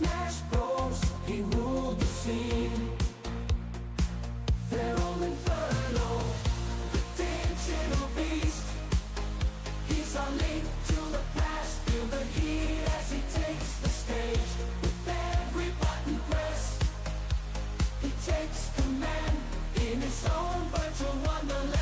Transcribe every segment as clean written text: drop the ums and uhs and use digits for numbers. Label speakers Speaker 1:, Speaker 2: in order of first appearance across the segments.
Speaker 1: Smash Bros, he ruled the scene. FeralInferno, the digital beast. He's our link to the past, feel the heat as he takes the stage. With every button press, he takes command in his own virtual wonderland.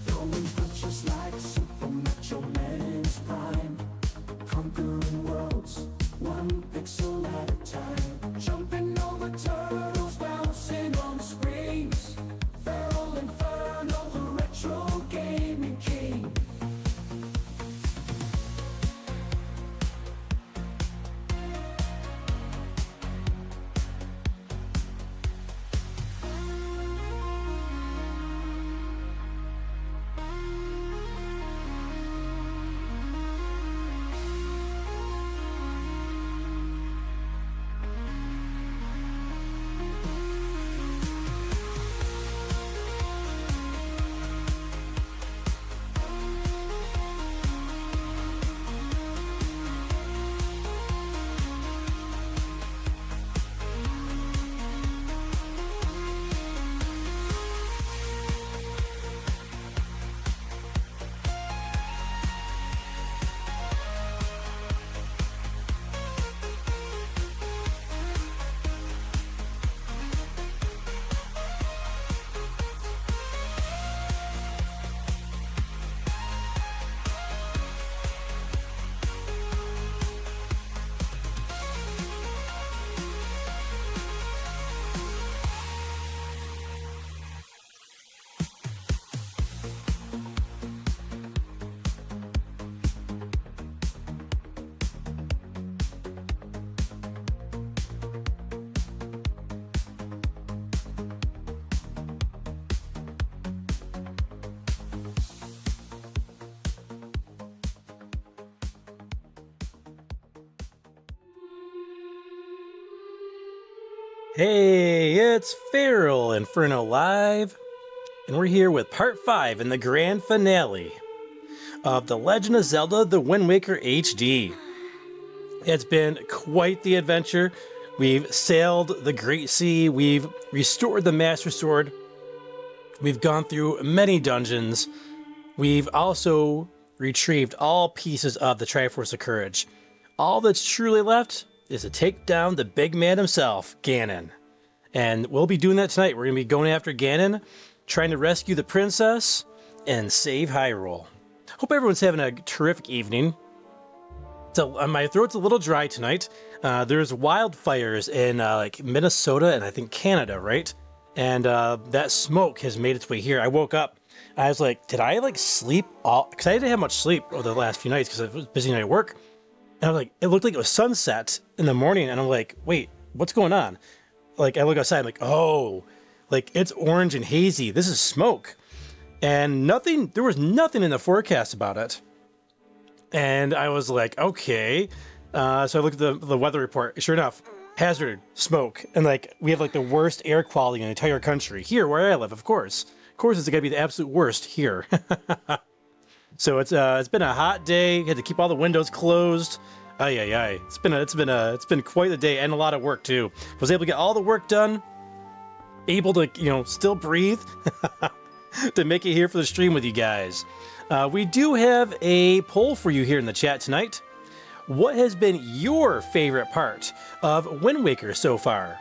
Speaker 1: Throwing punches like Super Macho Man in his prime, conquering worlds, one pixel at a time. Jumping over turtles, bouncing on screens. FeralInferno, the retro gaming king.
Speaker 2: Hey, it's FeralInferno Live, and we're here with part 5 in the grand finale of The Legend of Zelda The Wind Waker HD. It's been quite the adventure. We've sailed the Great Sea, we've restored the Master Sword, we've gone through many dungeons, we've also retrieved all pieces of the Triforce of Courage. All that's truly left is to take down the big man himself, Ganon. And we'll be doing that tonight. We're going to be going after Ganon, trying to rescue the princess, and save Hyrule. Hope everyone's having a terrific evening. So my throat's a little dry tonight. There's wildfires in like Minnesota and I think Canada, right? And that smoke has made its way here. I woke up. I was like, did I like sleep all? Because I didn't have much sleep over the last few nights because I was busy night at work. And I was like, it looked like it was sunset in the morning, and I'm like, wait, what's going on? Like, I look outside, I'm like, oh, like it's orange and hazy. This is smoke. And nothing, there was nothing in the forecast about it. And I was like, okay. So I looked at the weather report. Sure enough, hazard, smoke. And like, we have like the worst air quality in the entire country. Here, where I live, of course. Of course, it's gonna be the absolute worst here. So it's been a hot day. Had to keep all the windows closed. Ay ay ay. It's been quite a day and a lot of work too. Was able to get all the work done. Able to still breathe to make it here for the stream with you guys. We do have a poll for you here in the chat tonight. What has been your favorite part of Wind Waker so far?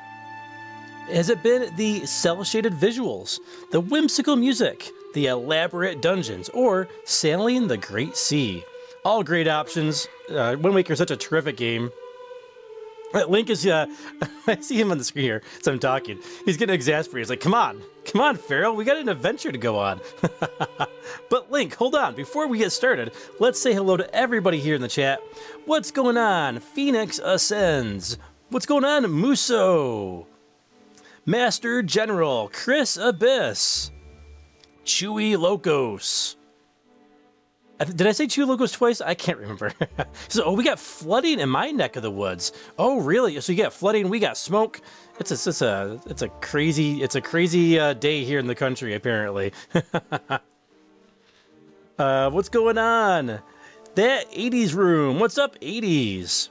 Speaker 2: Has it been the cel-shaded visuals, the whimsical music, the elaborate dungeons, or sailing the Great Sea? All great options. Wind Waker is such a terrific game. Link is, I see him on the screen here as I'm talking. He's getting exasperated. He's like, come on, Feral, we got an adventure to go on. But Link, hold on. Before we get started, let's say hello to everybody here in the chat. What's going on? Phoenix Ascends. What's going on? Muso. Master General, Chris Abyss. Chewy Locos. Did I say Chewy Locos twice? I can't remember. So, oh, we got flooding in my neck of the woods. Oh, really? So you got flooding, we got smoke. It's a crazy day here in the country, apparently. What's going on? That 80s room. What's up, 80s?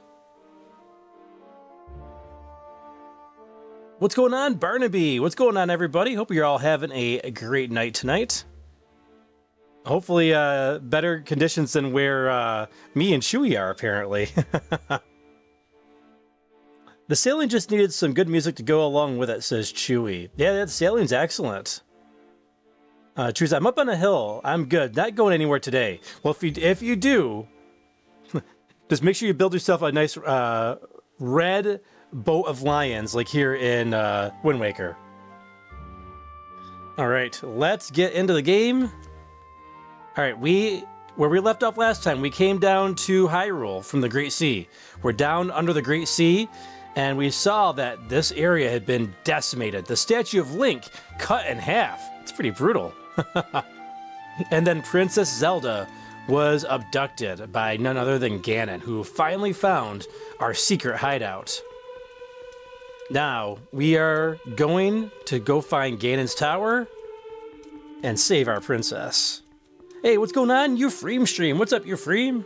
Speaker 2: What's going on, Barnaby? What's going on, everybody? Hope you're all having a great night tonight. Hopefully, better conditions than where me and Chewy are, apparently. The sailing just needed some good music to go along with it, says Chewy. Yeah, that sailing's excellent. Chewy's, I'm up on a hill. I'm good. Not going anywhere today. Well, if you do, just make sure you build yourself a nice red boat of lions, like here in Wind Waker. All right, let's get into the game. All right, where we left off last time, we came down to Hyrule from the Great Sea. We're down under the Great Sea, and we saw that this area had been decimated. The statue of Link cut in half. It's pretty brutal. And then Princess Zelda was abducted by none other than Ganon, who finally found our secret hideout. Now, we are going to go find Ganon's tower and save our princess. Hey, what's going on? Euphreem stream. What's up, Euphreem?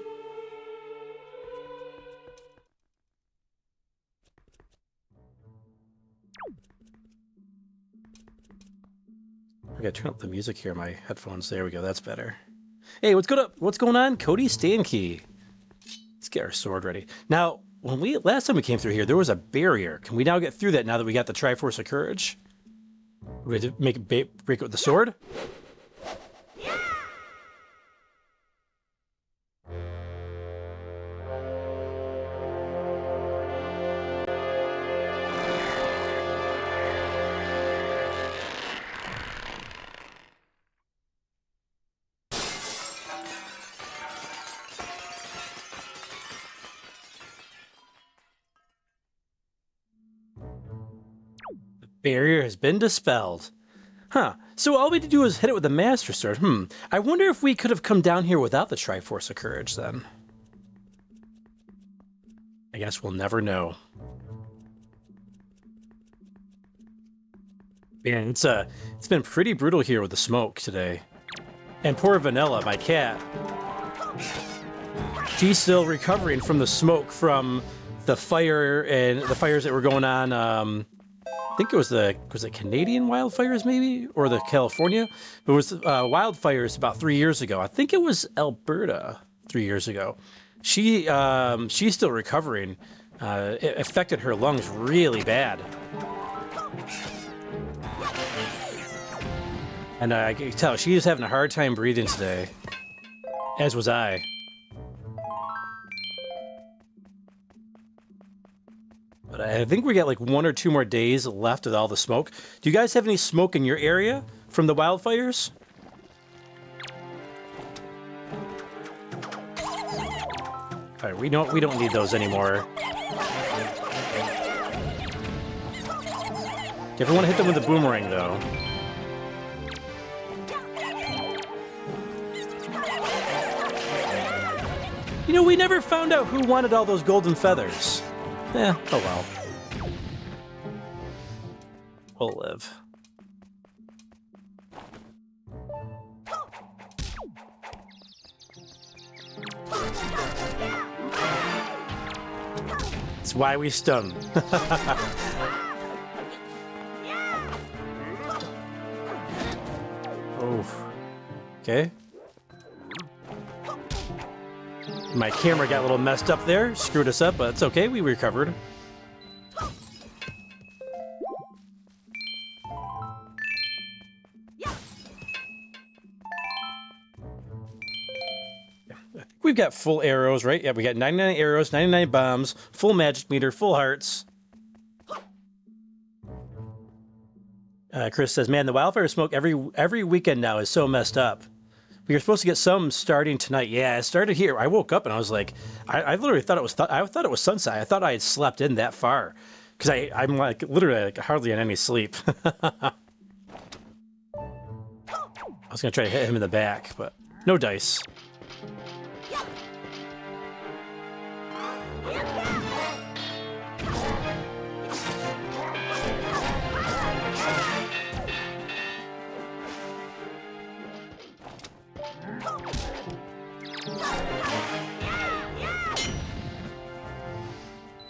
Speaker 2: I gotta turn up the music here on my headphones. There we go. That's better. Hey, what's going on? Cody Stankey. Let's get our sword ready. Now, last time we came through here, there was a barrier. Can we now get through that now that we got the Triforce of Courage? We have to make it break it with the sword? Barrier has been dispelled. Huh. So all we had to do was hit it with the Master Sword. I wonder if we could have come down here without the Triforce of Courage, then. I guess we'll never know. Man, it's been pretty brutal here with the smoke today. And poor Vanilla, my cat. She's still recovering from the smoke from the fire and the fires that were going on, I think it was it Canadian wildfires maybe, or the California? It was wildfires about 3 years ago. I think it was Alberta 3 years ago. She's still recovering. It affected her lungs really bad, and I can tell she is having a hard time breathing today. As was I. But I think we got like 1 or 2 more days left with all the smoke. Do you guys have any smoke in your area from the wildfires? All right, we don't need those anymore. Everyone hit them with a boomerang, though. You know, we never found out who wanted all those golden feathers. Eh, oh well. We'll live. That's why we stun. Oh. Okay. My camera got a little messed up there, screwed us up, but it's okay, we recovered. We've got full arrows, right? Yeah, we got 99 arrows, 99 bombs, full magic meter, full hearts. Chris says, man, the wildfire smoke every weekend now is so messed up. We were supposed to get some starting tonight. Yeah, it started here. I woke up and I was like, I literally thought it was sunset. I thought I had slept in that far, because I'm like literally like hardly in any sleep. I was gonna try to hit him in the back, but no dice.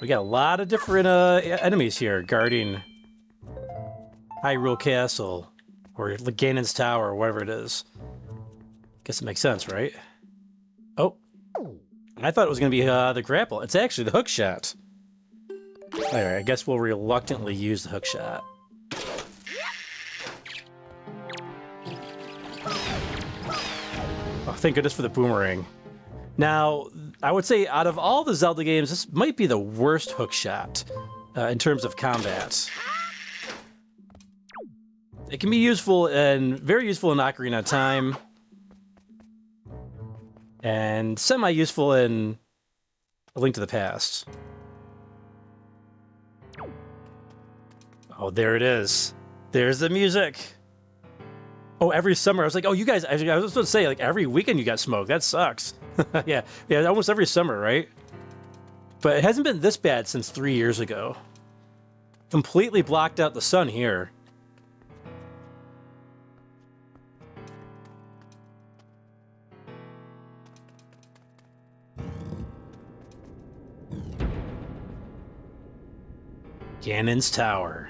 Speaker 2: we got a lot of different enemies here guarding Hyrule Castle, or Ganon's Tower, or whatever it is. Guess it makes sense, right? Oh, I thought it was going to be the grapple. It's actually the hook shot. Alright, I guess we'll reluctantly use the hook shot. Oh, thank goodness for the boomerang. Now, I would say out of all the Zelda games, this might be the worst hook shot in terms of combat. It can be useful and very useful in Ocarina of Time, and semi-useful in A Link to the Past. Oh, there it is. There's the music. Oh, every summer. I was like, oh, you guys, I was supposed to say, like, every weekend you got smoked. That sucks. yeah, almost every summer, right? But it hasn't been this bad since 3 years ago. Completely blocked out the sun here. Ganon's Tower.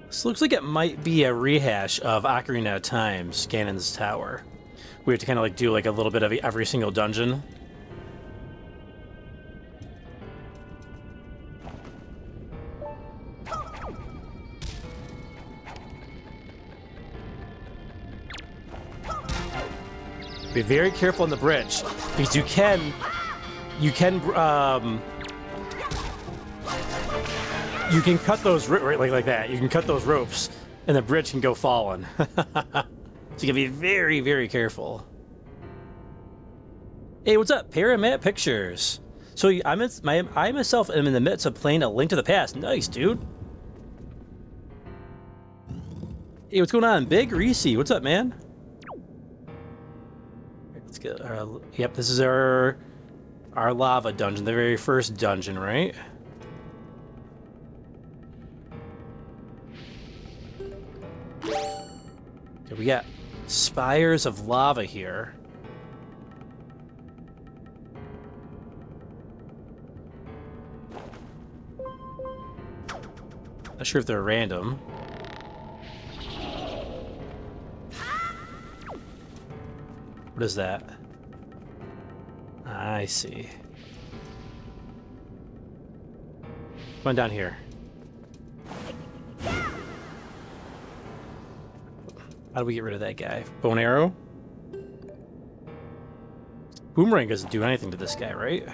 Speaker 2: This looks like it might be a rehash of Ocarina of Time's Ganon's Tower. We have to kind of like do like a little bit of every single dungeon. Be very careful on the bridge, because you can cut those like that. You can cut those ropes, and the bridge can go falling. So you can be very, very careful. Hey, what's up, Paramat Pictures? So I myself am in the midst of playing A Link to the Past. Nice, dude. Hey, what's going on, Big Reese? What's up, man? Let's get. Yep, this is our lava dungeon, the very first dungeon, right? Okay, we got spires of lava here. Not sure if they're random. What is that? I see. Come on down here. How do we get rid of that guy? Bone arrow? Boomerang doesn't do anything to this guy, right?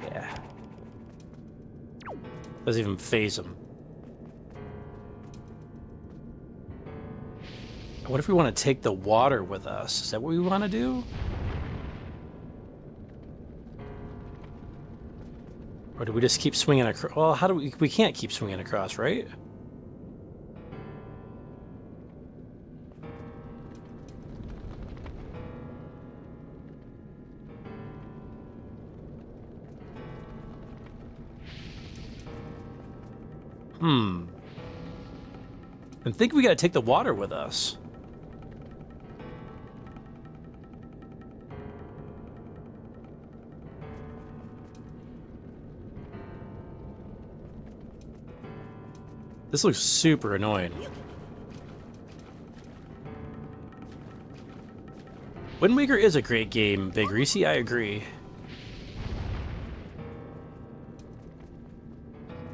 Speaker 2: Yeah. Doesn't even phase him. What if we want to take the water with us? Is that what we want to do? Or do we just keep swinging across? Well, how do we can't keep swinging across, right? I think we gotta take the water with us. This looks super annoying. Wind Waker is a great game, Big Reese, I agree.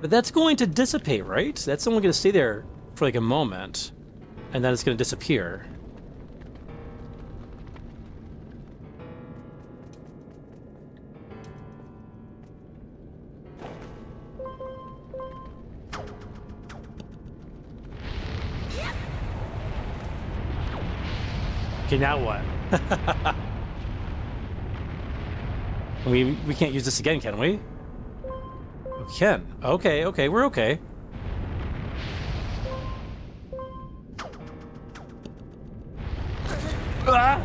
Speaker 2: But that's going to dissipate, right? That's only going to stay there for like a moment, and then it's going to disappear. Okay, now what? we can't use this again, can we? We can. Okay, okay, we're okay. Ah!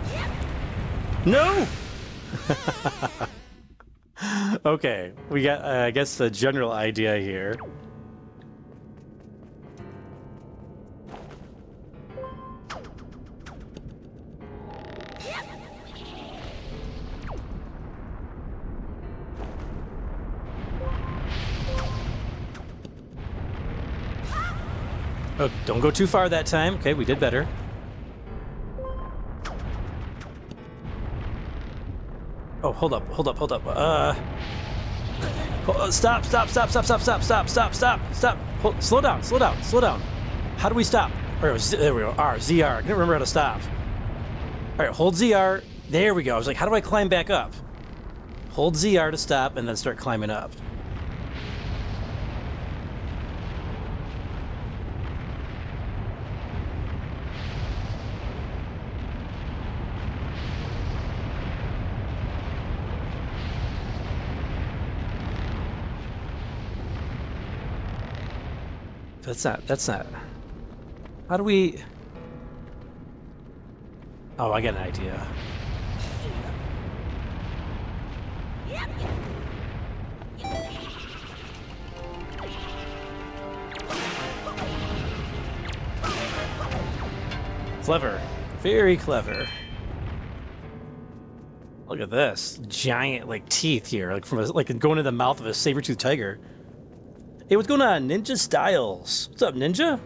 Speaker 2: No! Okay, we got, I guess, the general idea here. Oh, don't go too far that time. Okay, we did better. Oh, hold up. Stop. Slow down. How do we stop? There we go. R, ZR. I couldn't remember how to stop. All right, hold ZR. There we go. I was like, how do I climb back up? Hold ZR to stop and then start climbing up. That's not. How do we... Oh, I got an idea. Clever. Very clever. Look at this. Giant, like, teeth here. Like, like going to the mouth of a saber-toothed tiger. Hey, what's going on? Ninja Styles. What's up, Ninja?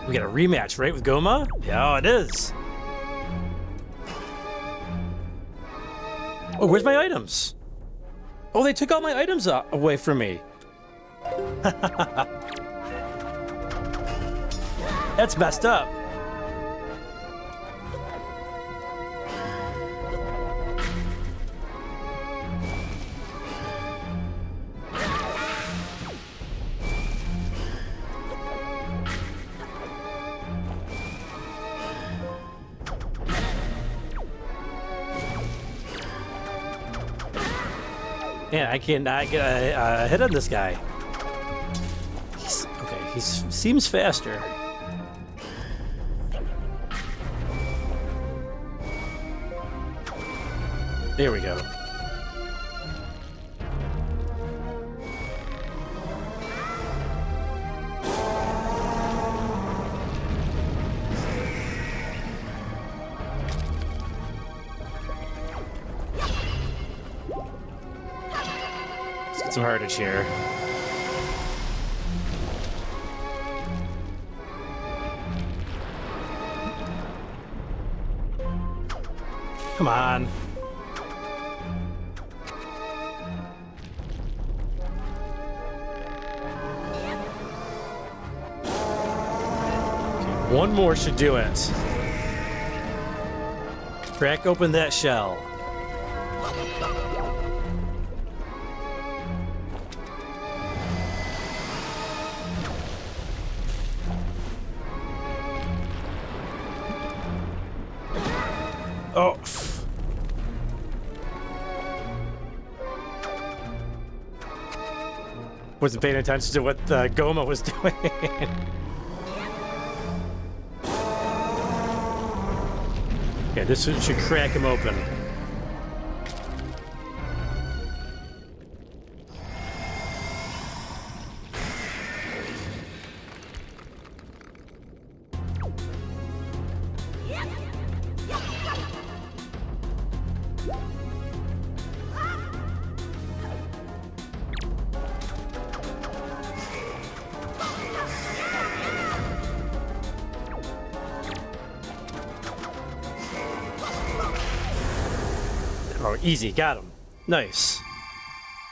Speaker 2: We got a rematch, right, with Goma? Yeah, it is. Oh, where's my items? Oh, they took all my items away from me. That's messed up. Man, I cannot get a hit on this guy. He seems faster. There we go. Some hardage here. Come on. Okay, one more should do it. Crack open that shell. Oh. Wasn't paying attention to what Goma was doing. Okay, this should crack him open. Oh, easy, got him. Nice.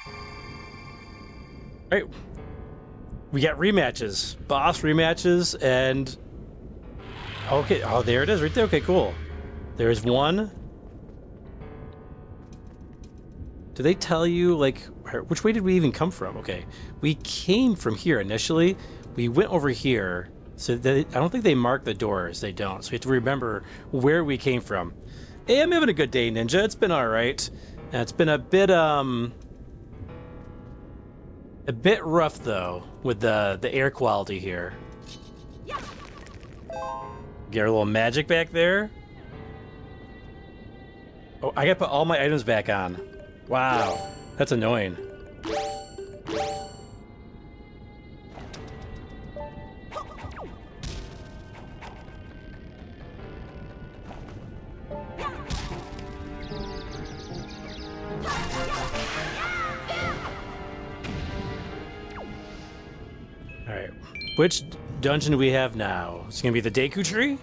Speaker 2: All right, we got rematches, boss rematches, and okay. Oh, there it is, right there. Okay, cool. There's one. Do they tell you like which way did we even come from? Okay, we came from here initially. We went over here, so I don't think they mark the doors. They don't. So we have to remember where we came from. Hey, I'm having a good day, Ninja. It's been all right. It's been a bit rough though with the air quality here. Get a little magic back there. Oh, I gotta put all my items back on. Wow, that's annoying. Alright. Which dungeon do we have now? It's gonna be the Deku Tree?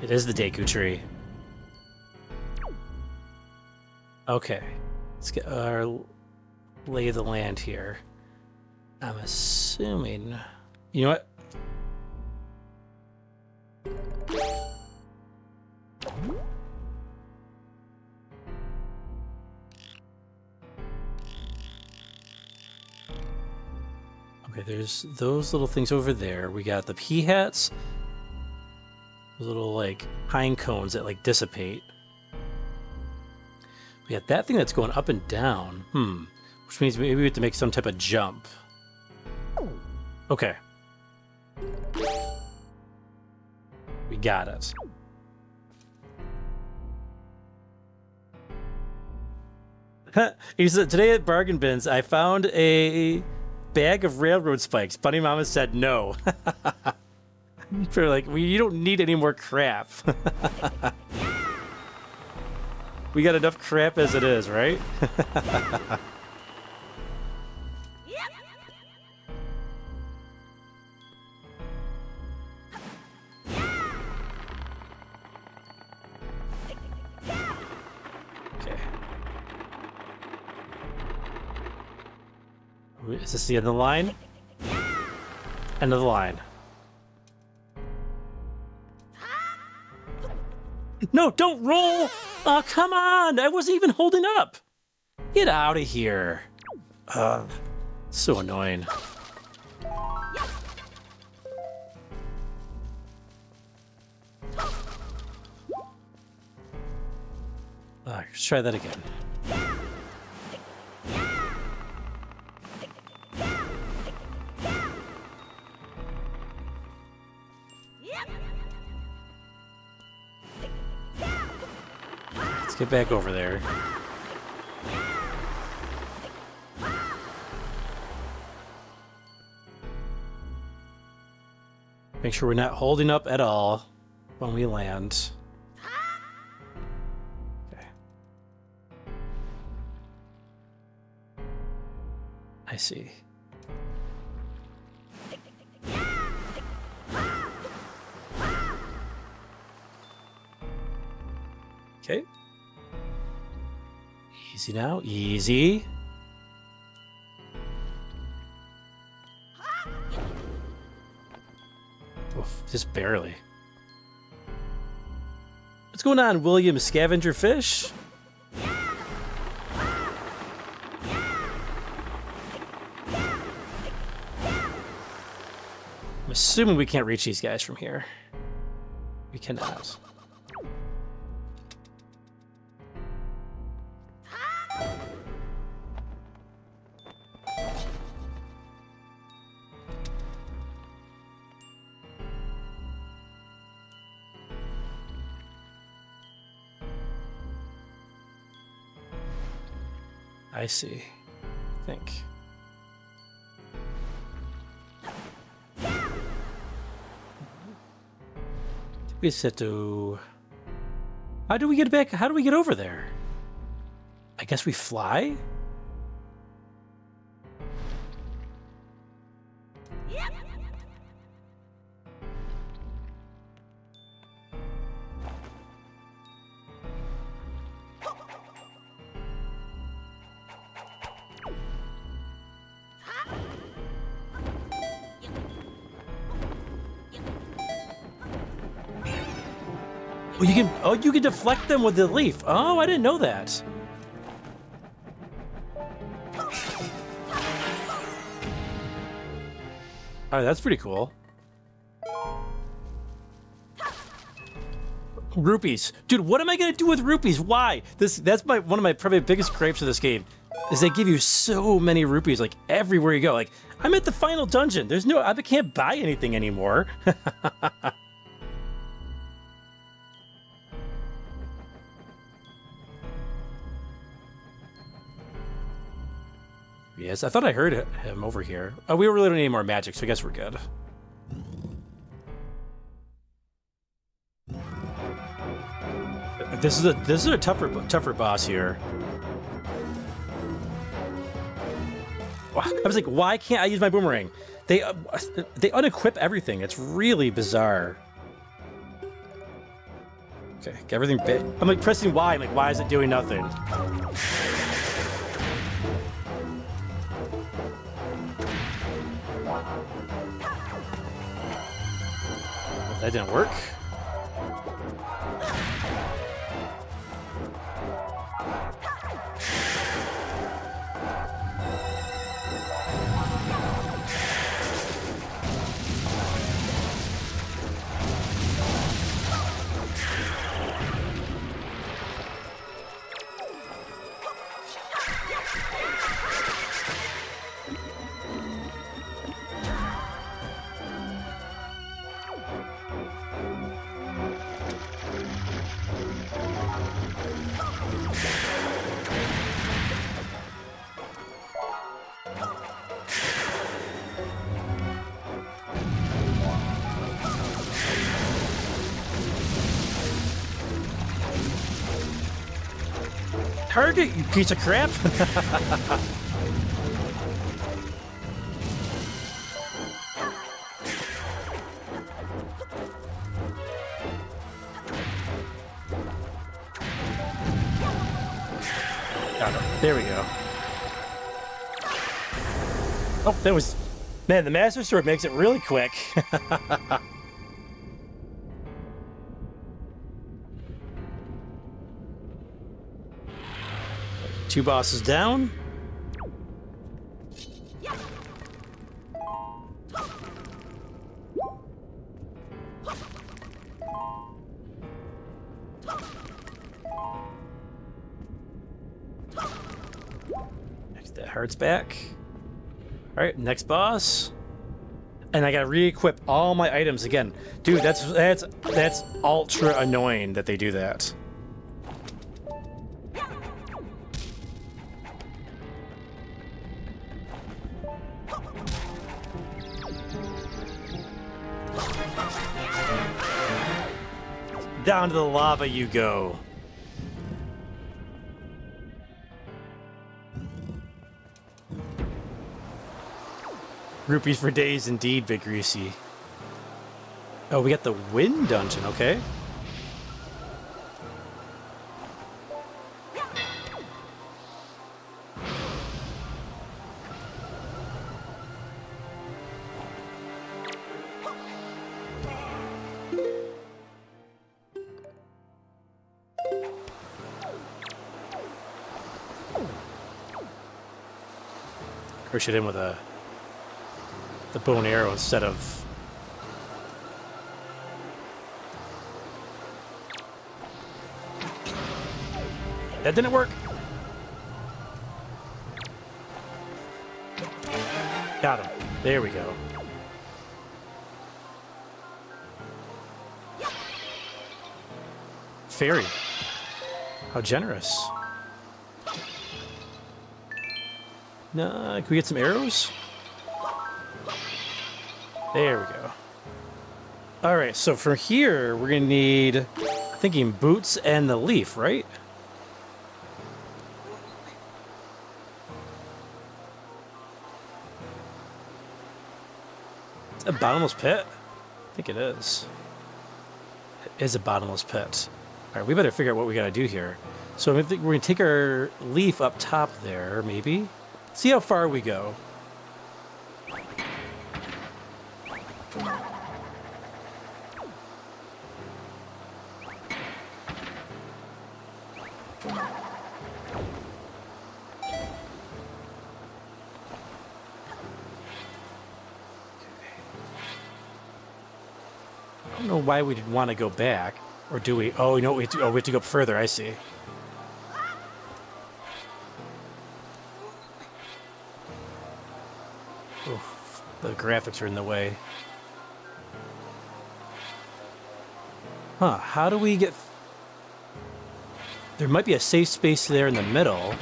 Speaker 2: It is the Deku Tree. Okay. Let's get our lay of the land here. I'm assuming... You know what? Okay, there's those little things over there. We got the pea hats. Little, like, pine cones that, like, dissipate. We got that thing that's going up and down. Which means maybe we have to make some type of jump. Okay. We got it. He said, today at Bargain Bins, I found a bag of railroad spikes. Bunny Mama said no. They're like, you don't need any more crap. We got enough crap as it is, right? Is this the end of the line? End of the line. No, don't roll! Oh, come on! I wasn't even holding up! Get out of here. So annoying. Let's try that again. Get back over there. Make sure we're not holding up at all when we land. Okay. I see. Okay. Easy now, easy. Oof, just barely. What's going on, William Scavenger Fish? I'm assuming we can't reach these guys from here. We cannot. I see. I think. We just have to... How do we get back? How do we get over there? I guess we fly? Oh, you can. Oh, you can deflect them with the leaf. Oh, I didn't know that. All right, that's pretty cool. Rupees, dude. What am I gonna do with rupees? Why? That's one of my probably biggest gripes of this game, is they give you so many rupees like everywhere you go. Like I'm at the final dungeon. There's no. I can't buy anything anymore. Yes, I thought I heard him over here. Oh, we really don't need any more magic, so I guess we're good. This is a tougher boss here. I was like, why can't I use my boomerang? They unequip everything. It's really bizarre. Okay, get everything bit. I'm like pressing Y. I'm like, why is it doing nothing? That didn't work. Target, you piece of crap! There we go. Oh, that was... Man, the Master Sword makes it really quick. 2 bosses down. Next, that heart's back. All right, next boss. And I gotta re-equip all my items again. Dude, that's ultra annoying that they do that. Down to the lava you go. Rupees for days indeed, Big Greasy. Oh, we got the wind dungeon, okay. Push it in with the bow and arrow instead of... That didn't work. Got him. There we go. Fairy. How generous. Nah, can we get some arrows? There we go. Alright, so from here, we're gonna need, I'm thinking boots and the leaf, right? Is it a bottomless pit? I think it is. It is a bottomless pit. Alright, we better figure out what we gotta do here. So I think we're gonna take our leaf up top there, maybe. See how far we go. I don't know why we didn't want to go back, or do we? Oh, you know what we have to? Oh, we have to go up further. I see. Oof, the graphics are in the way. Huh? How do we get? There might be a safe space there in the middle.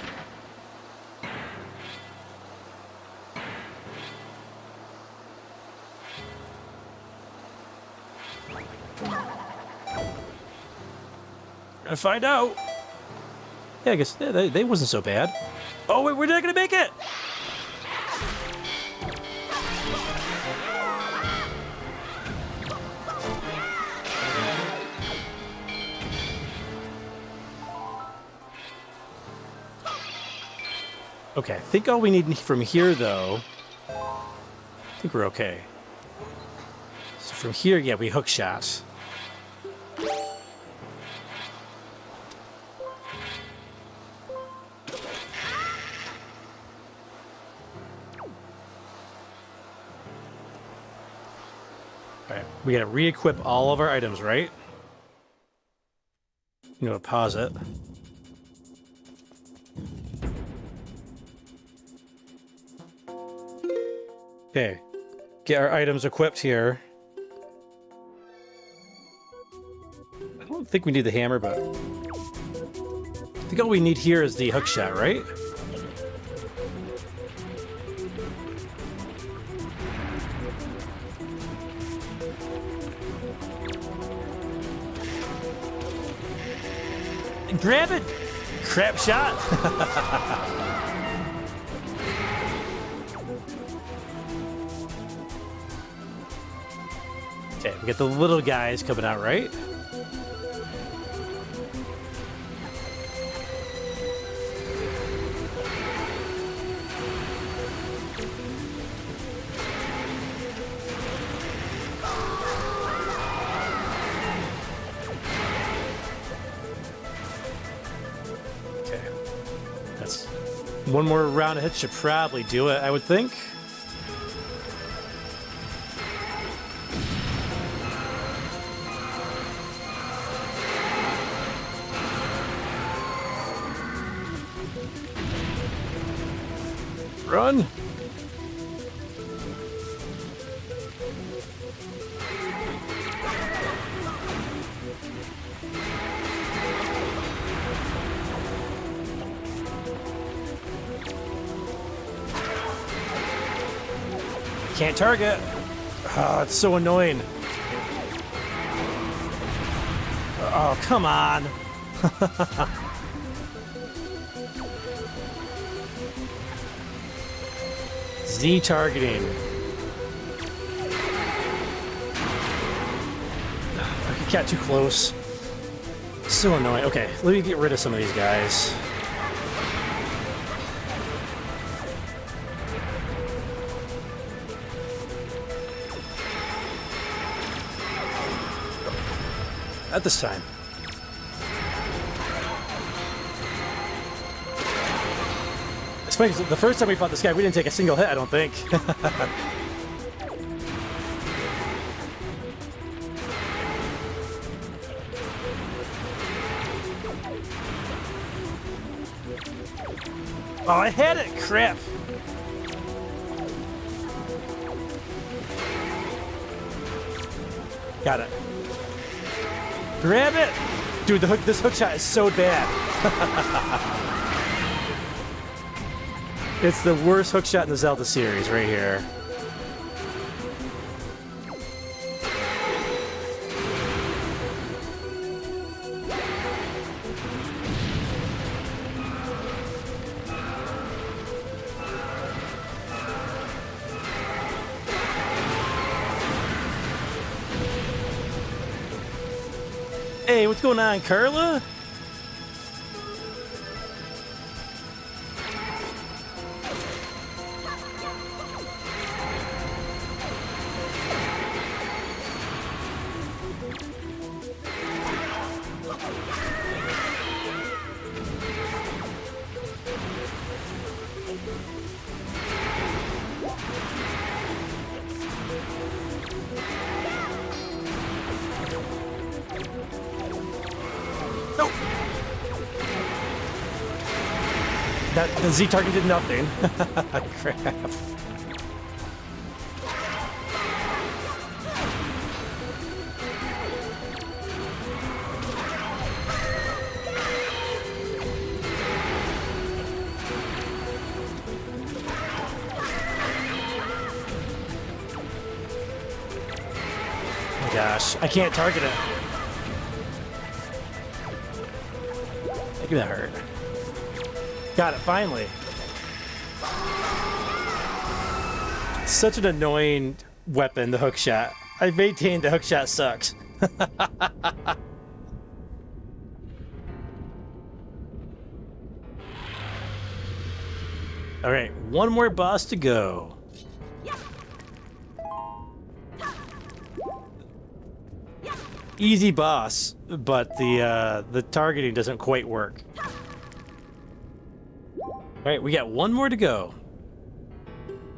Speaker 2: Gonna find out. Yeah, I guess they wasn't so bad. Oh wait, we're not gonna make it. Okay, I think all we need from here, though... I think we're okay. So from here, yeah, we hook shot. Alright, we gotta re-equip all of our items, right? You know, pause it. Okay, get our items equipped here. I don't think we need the hammer, but I think all we need here is the hook shot, right? Grab it! Crap shot! Okay, we got the little guys coming out, right? Okay. That's one more round of hits should probably do it, I would think. Run! Can't target. Oh, it's so annoying. Oh, come on. Z targeting. I got too close. So annoying. Okay, let me get rid of some of these guys. At this time. Especially the first time we fought this guy, we didn't take a single hit, I don't think. Oh, I had it! Crap! Got it. Grab it! Dude, this hook shot is so bad. It's the worst hook shot in the Zelda series right here. Hey, what's going on, Carla? Nope. The Z target did nothing. Crap. Oh my gosh, I can't target it. Make that hurt. Got it, finally. Such an annoying weapon, the hook shot. I maintain the hook shot sucks. All right, one more boss to go. Easy boss, but the targeting doesn't quite work. All right, we got one more to go.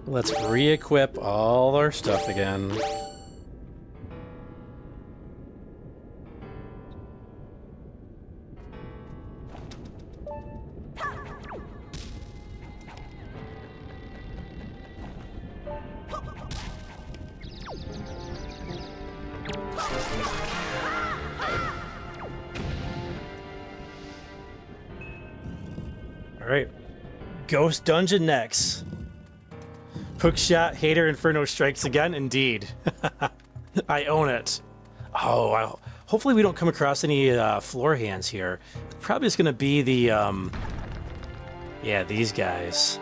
Speaker 2: Let's re-equip all our stuff again. All right, Ghost Dungeon next. Hookshot Hater Inferno strikes again. Indeed, I own it. Oh, wow. Hopefully we don't come across any floor hands here. Probably just gonna be the yeah, these guys.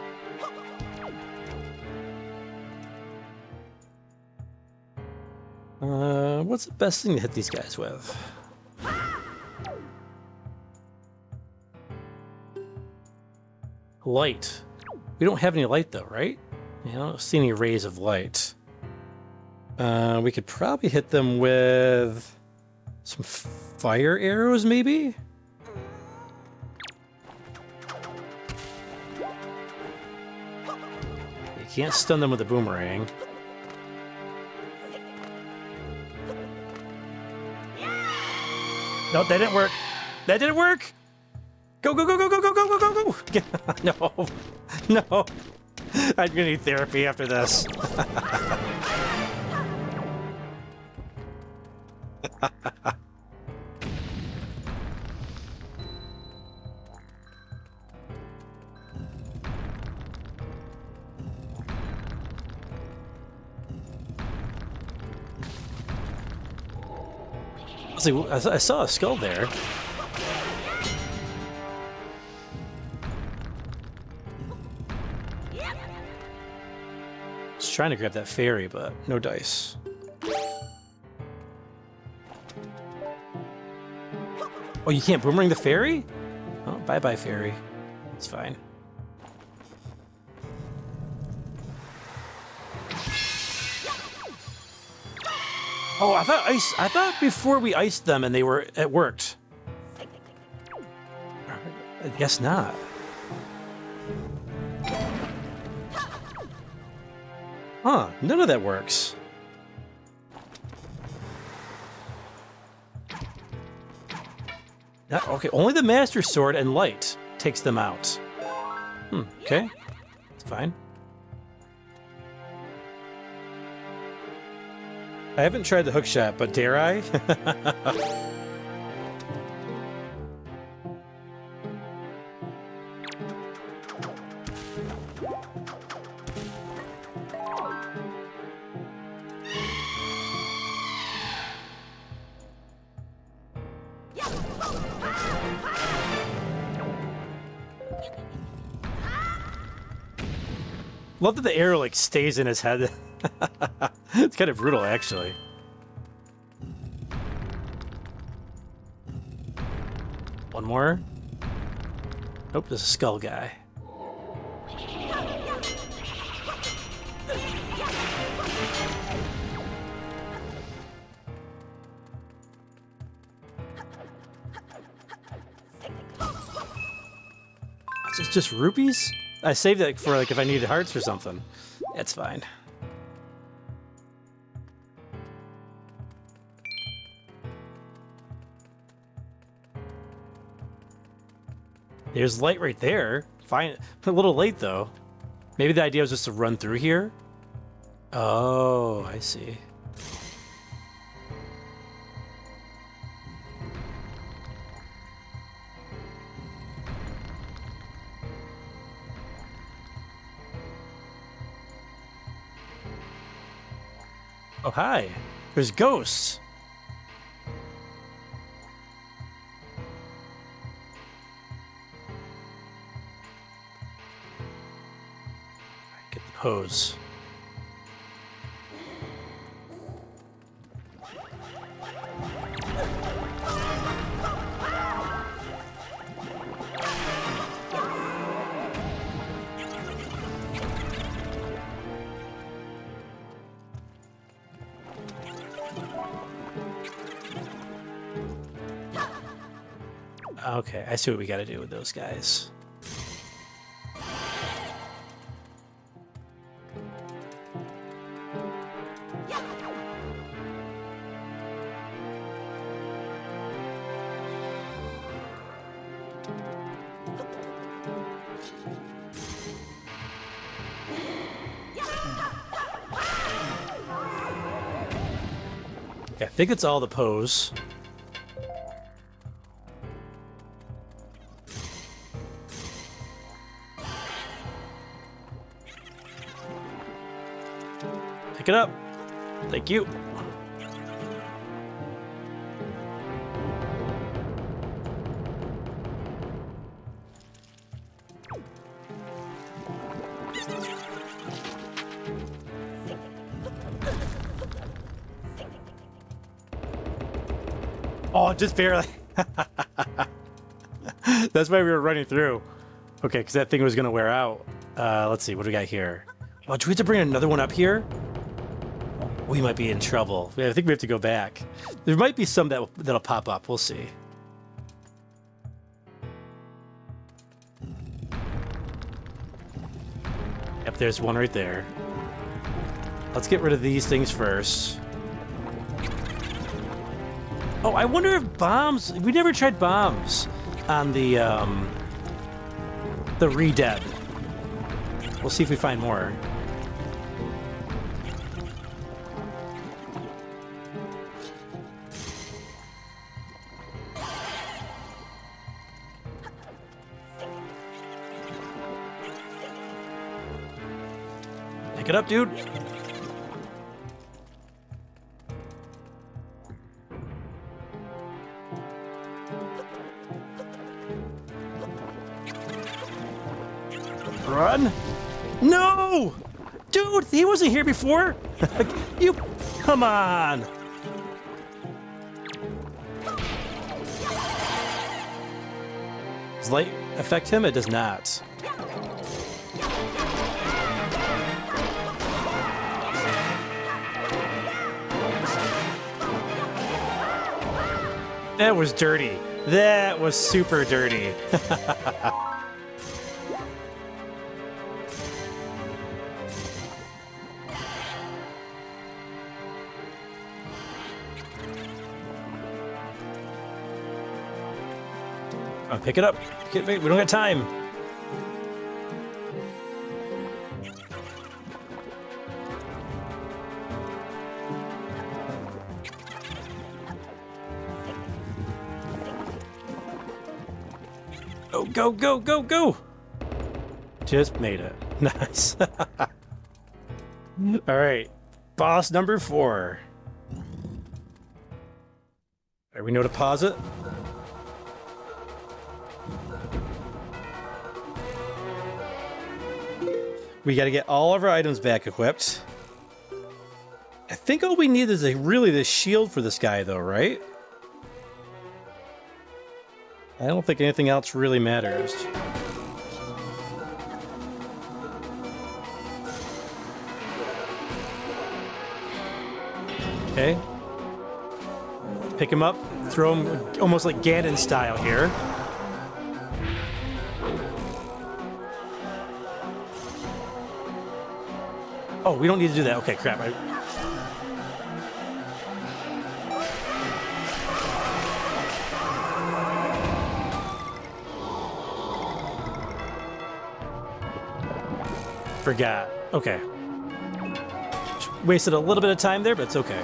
Speaker 2: What's the best thing to hit these guys with? Light. We don't have any light though, right? I don't see any rays of light. We could probably hit them with some fire arrows, maybe? You can't stun them with a boomerang. No, that didn't work. That didn't work! Go, go, go, go, go, go, go, go, go, go! No. No. I'm gonna need therapy after this. I saw a skull there. Just trying to grab that fairy, but no dice. Oh, you can't boomerang the fairy? Oh, bye-bye, fairy. It's fine. Oh, I thought before we iced them and it worked. I guess not. Huh, none of that works. Okay, only the Master Sword and Light takes them out. Okay. It's fine. I haven't tried the hookshot, but dare I? Love that the arrow like stays in his head. It's kind of brutal, actually. One more. Nope, there's a skull guy. It's just rupees? I saved it for like if I needed hearts or something. That's fine. There's light right there. Fine. A little late though. Maybe the idea was just to run through here. Oh, I see. Oh, hi. There's ghosts. Get the pose. Okay, I see what we got to do with those guys. I think it's all the pose. Pick it up. Thank you. Oh, just barely. That's why we were running through. Okay, because that thing was going to wear out. Let's see, what do we got here? Oh, do we have to bring another one up here? We might be in trouble. I think we have to go back. There might be some that'll pop up. We'll see. Yep, there's one right there. Let's get rid of these things first. Oh, I wonder if bombs... We never tried bombs on the Re-Dead. We'll see if we find more. Pick it up, dude. Run! No! Dude, he wasn't here before! You... Come on! Does light affect him? It does not. That was dirty. That was super dirty. Oh, pick it up. We don't got time. Oh, go, go, go, go! Just made it. Nice. All right, boss number 4. All right, we know to pause it. We got to get all of our items back equipped. I think all we need is really the shield for this guy, though, right? I don't think anything else really matters. Okay. Pick him up, throw him almost like Ganon style here. Oh, we don't need to do that. Okay, crap. Forgot. Okay. Wasted a little bit of time there, but it's okay.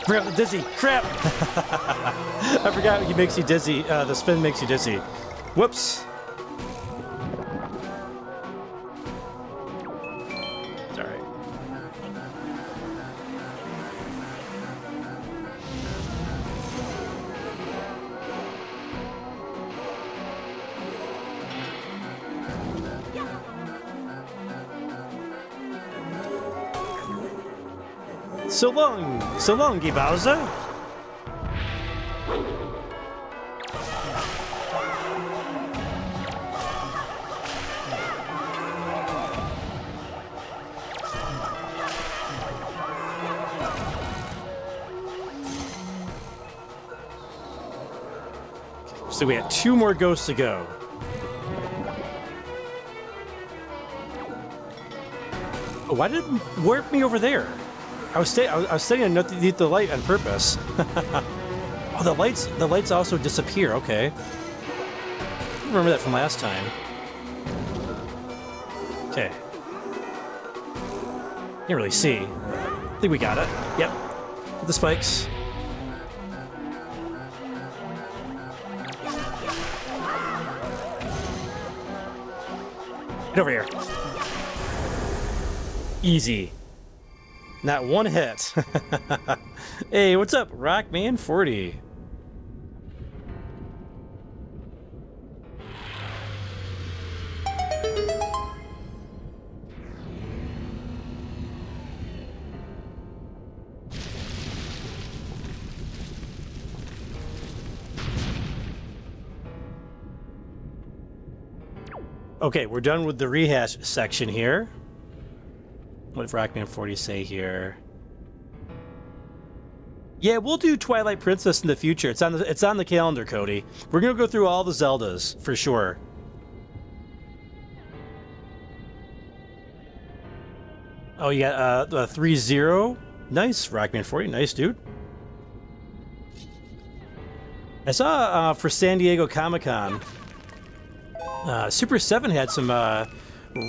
Speaker 2: Crap, dizzy. Crap! I forgot he makes you dizzy. The spin makes you dizzy. Whoops. It's all right. So long, Bowser. So we had 2 more ghosts to go. Oh, why did it warp me over there? I was staying underneath the light on purpose. Oh, the lights also disappear. Okay, I remember that from last time. Okay, can't really see. I think we got it. Yep, with the spikes. Get over here. Easy. Not one hit. Hey, what's up, Rockman40? Okay, we're done with the rehash section here. What did Rockman40 say here? Yeah, we'll do Twilight Princess in the future. It's on the calendar, Cody. We're gonna go through all the Zeldas for sure. Oh, you got 3-0. Nice, Rockman40. Nice, dude. I saw for San Diego Comic-Con, Super 7 had some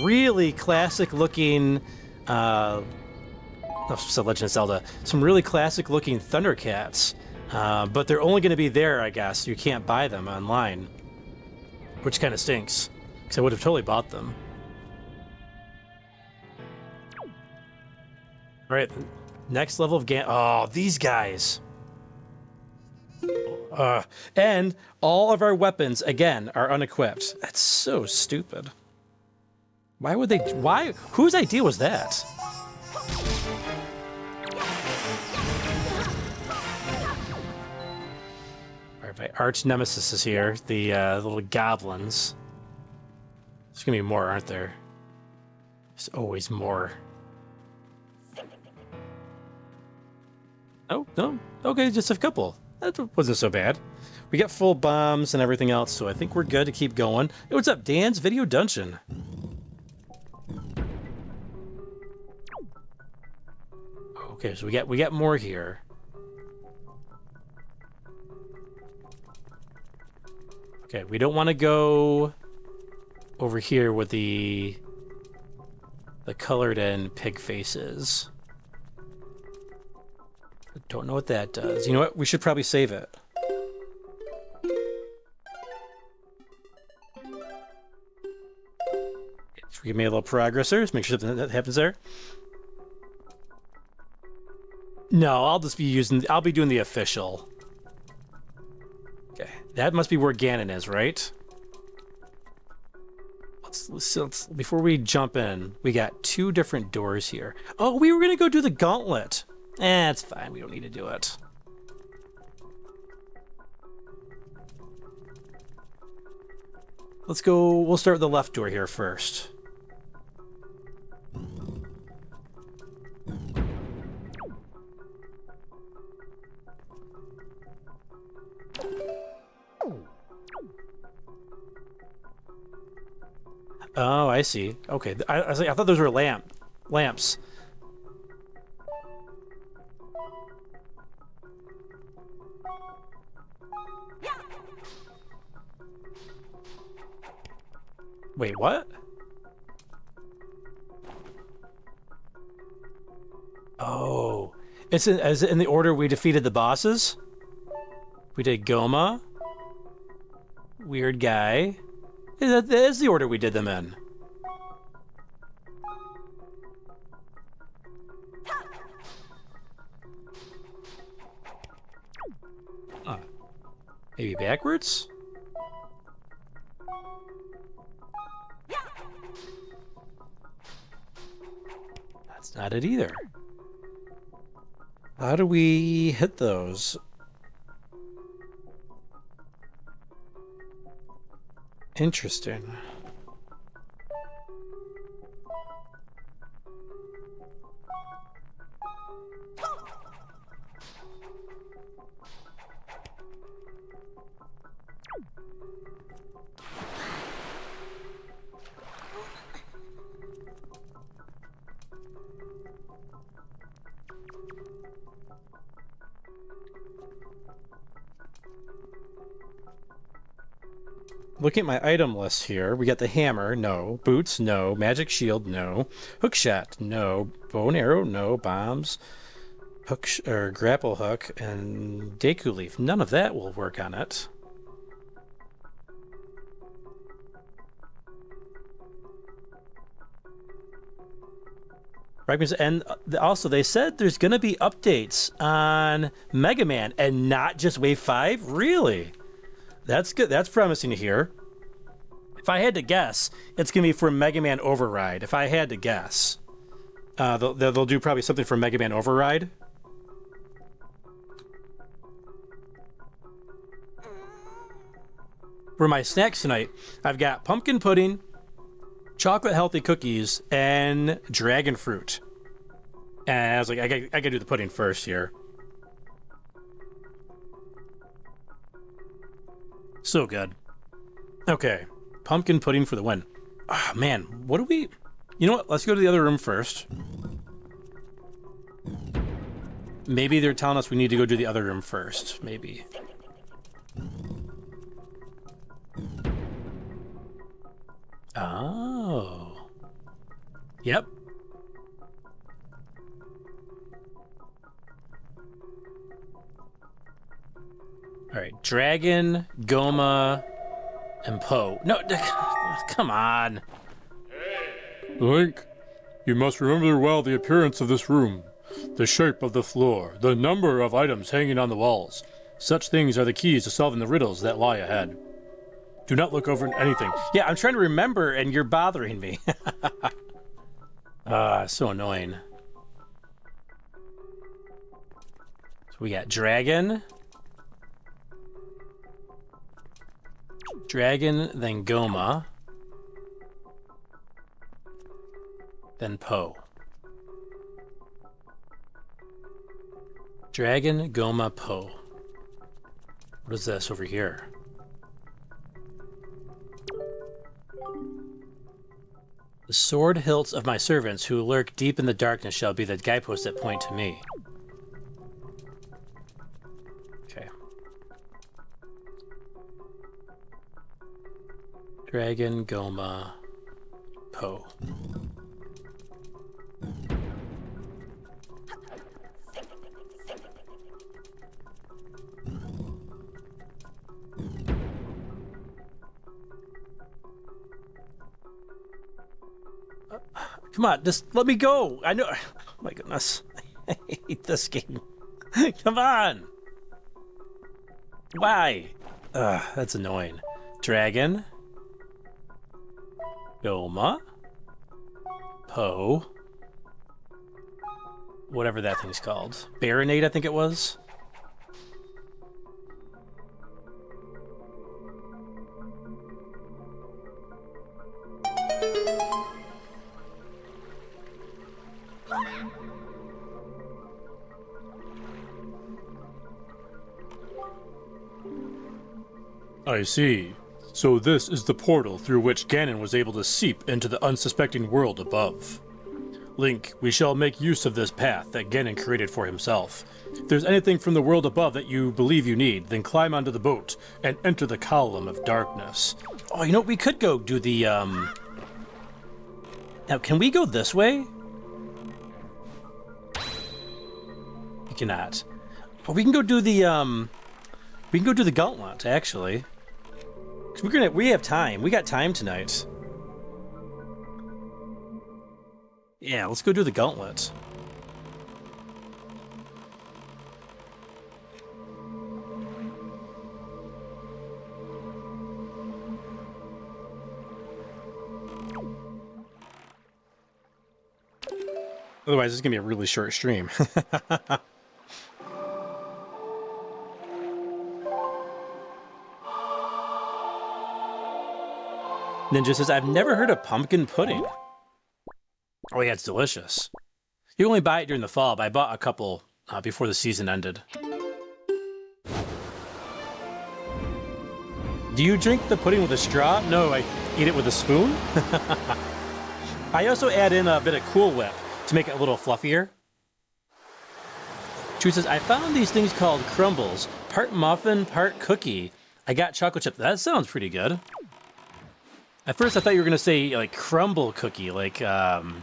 Speaker 2: really classic-looking, so Legend of Zelda, some really classic-looking Thundercats, but they're only going to be there, I guess. You can't buy them online, which kind of stinks, because I would have totally bought them. All right, next level of oh, these guys. And all of our weapons, again, are unequipped. That's so stupid. Why would they... Why? Whose idea was that? Alright, my arch nemesis is here. The little goblins. There's gonna be more, aren't there? There's always more. Oh, no. Okay, just a couple. That wasn't so bad. We got full bombs and everything else, so I think we're good to keep going. Hey, what's up, Dan's Video Dungeon? Okay, so we got more here. Okay, we don't want to go over here with the colored in pig faces. Don't know what that does. You know what? We should probably save it. Give me a little progress there. Just make sure that happens there. No, I'll just be using... I'll be doing the official. Okay. That must be where Ganon is, right? Let's before we jump in, we got 2 different doors here. Oh, we were going to go do the gauntlet. It's fine. We don't need to do it. Let's go... We'll start with the left door here first. Oh, I see. Okay, I thought those were lamps. Wait, what? Oh, is it in the order we defeated the bosses? We did Goma. Weird guy. That is the order we did them in. Maybe backwards? That's not it either. How do we hit those? Interesting. Looking at my item list here, we got the hammer, no. Boots, no. Magic shield, no. Hookshot, no. Bow and arrow, no. Bombs, hook or grapple hook, and Deku leaf. None of that will work on it. Right, and also they said there's going to be updates on Mega Man and not just Wave 5? Really? That's good. That's promising to hear. If I had to guess, it's going to be for Mega Man Override. If I had to guess. They'll do probably something for Mega Man Override. For my snacks tonight, I've got pumpkin pudding, chocolate healthy cookies, and dragon fruit. And I was like, I gotta do the pudding first here. So good. Okay, pumpkin pudding for the win. Ah, man, what do we... You know what? Let's go to the other room first. Maybe they're telling us we need to go do the other room first. Maybe. Oh. Yep. All right, Dragon, Goma, and Poe. No, come on.
Speaker 3: Link, you must remember well the appearance of this room, the shape of the floor, the number of items hanging on the walls. Such things are the keys to solving the riddles that lie ahead. Do not look over anything.
Speaker 2: Yeah, I'm trying to remember, and you're bothering me. So annoying. So we got Dragon. Dragon, then Goma. Then Poe. Dragon, Goma, Poe. What is this over here? The sword hilts of my servants who lurk deep in the darkness shall be the guideposts that point to me. Okay. Dragon, Goma, Poe. Come on, just let me go. I know. Oh my goodness. I hate this game. Come on. Why? That's annoying. Dragon. Goma. Poe. Whatever that thing's called. Baronade, I think it was.
Speaker 3: I see. So this is the portal through which Ganon was able to seep into the unsuspecting world above. Link, we shall make use of this path that Ganon created for himself. If there's anything from the world above that you believe you need, then climb onto the boat and enter the column of darkness.
Speaker 2: Oh, you know what? We could go do the, Now, can we go this way? We cannot. Well, we can go do the, We can go do the gauntlet, actually. 'Cause we have time. We got time tonight. Yeah, let's go do the gauntlet. Otherwise, it's gonna be a really short stream. Ninja says, I've never heard of pumpkin pudding. Oh yeah, it's delicious. You only buy it during the fall, but I bought a couple before the season ended. Do you drink the pudding with a straw? No, I eat it with a spoon. I also add in a bit of Cool Whip to make it a little fluffier. Chu says, I found these things called crumbles. Part muffin, part cookie. I got chocolate chip. That sounds pretty good. At first I thought you were going to say like crumble cookie, like that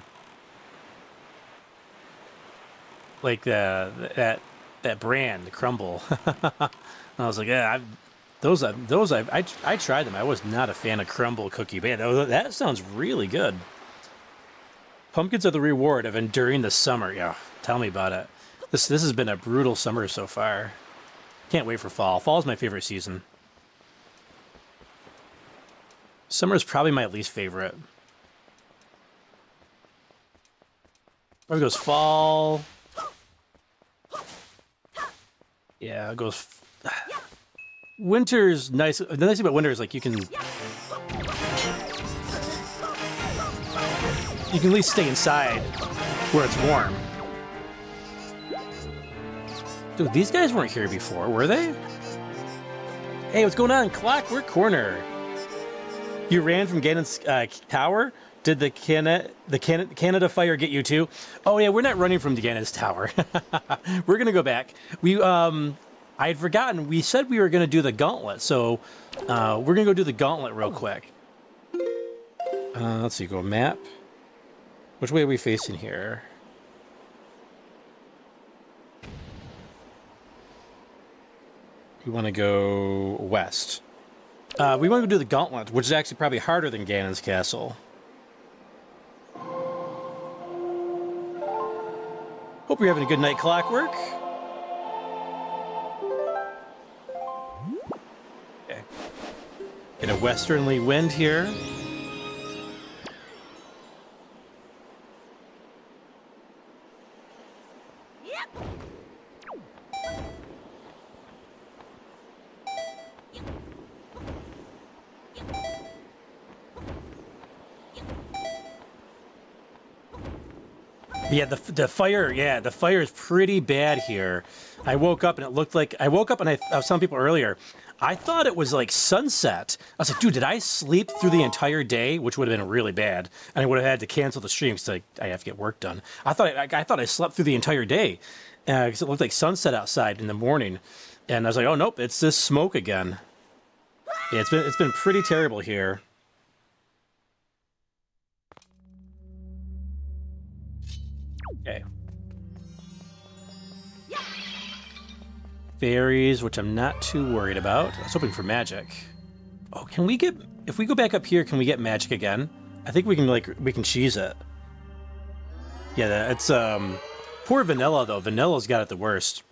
Speaker 2: brand, the Crumble. I was like, yeah, I tried them. I was not a fan of crumble cookie, but yeah, that sounds really good. Pumpkins are the reward of enduring the summer. Yeah, tell me about it. This has been a brutal summer so far. Can't wait for fall. Fall is my favorite season. Summer is probably my least favorite. There goes fall. Yeah, it goes. Winter's nice. The nice thing about winter is like you can at least stay inside where it's warm. Dude, these guys weren't here before, were they? Hey, what's going on? Clockwork Corner. You ran from Ganon's tower? Did the Canada fire get you too? Oh yeah, we're not running from Ganon's tower. We're gonna go back. I had forgotten. We said we were gonna do the gauntlet, so we're gonna go do the gauntlet real quick. Let's see. Go map. Which way are we facing here? We want to go west. We want to do the gauntlet, which is actually probably harder than Ganon's castle. Hope you're having a good night, Clockwork. Okay. Get a westerly wind here. Yeah, the fire. Yeah, the fire is pretty bad here. I woke up and it looked like I was telling people earlier. I thought it was like sunset. I was like, dude, did I sleep through the entire day? Which would have been really bad, and I would have had to cancel the stream because I have to get work done. I thought I slept through the entire day because it looked like sunset outside in the morning, and I was like, oh nope, it's this smoke again. Yeah, it's been pretty terrible here. Okay. Fairies, which I'm not too worried about. I was hoping for magic. Oh, can we get... If we go back up here, can we get magic again? I think we can cheese it. Yeah, it's... Poor Vanilla, though. Vanilla's got it the worst.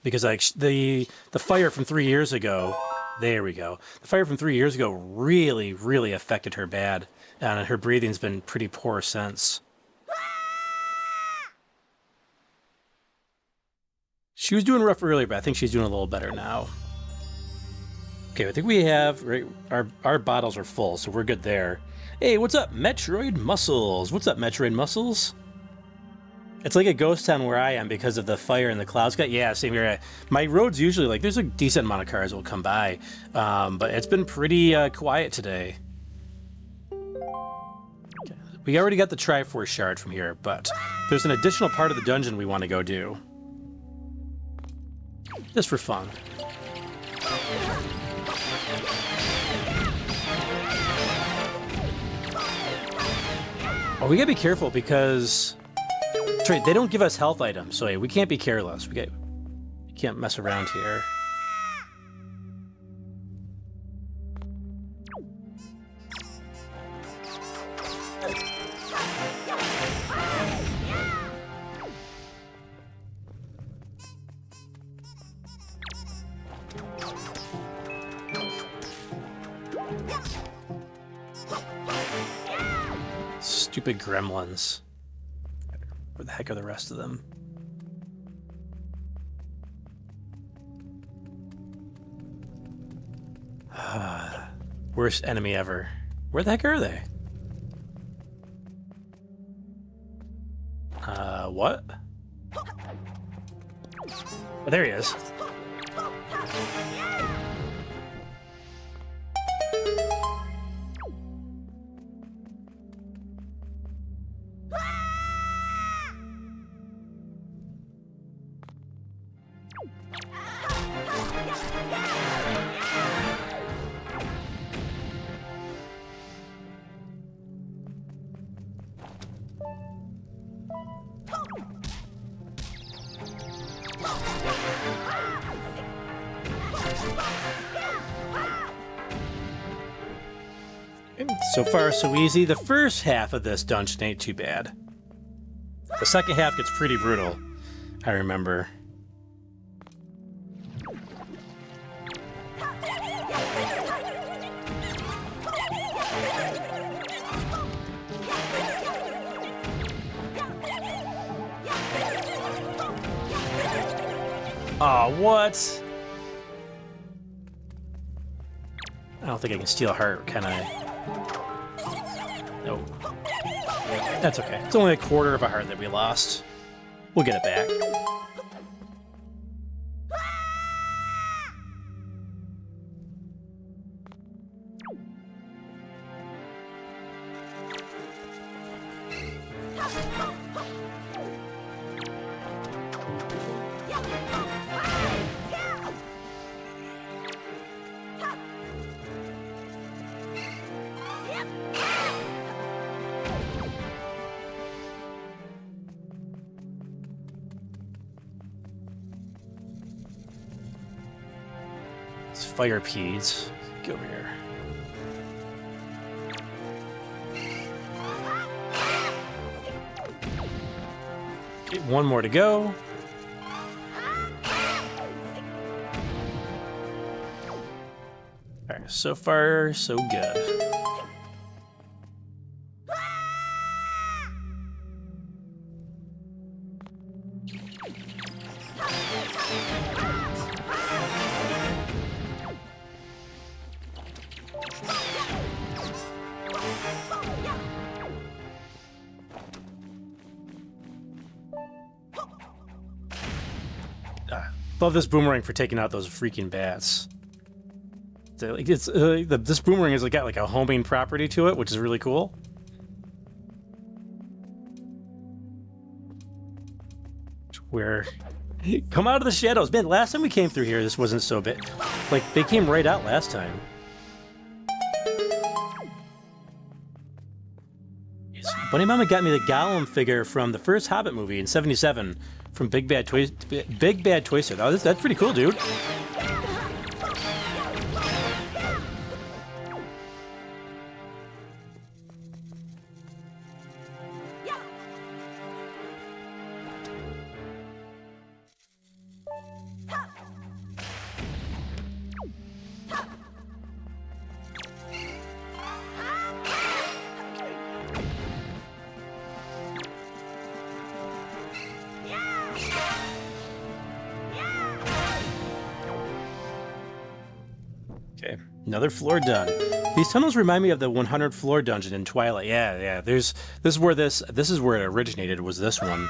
Speaker 2: Because, like, the fire from 3 years ago... There we go. The fire from 3 years ago really, really affected her bad. And her breathing's been pretty poor since. She was doing rough earlier, but I think she's doing a little better now. Okay, I think we have... Right, our bottles are full, so we're good there. Hey, what's up, Metroid Muscles? What's up, Metroid Muscles? It's like a ghost town where I am because of the fire and the clouds. Yeah, same here. My road's usually like... There's a decent amount of cars that will come by. But it's been pretty quiet today. Okay. We already got the Triforce Shard from here, but there's an additional part of the dungeon we want to go do. Just for fun. Oh, we gotta be careful because they don't give us health items, so hey, we can't be careless. We can't mess around here. Stupid gremlins. Where the heck are the rest of them? Worst enemy ever. Where the heck are they? What? Oh, there he is. So far, so easy. The first half of this dungeon ain't too bad. The second half gets pretty brutal, I remember. Aw, what? I don't think I can steal a heart, can I? Nope. That's okay. It's only a quarter of a heart that we lost. We'll get it back. Firepids. Get over here. Okay, one more to go. Alright, so far, so good. Love this boomerang for taking out those freaking bats. This boomerang has got like a homing property to it, which is really cool. Where come out of the shadows, man! Last time we came through here, this wasn't so bad. Like they came right out last time. Bunny Mama got me the Gollum figure from the first Hobbit movie in '77 from Big Bad Toy Store. Oh, that's pretty cool, dude. Okay, another floor done. These tunnels remind me of the 100 floor dungeon in Twilight. Yeah. This is where it originated. Was this one?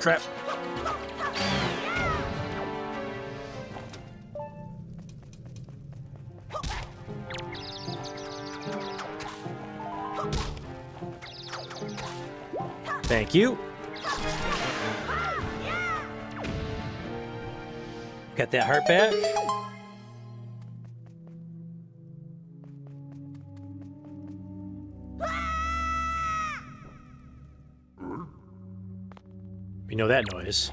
Speaker 2: Crap. Thank you. Got that heart back. You know that noise.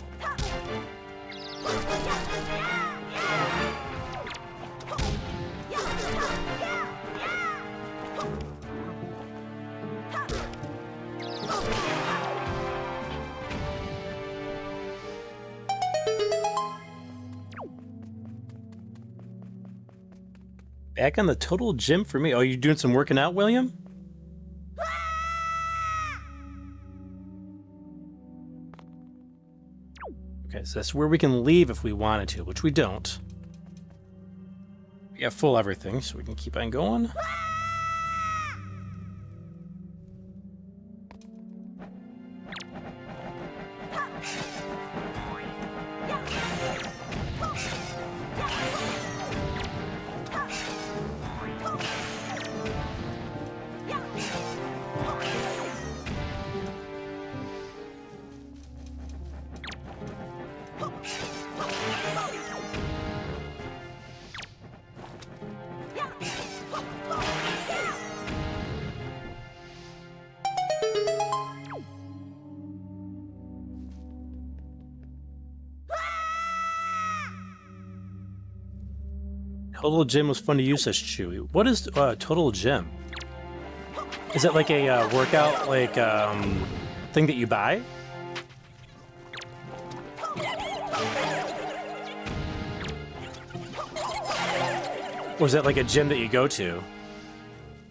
Speaker 2: back on the total gym for me. Oh, you doing some working out, William? Okay, so that's where we can leave if we wanted to, which we don't. We have full everything, so we can keep on going. Total Gym was fun to use, says Chewy. What is Total Gym? Is it like a workout, like, thing that you buy? Or is that like a gym that you go to?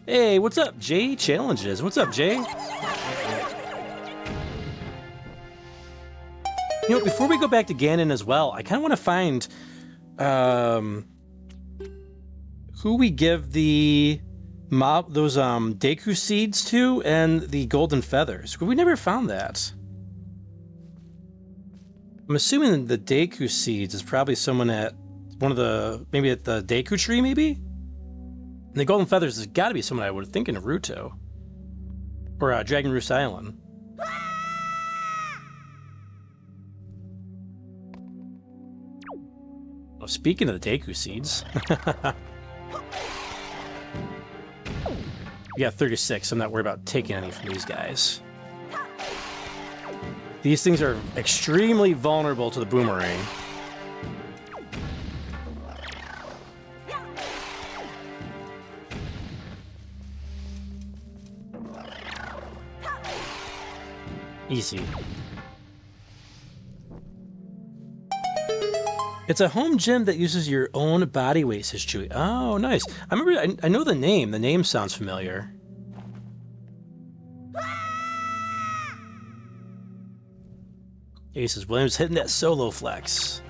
Speaker 2: Hey, what's up, Jay? Challenges. What's up, Jay? You know, before we go back to Ganon as well, I kind of want to find who we give the those Deku seeds to and the golden feathers. We never found that. I'm assuming the Deku seeds is probably someone at one of the, maybe at the Deku tree, maybe? And the golden feathers has got to be someone I would think in Naruto. Or Dragon Roost Island. Well, speaking of the Deku seeds. We got 36, I'm not worried about taking any from these guys. These things are extremely vulnerable to the boomerang. Easy. It's a home gym that uses your own body weight, says Chewy. Oh, nice. I remember, I know the name. The name sounds familiar. He says, William's hitting that solo flex.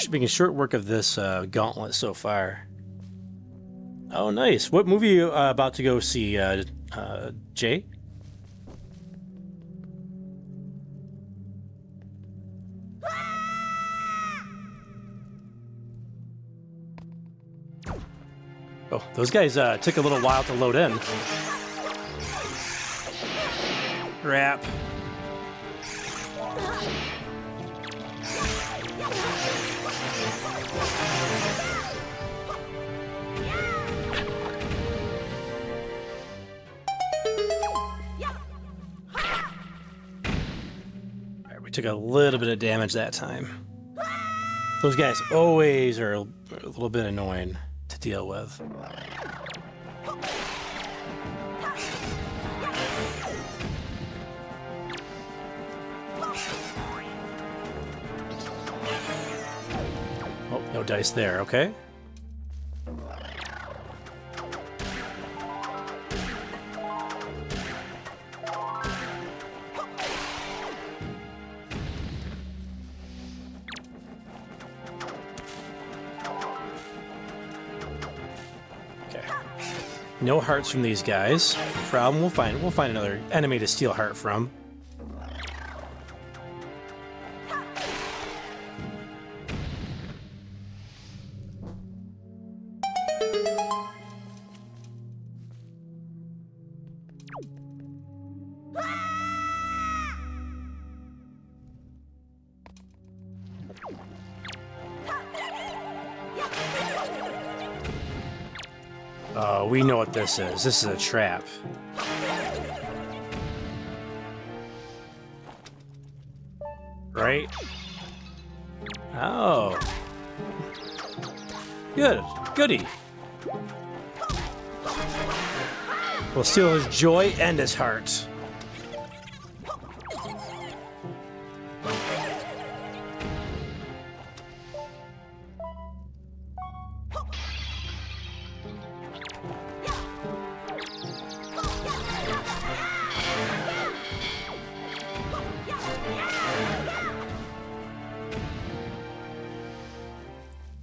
Speaker 2: Making short work of this gauntlet so far. Oh, nice. What movie are you about to go see, Jay? Oh, those guys took a little while to load in. Crap. Took a little bit of damage that time. Those guys always are a little bit annoying to deal with. Oh, no dice there, okay. No hearts from these guys. No problem. We'll find another enemy to steal heart from. Oh, we know what this is. This is a trap. Right? Oh. Good. Goody. We'll steal his joy and his heart.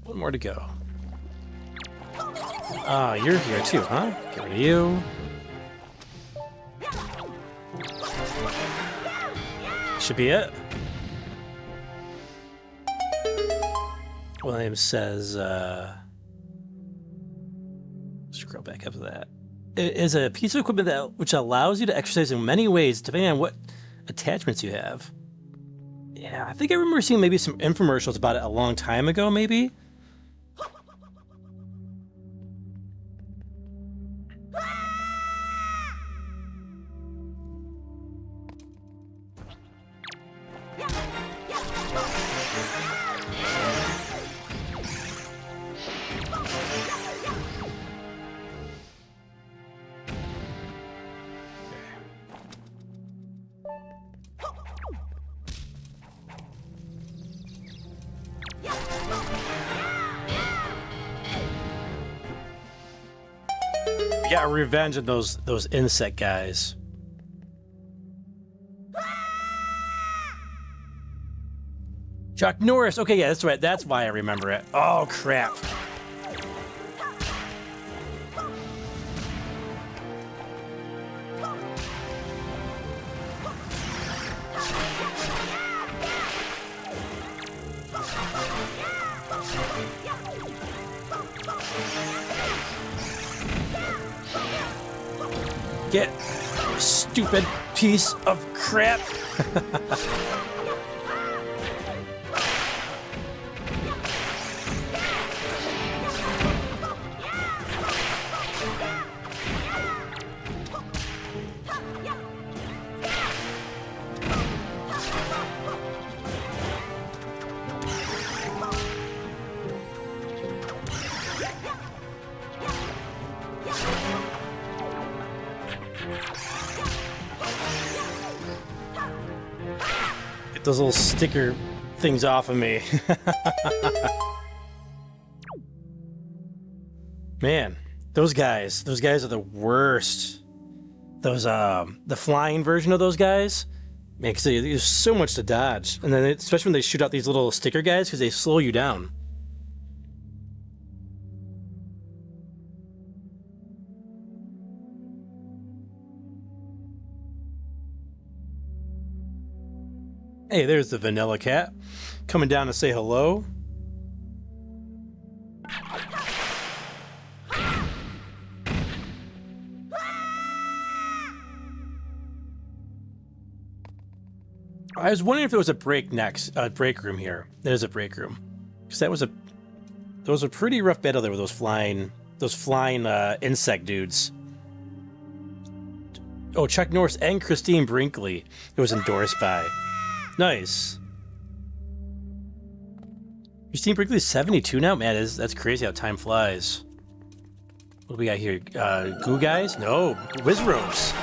Speaker 2: One more to go. Ah, you're here too, huh? Get rid of you. Should be it. William says, scroll back up to that. It is a piece of equipment that which allows you to exercise in many ways depending on what attachments you have. Yeah, I think I remember seeing maybe some infomercials about it a long time ago, maybe. We got revenge on those insect guys. Chuck Norris. Okay, yeah, that's right. That's why I remember it. Oh crap. Get, stupid piece of crap. Get those little sticker things off of me. Man, those guys are the worst. Those the flying version of those guys, man, because there's so much to dodge, and then especially when they shoot out these little sticker guys, because they slow you down. Hey, there's the vanilla cat coming down to say hello. I was wondering if there was a break room here. There's a break room, because that was a pretty rough battle there with those flying insect dudes. Oh, Chuck Norris and Christine Brinkley. It was endorsed by. Nice. Christine Brinkley's 72 now? Man, that's crazy how time flies. What do we got here? Goo guys? No, Wizrobes.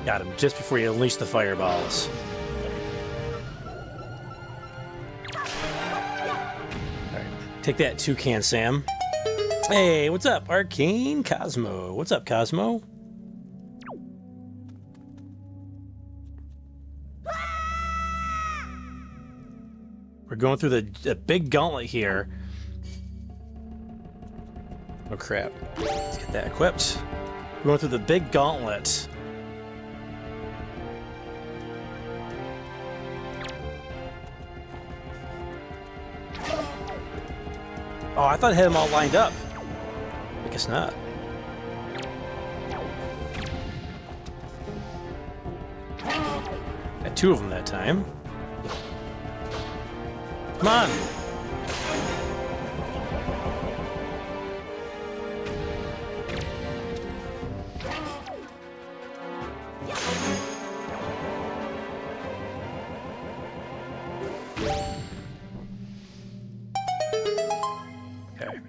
Speaker 2: Got him just before you unleash the fireballs. Alright, take that, Toucan Sam. Hey, what's up, Arcane Cosmo? What's up, Cosmo? We're going through the big gauntlet here. Oh crap. Let's get that equipped. We're going through the big gauntlet. Oh, I thought I had them all lined up. I guess not. Got 2 of them that time. Come on! Okay.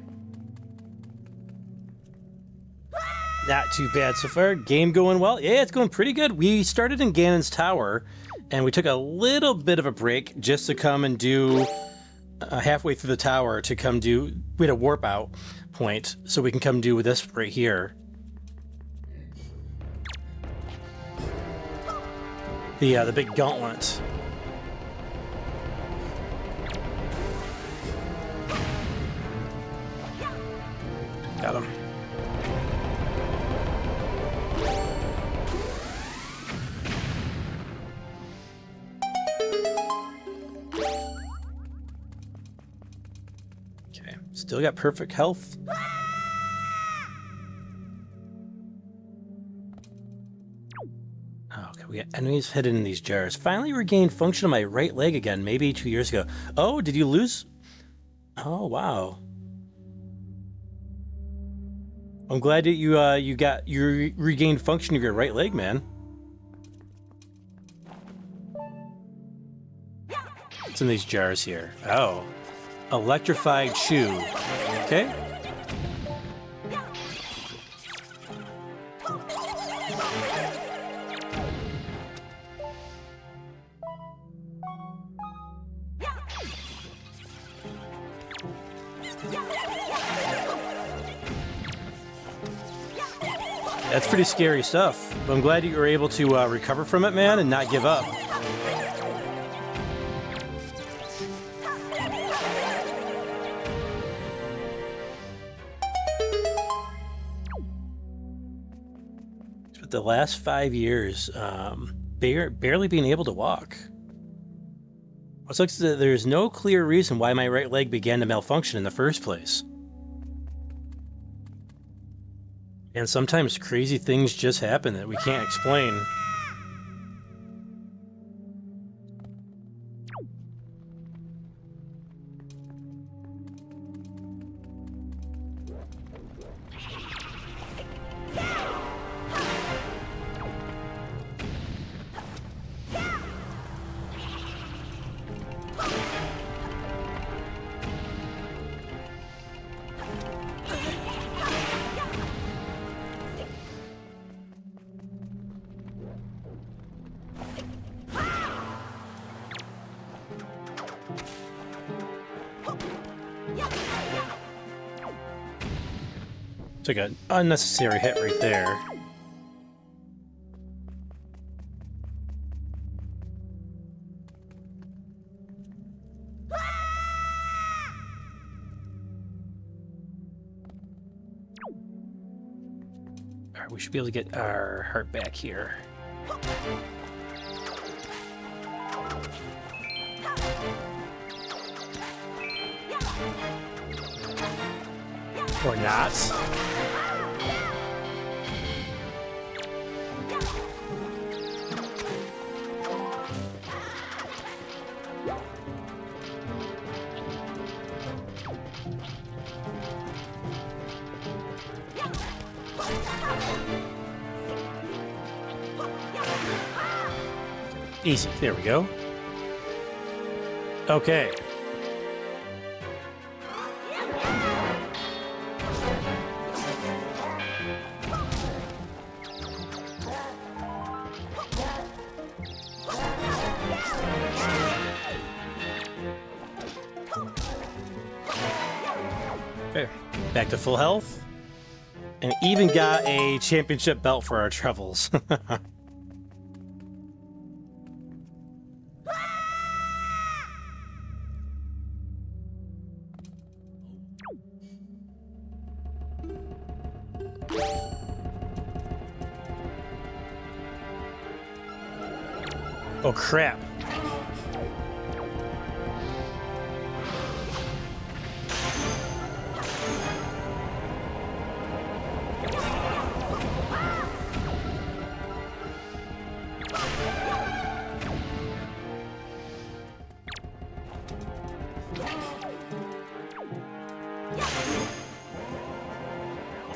Speaker 2: Not too bad so far. Game going well. Yeah, it's going pretty good. We started in Ganon's Tower, and we took a little bit of a break just to come and do halfway through the tower to come do. We had a warp out point, so we can come do this right here. The big gauntlet. Got him. Okay, still got perfect health. Oh, okay, we got enemies hidden in these jars. Finally regained function of my right leg again, maybe 2 years ago. Oh, did you lose? Oh, wow. I'm glad that you regained function of your right leg, man. What's in these jars here? Oh, electrified shoe. Okay. That's pretty scary stuff. But I'm glad that you were able to recover from it, man, and not give up. But the last 5 years, barely being able to walk. It looks like there's no clear reason why my right leg began to malfunction in the first place. And sometimes crazy things just happen that we can't explain. Took an unnecessary hit right there. Alright, we should be able to get our heart back here. Or not. Easy. There we go. Okay. Okay, back to full health. And even got a championship belt for our travels. Oh crap.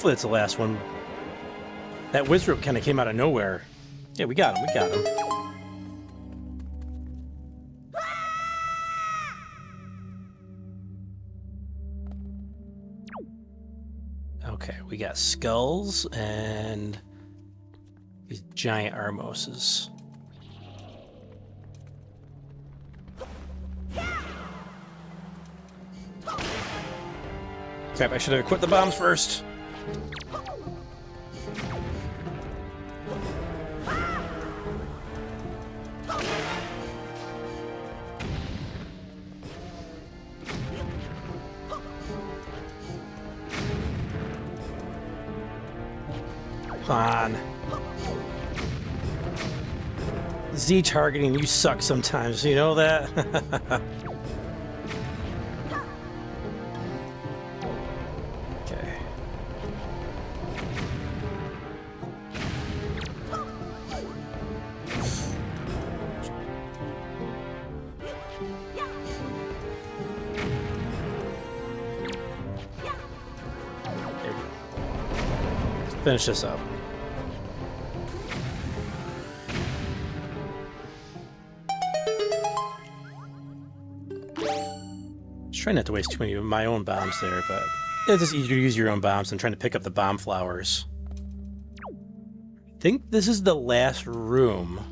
Speaker 2: Hopefully it's the last one. That wizard kind of came out of nowhere. Yeah, we got him. We got him. Okay, we got skulls and these giant armoses. Crap, I should have equipped the bombs first. Come on. Z targeting, you suck sometimes, you know that? Okay. There we go. Let's finish this up. Trying not to waste too many of my own bombs there, but it's just easier to use your own bombs than trying to pick up the bomb flowers. I think this is the last room.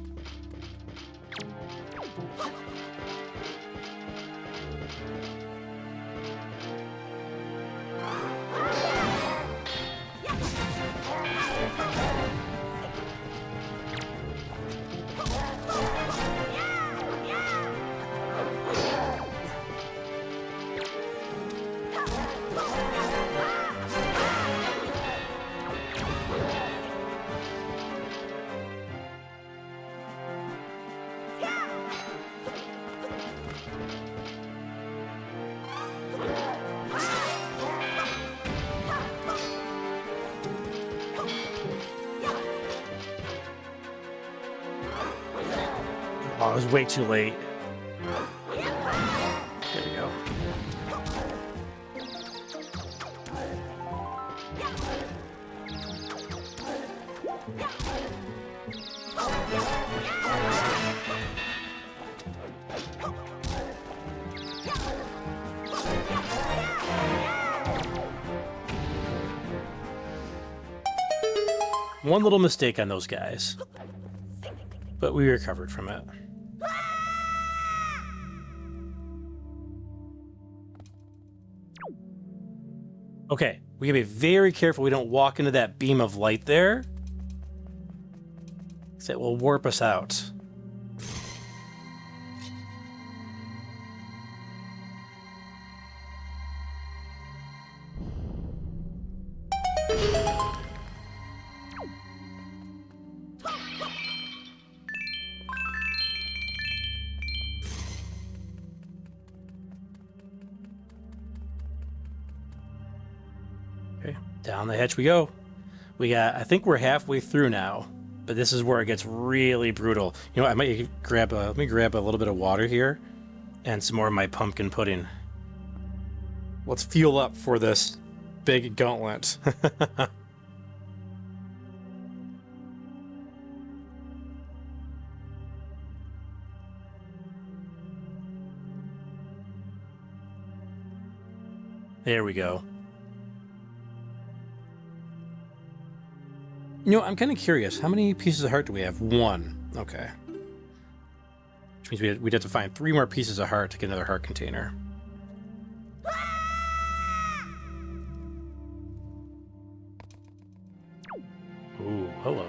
Speaker 2: Oh, it was way too late. There we go. One little mistake on those guys, but we recovered from it. Okay, we gotta be very careful we don't walk into that beam of light there, because it will warp us out. Okay, down the hatch we go. I think we're halfway through now, but this is where it gets really brutal. You know, I might grab let me grab a little bit of water here and some more of my pumpkin pudding. Let's fuel up for this big gauntlet. There we go. You know, I'm kind of curious. How many pieces of heart do we have? 1. Okay. Which means we'd have to find 3 more pieces of heart to get another heart container. Ooh, hello.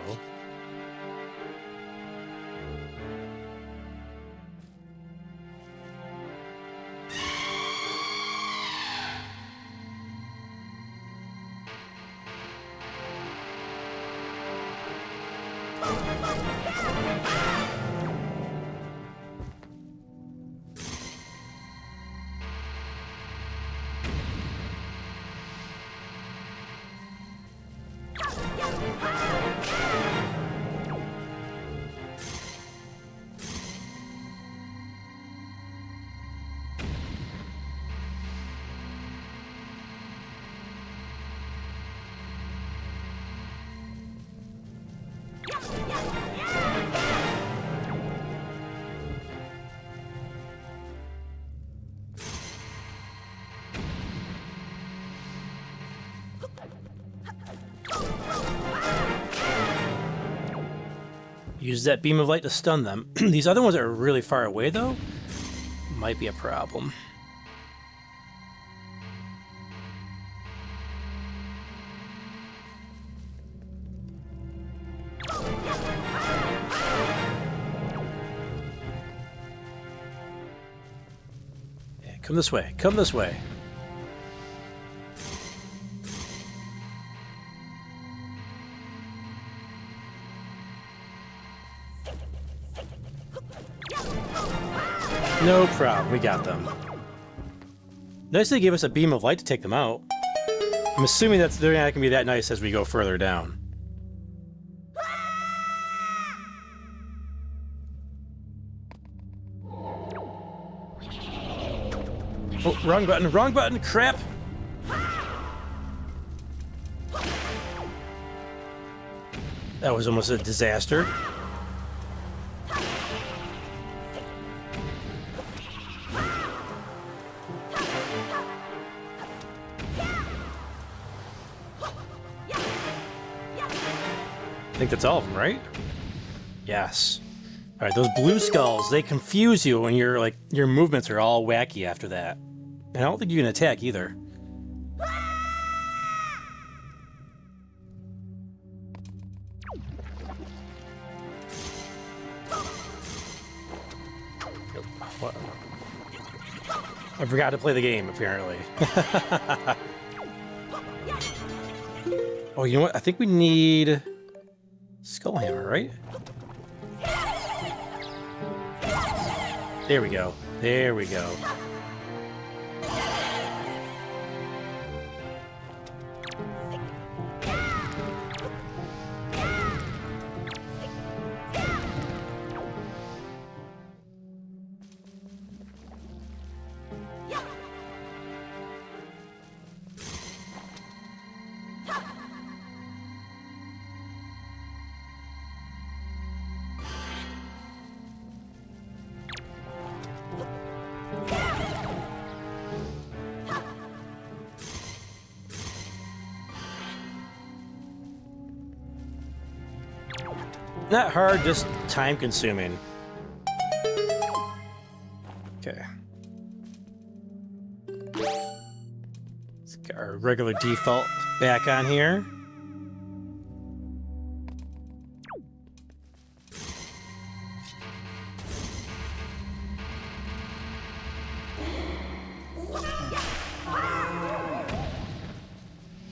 Speaker 2: Use that beam of light to stun them. These other ones that are really far away, though, might be a problem. Yeah, come this way. Come this way. No problem, we got them. Nice they gave us a beam of light to take them out. I'm assuming they're not going to be that nice as we go further down. Oh, wrong button, crap! That was almost a disaster. I think that's all of them, right? Yes. All right, those blue skulls, they confuse you when you're like, your movements are all wacky after that. And I don't think you can attack either. What? I forgot to play the game, apparently. Oh, you know what? I think we need Skull Hammer, right? There we go. There we go. Not hard, just time consuming. Okay. Let's get our regular default back on here.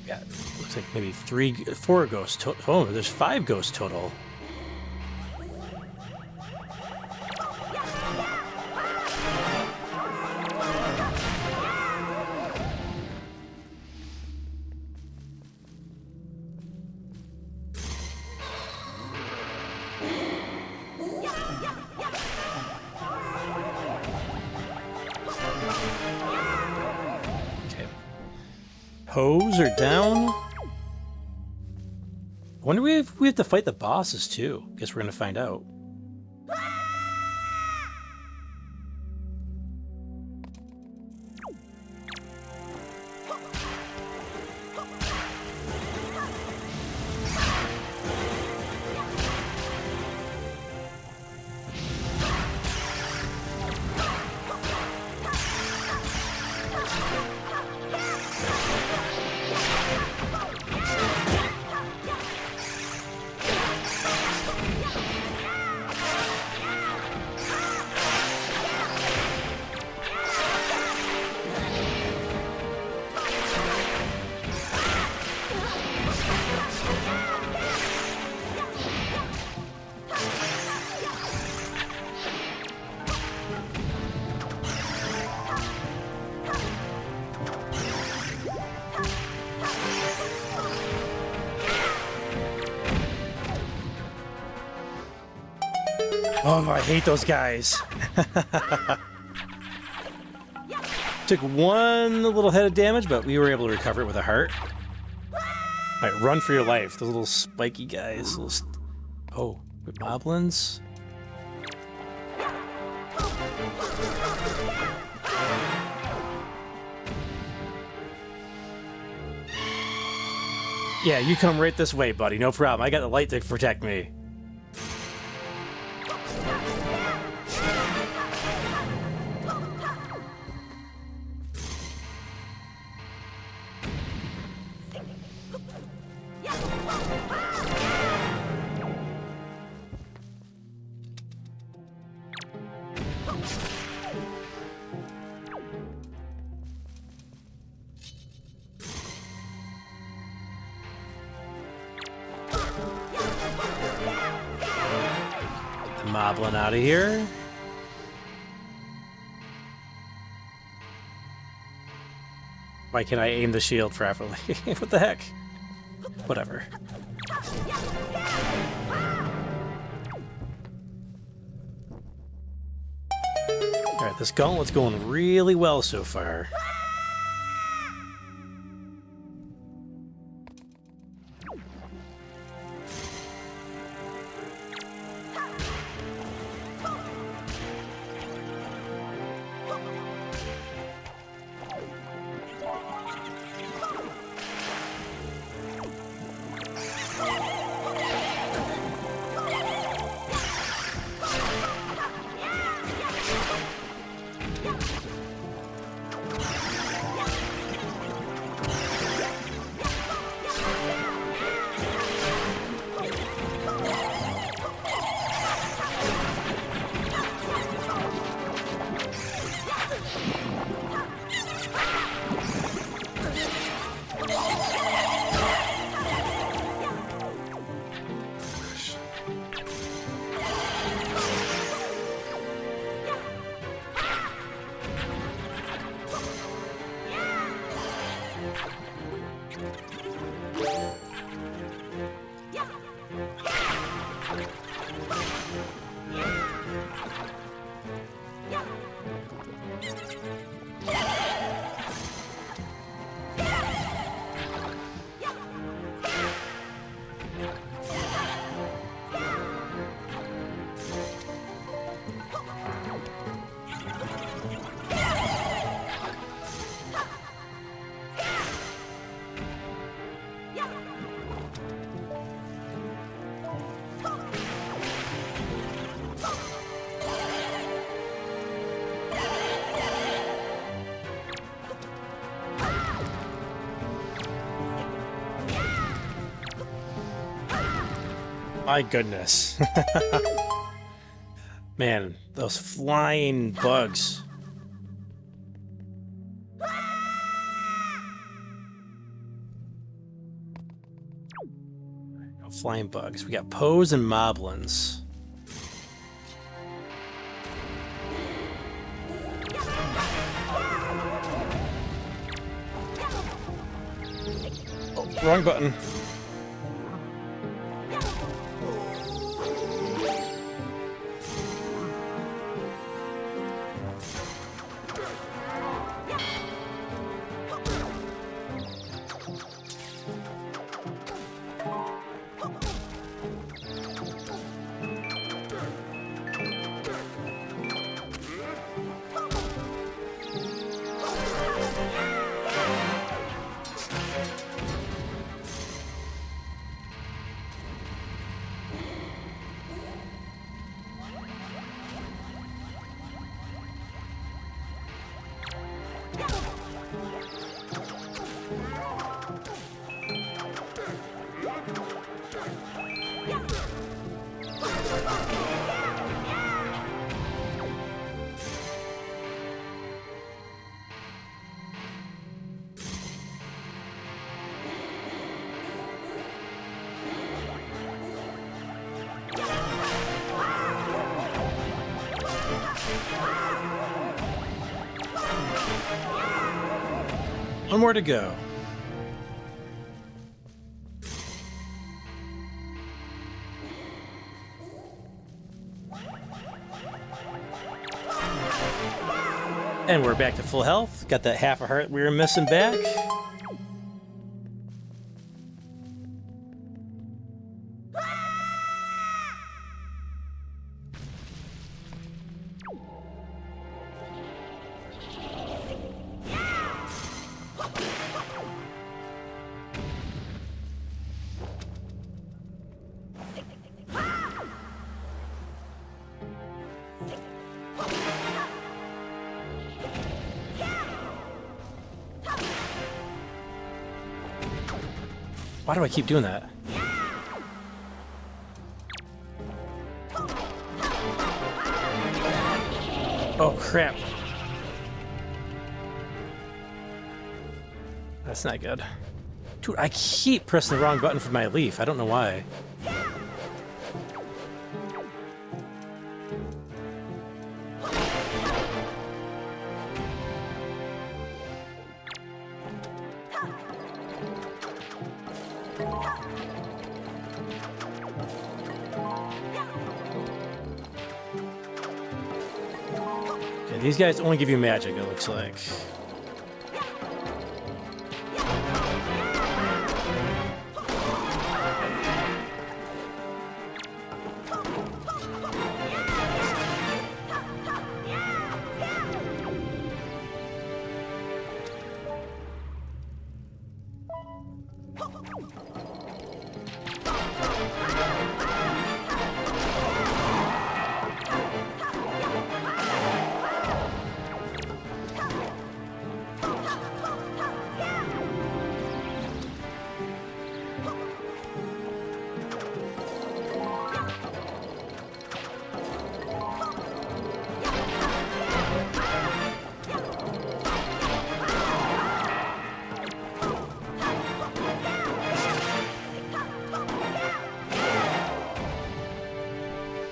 Speaker 2: Yeah, looks like maybe 4 ghosts total. Oh, there's 5 ghosts total. Hose are down. I wonder if we have to fight the bosses too. Guess we're gonna find out. Oh, I hate those guys. Took one little head of damage, but we were able to recover it with a heart. Alright, run for your life. Those little spiky guys. Oh, with moblins? Yeah, you come right this way, buddy. No problem. I got the light to protect me. the moblin out of here. Why can't I aim the shield properly? What the heck? Whatever. Alright, this gauntlet's going really well so far. My goodness. Man, those flying bugs. Flying bugs. We got Poes and Moblins. Oh, wrong button. One more to go. And we're back to full health. Got that half a heart we were missing back. Why do I keep doing that? Oh, crap. That's not good. Dude, I keep pressing the wrong button for my leaf. I don't know why. these guys only give you magic, it looks like.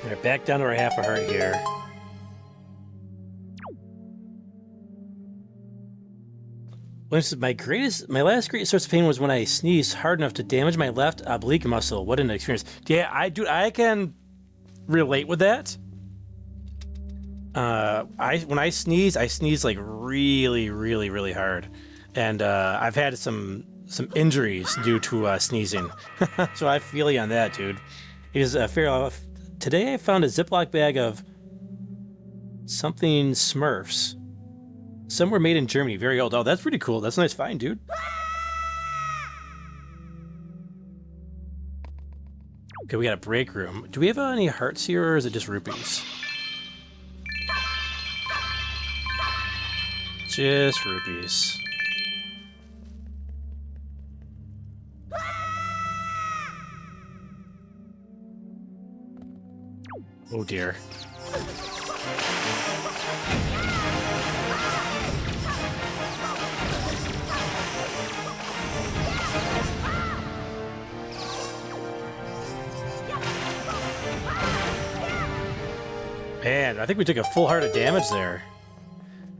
Speaker 2: Alright, back down to our half a heart here. My last great source of pain was when I sneezed hard enough to damage my left oblique muscle. What an experience! Yeah, I can relate with that. When I sneeze like really hard, and I've had some injuries due to sneezing. So I feel you on that, dude. It is fair. Today I found a Ziploc bag of something Smurfs. Some were made in Germany, very old. Oh, that's pretty cool. That's a nice find, dude. Okay, we got a break room. Do we have any hearts here, or is it just rupees? Just rupees. Oh dear. Man, I think we took a full heart of damage there.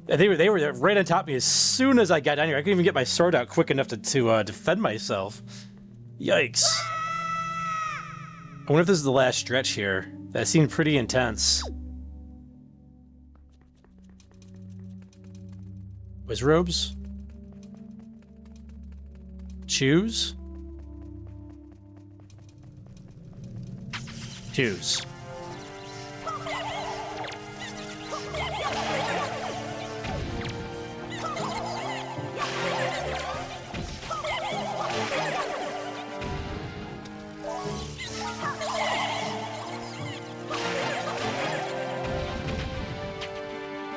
Speaker 2: They were right on top of me as soon as I got down here. I couldn't even get my sword out quick enough to defend myself. Yikes. I wonder if this is the last stretch here. That seemed pretty intense. Wizrobes? Choose? Choose.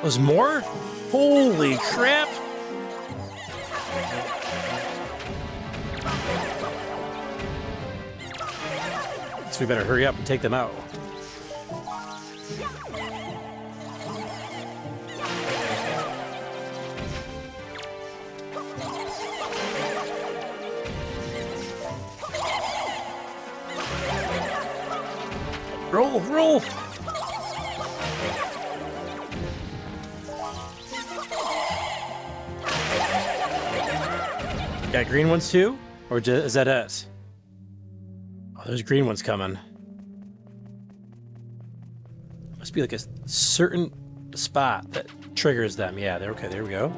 Speaker 2: There's more? Holy crap! So we better hurry up and take them out. Roll, roll! Got green ones too? Or is that it? Oh, there's green ones coming. Must be like a certain spot that triggers them. Yeah, they're okay. There we go.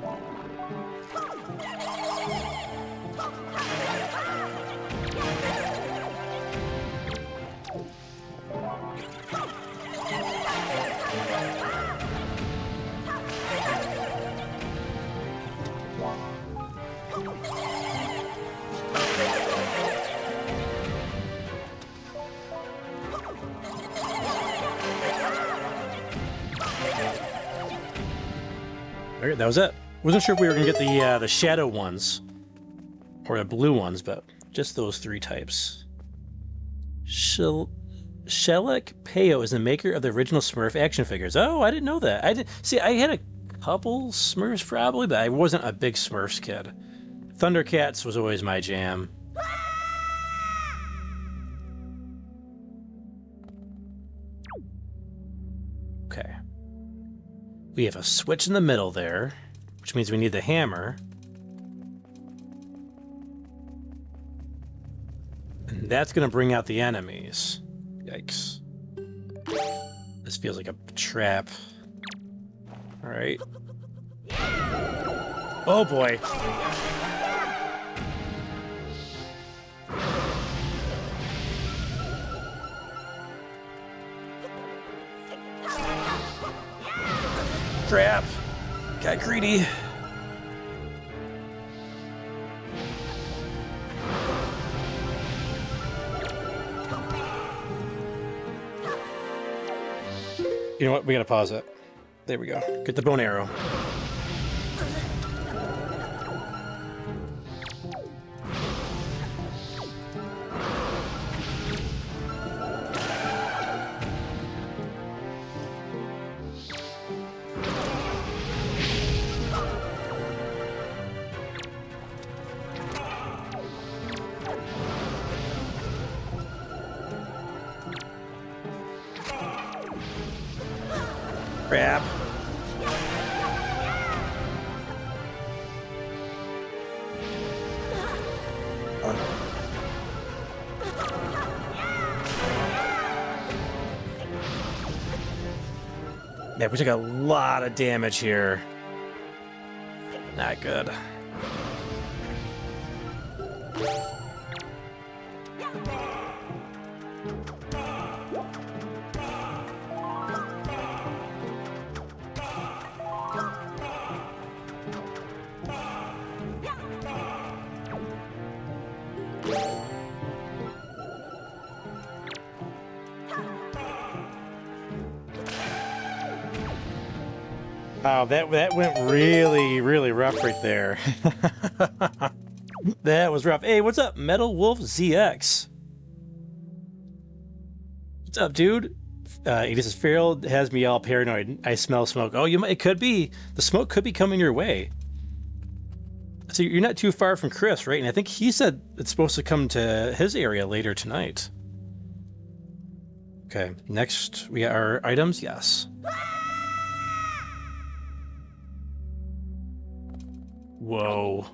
Speaker 2: Okay, that was it. Wasn't sure if we were gonna get the shadow ones or the blue ones, but just those three types. Shellac Peo is the maker of the original Smurf action figures. Oh, I didn't know that. I had a couple Smurfs probably, but I wasn't a big Smurfs kid. Thundercats was always my jam. Okay. We have a switch in the middle there, which means we need the hammer. And that's going to bring out the enemies. Yikes. This feels like a trap. All right. Oh boy. Crap. Got greedy. You know what? We gotta pause it. There we go. Get the bone arrow. Crap. Yeah, we took a lot of damage here. Not good. Wow, that went really, really rough right there. That was rough. Hey, what's up, Metal Wolf ZX? What's up, dude? He just says, Feral has me all paranoid. I smell smoke. Oh, it could be. The smoke could be coming your way. So you're not too far from Chris, right? And I think he said it's supposed to come to his area later tonight. Okay, next we got our items. Yes. Whoa.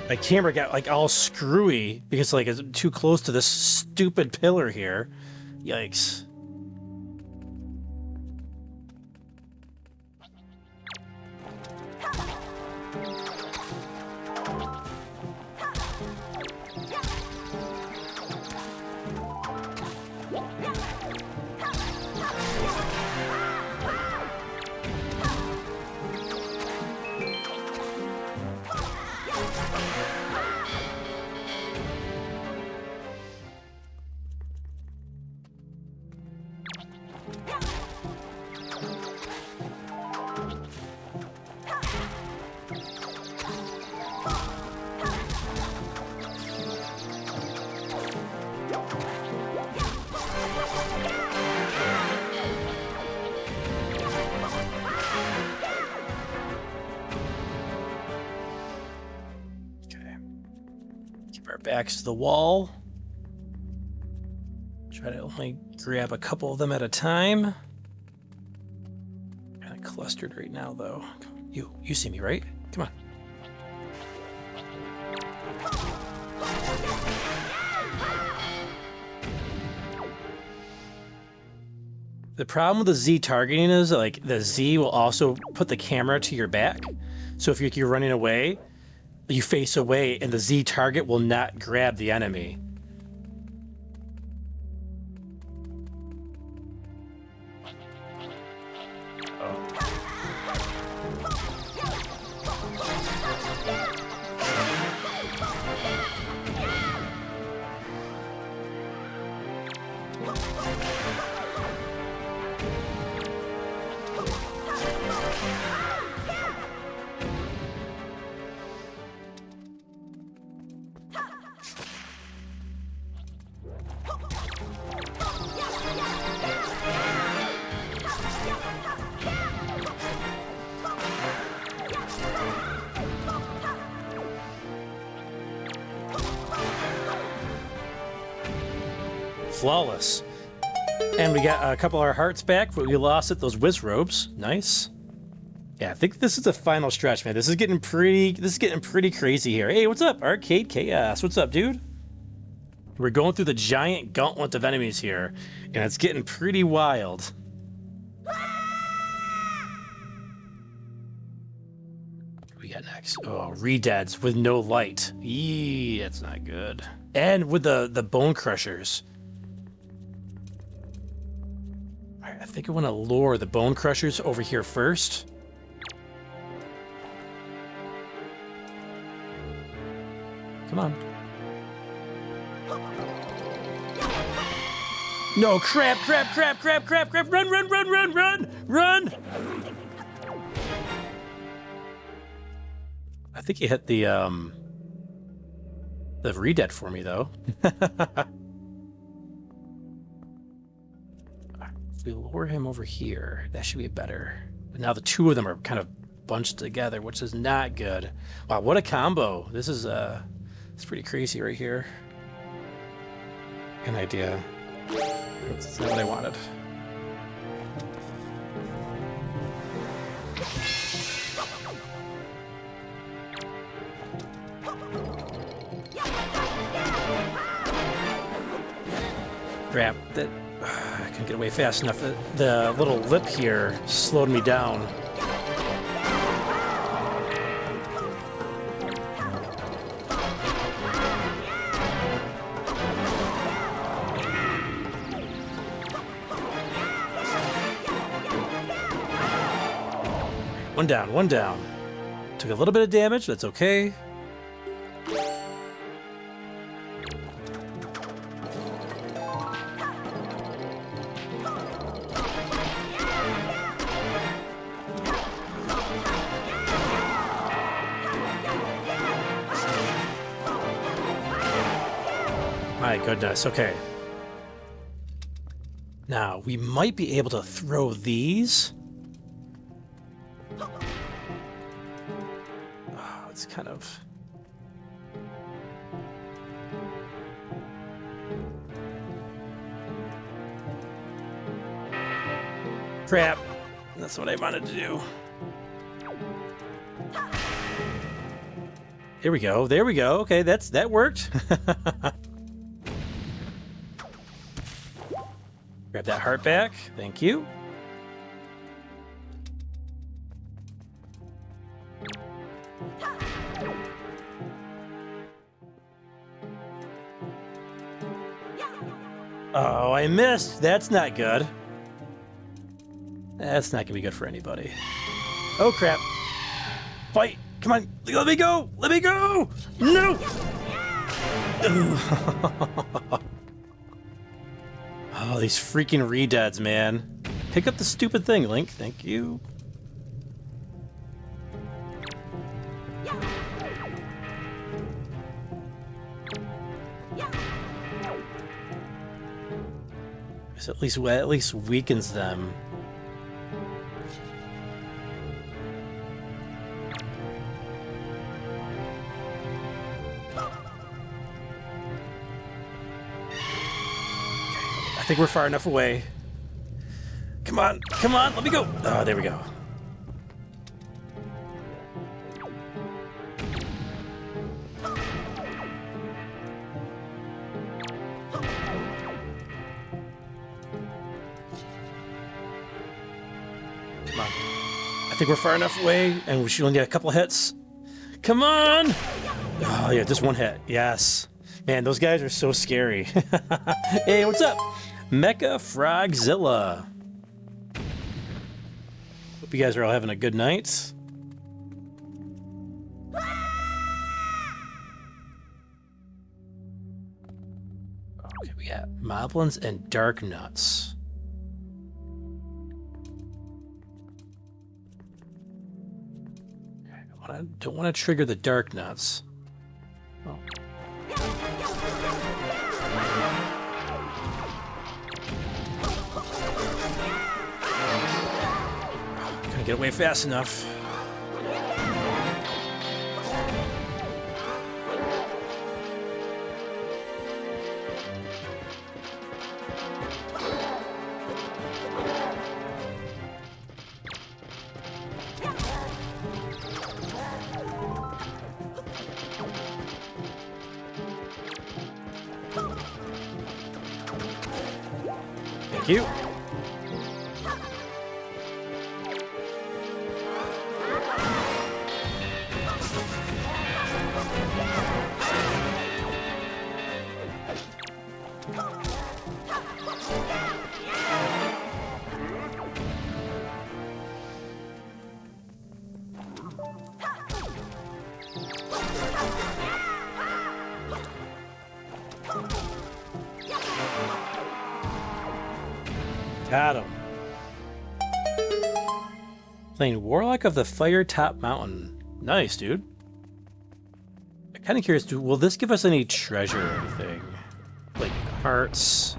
Speaker 2: My camera got like all screwy because like it's too close to this stupid pillar here. Yikes. Backs to the wall. Try to only grab a couple of them at a time. Kind of clustered right now, though. You see me, right? Come on. The problem with the Z targeting is like the Z will also put the camera to your back. So if you're running away, you face away and the Z target will not grab the enemy. Flawless. And we got a couple of our hearts back, but we lost it. Those whiz robes, nice. Yeah, I think this is the final stretch, man. This is getting pretty crazy here. Hey, what's up, Arcade Chaos? What's up, dude? We're going through the giant gauntlet of enemies here, and it's getting pretty wild. What we got next? Oh, Redeads with no light. Eee, that's not good. And with the bone crushers. All right, I think I want to lure the bone crushers over here first. Come on. No, crap, run! I think he hit the redead for me, though. If we lure him over here, that should be better. But now the two of them are kind of bunched together, which is not good. Wow, what a combo. This is, it's pretty crazy right here. An idea. That's not what I wanted. Crap, that I couldn't get away fast enough. The little lip here slowed me down. One down. Took a little bit of damage, that's okay. My goodness, okay. Now, we might be able to throw these. It's kind of... Crap. That's what I wanted to do. Here we go. There we go. Okay, that worked. Grab that heart back. Thank you. Oh, I missed. That's not good. That's not gonna be good for anybody. Oh, crap. Fight. Come on. Let me go. Let me go. No. Oh, these freaking redeads, man. Pick up the stupid thing, Link. Thank you. This at least weakens them. I think we're far enough away. Come on, let me go. Oh, there we go. Come on. I think we're far enough away, and we should only get a couple hits. Come on! Oh, yeah, just one hit. Yes. Man, those guys are so scary. Hey, what's up? Mecha Frogzilla. Hope you guys are all having a good night. Okay, we got Moblins and Dark Nuts. I don't want to trigger the Dark Nuts. Oh. Couldn't get away fast enough. Thank you. Got him. Playing Warlock of the Fire Top Mountain. Nice, dude. I'm kind of curious, will this give us any treasure or anything? Like hearts?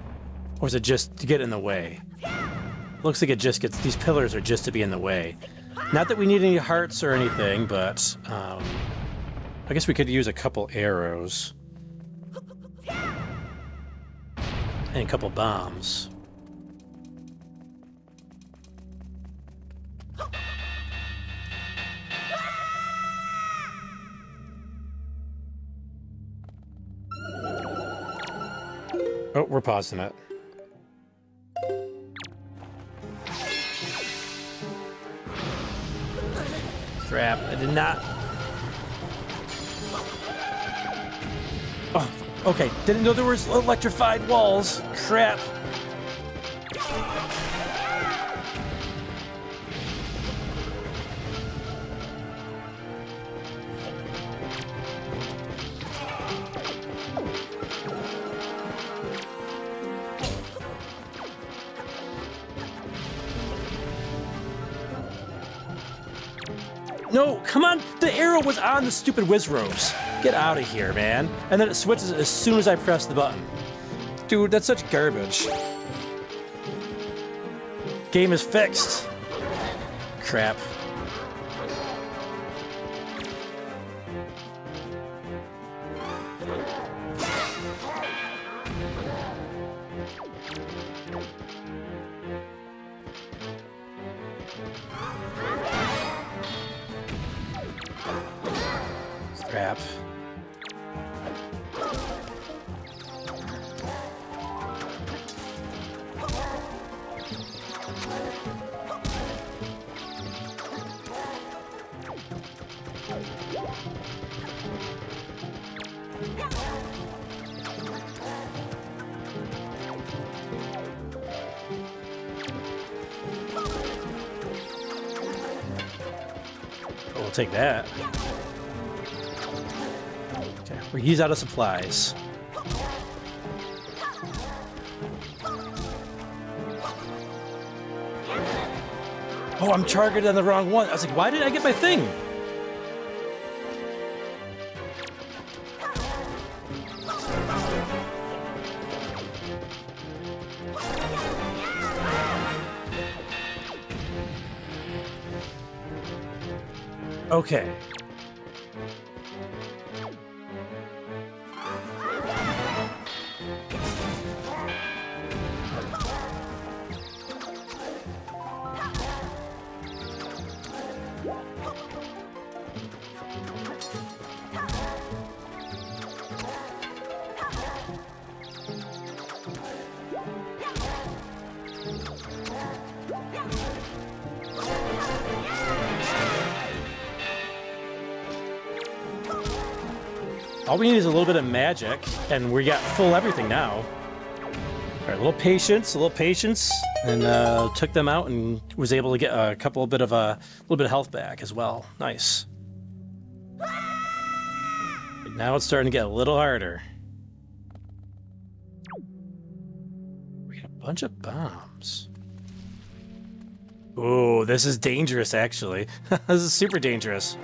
Speaker 2: Or is it just to get in the way? Looks like it just gets... These pillars are just to be in the way. Not that we need any hearts or anything, but... I guess we could use a couple arrows. And a couple bombs. Oh, we're pausing it. Crap, I did not... Oh, okay. Didn't know there was electrified walls. Crap. No, come on! The arrow was on the stupid whiz ropes. Get out of here, man. And then it switches as soon as I press the button. Dude, that's such garbage. Game is fixed. Crap. Crap. Oh, we'll take that. He's out of supplies. Oh, I'm targeted on the wrong one. I was like, why did I get my thing? Okay. All we need is a little bit of magic, and we got full everything now. All right, a little patience, and took them out and was able to get a little bit of health back as well. Nice. Now it's starting to get a little harder. We got a bunch of bombs. Ooh, this is dangerous, actually. This is super dangerous.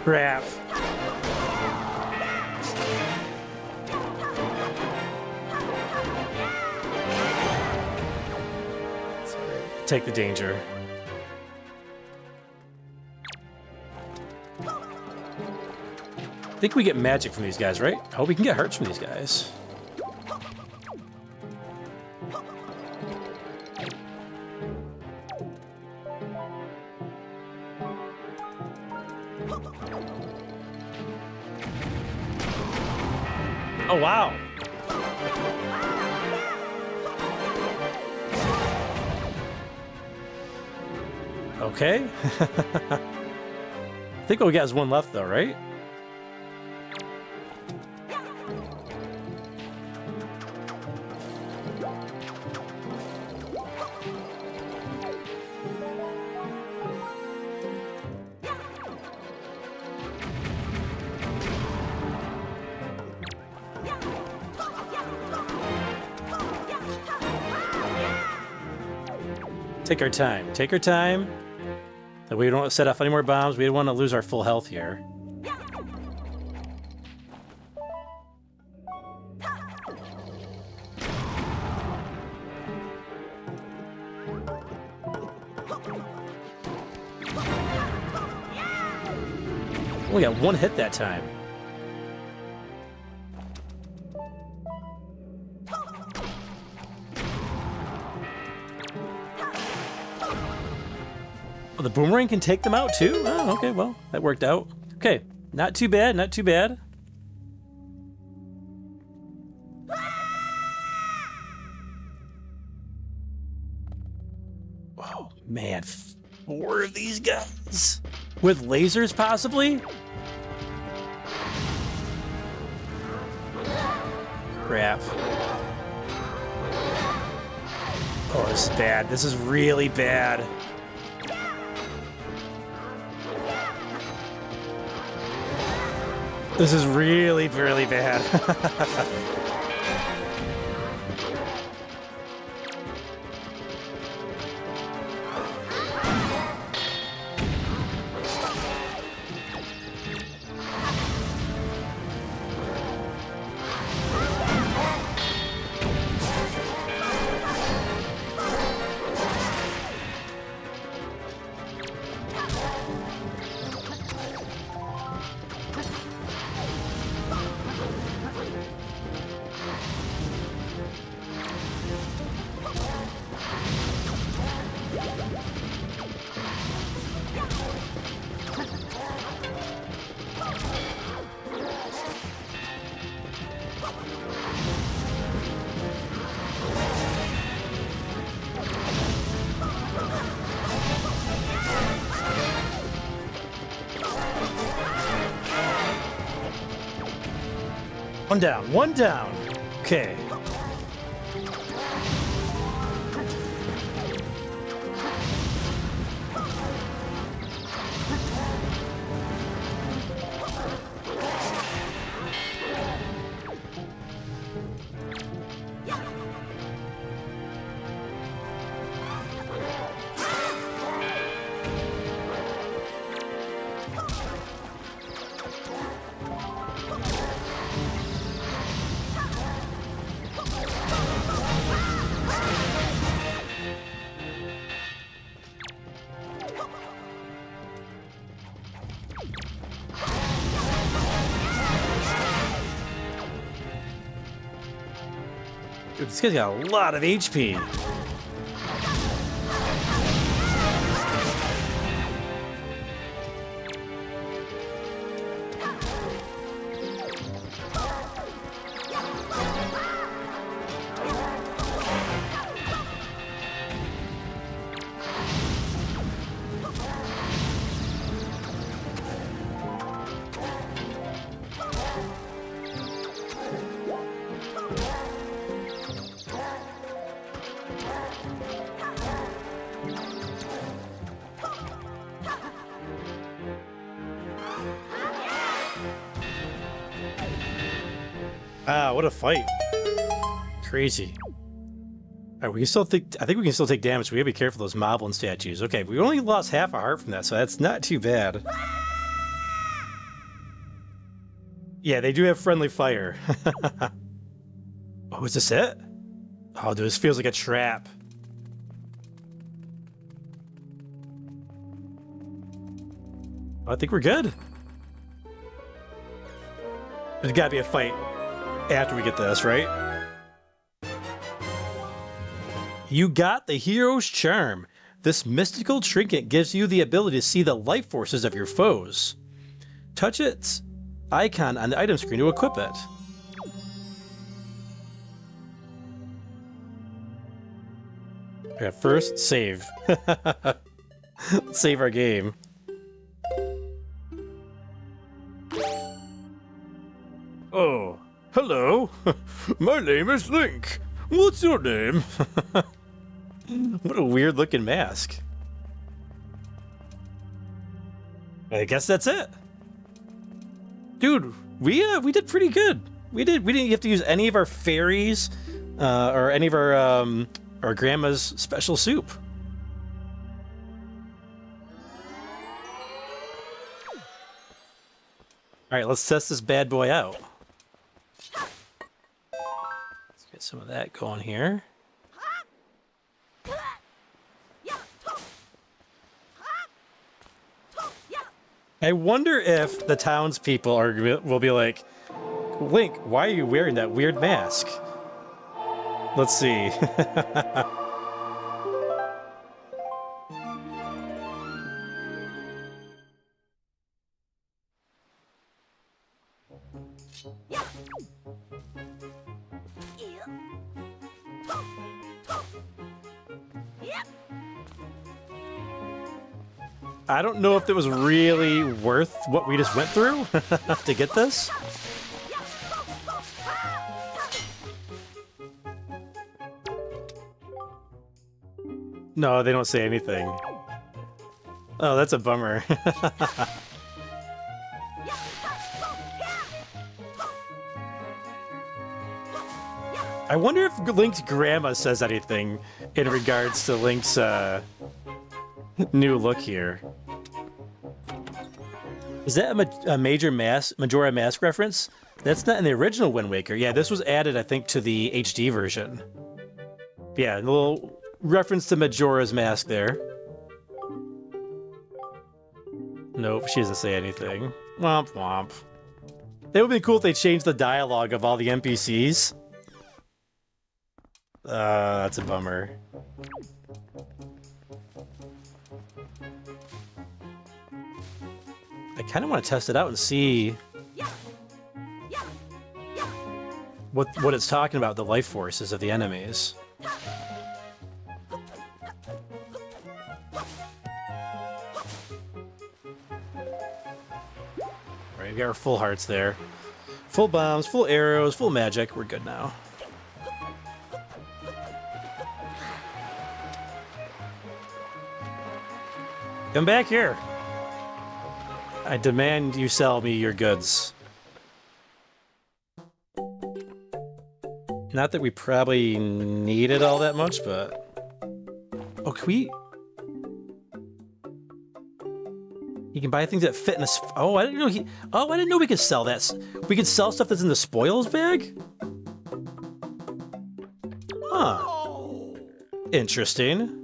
Speaker 2: Crap. Take the danger. I think we get magic from these guys, right? Oh, we can get hearts from these guys. Oh, wow. Okay. I think all we got is one left, though, right? Take our time. Take our time. That we don't set off any more bombs. We don't want to lose our full health here. Only got one hit that time. Oh, the boomerang can take them out too? Oh, okay, well, that worked out. Okay, not too bad, not too bad. Oh, man, 4 of these guys? With lasers, possibly? Crap. Oh, this is bad. This is really bad. This is really, really bad. One down, one down. Okay. Dude, this guy's got a lot of HP. Ah, what a fight. Crazy. Alright, we can still think I think we can still take damage. We gotta be careful of those moblin statues. Okay, we only lost half a heart from that, so that's not too bad. Yeah, they do have friendly fire. Oh, is this it? Oh, dude, this feels like a trap. I think we're good. There's gotta be a fight after we get this, right? You got the hero's charm. This mystical trinket gives you the ability to see the life forces of your foes. Touch its icon on the item screen to equip it. Alright, first, save. Save our game.
Speaker 3: Oh, hello. My name is Link. What's your name?
Speaker 2: What a weird looking mask. I guess that's it. Dude, we did pretty good. We didn't have to use any of our fairies or any of our grandma's special soup. All right, let's test this bad boy out. Let's get some of that going here. I wonder if the townspeople will be like, Link, why are you wearing that weird mask? Let's see. I don't know if it was really worth what we just went through to get this. No, they don't say anything. Oh, that's a bummer. I wonder if Link's grandma says anything in regards to Link's new look here. Is that a Majora Mask reference? That's not in the original Wind Waker. Yeah, this was added, I think, to the HD version. Yeah, a little reference to Majora's Mask there. Nope, she doesn't say anything. Womp womp. That would be cool if they changed the dialogue of all the NPCs. That's a bummer. I kind of want to test it out and see what it's talking about, the life forces of the enemies. Alright, we got our full hearts there. Full bombs, full arrows, full magic. We're good now. Come back here. I demand you sell me your goods. Not that we probably need it all that much, but... Oh, can we... You can buy things that fit in a... Oh, I didn't know he... Oh, I didn't know we could sell that. We could sell stuff that's in the spoils bag? Huh. Interesting.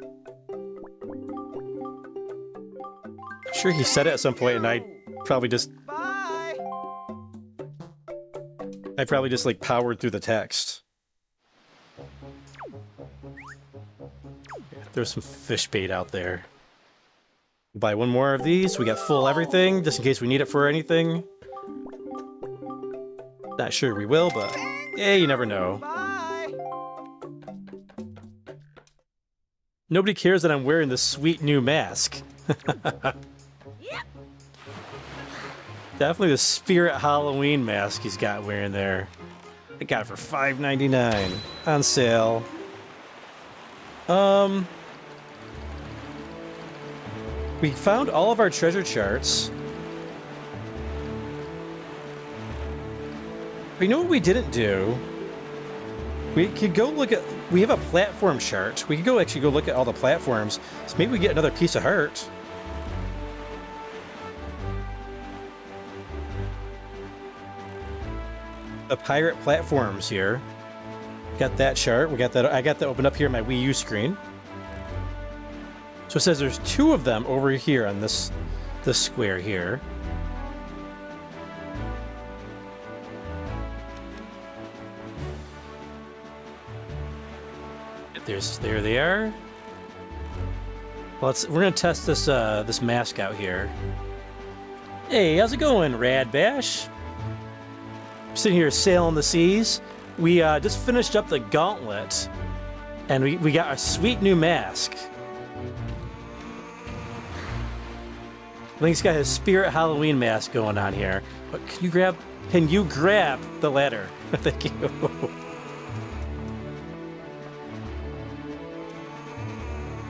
Speaker 2: Sure, he said it at some point, and I probably just... I probably just, like, powered through the text. There's some fish bait out there. Buy one more of these. We got full everything, just in case we need it for anything. Not sure we will, but... Yeah, you never know. Nobody cares that I'm wearing this sweet new mask. Definitely the Spirit Halloween mask he's got wearing there. I got it for $5.99 on sale. We found all of our treasure charts. But you know what we didn't do? We could go look at... We have a platform chart. We could go actually go look at all the platforms. So maybe we get another piece of heart. The pirate platforms here. Got that chart. We got that. I got that open up here on my Wii U screen. So it says there's 2 of them over here on this square here. There they are. We're gonna test this this mask out here. Hey, how's it going, Rad Bash? Sitting here sailing the seas. We just finished up the gauntlet And we got a sweet new mask. Link's got his Spirit Halloween mask going on here. But can you grab the ladder? Thank you.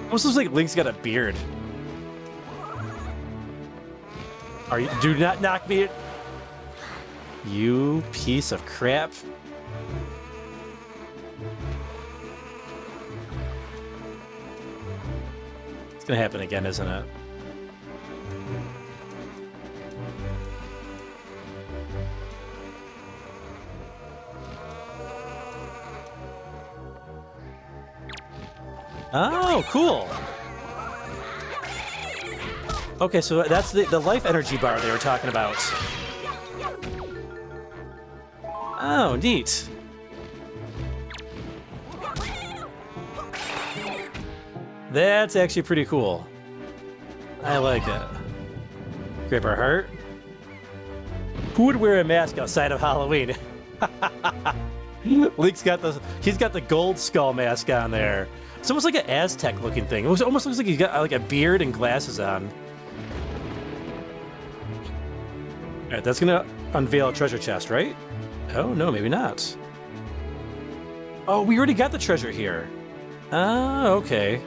Speaker 2: Almost looks like Link's got a beard. Do not knock me. You piece of crap. It's gonna happen again, isn't it? Oh, cool. Okay, so that's the life energy bar they were talking about. Oh, neat. That's actually pretty cool. I like it. Grab our heart. Who would wear a mask outside of Halloween? Link's got he's got the gold skull mask on there. It's almost like an Aztec looking thing. It almost looks like he's got like a beard and glasses on. Alright, that's gonna unveil a treasure chest, right? Oh, no, maybe not. Oh, we already got the treasure here. Ah, okay.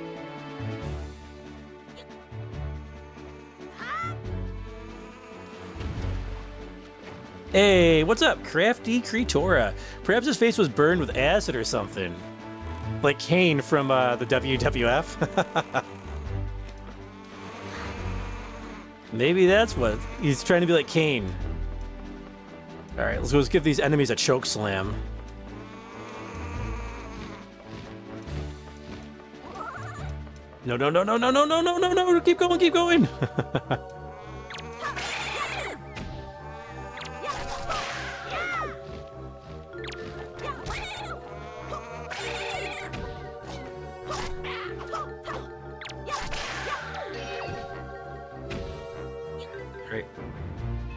Speaker 2: Hey, what's up, Crafty Creatora? Perhaps his face was burned with acid or something. Like Kane from the WWF. Maybe that's what he's trying to be, like Kane. All right, let's give these enemies a choke slam. No, no, no, no, no, no, no, no, no, no! Keep going, keep going! Great.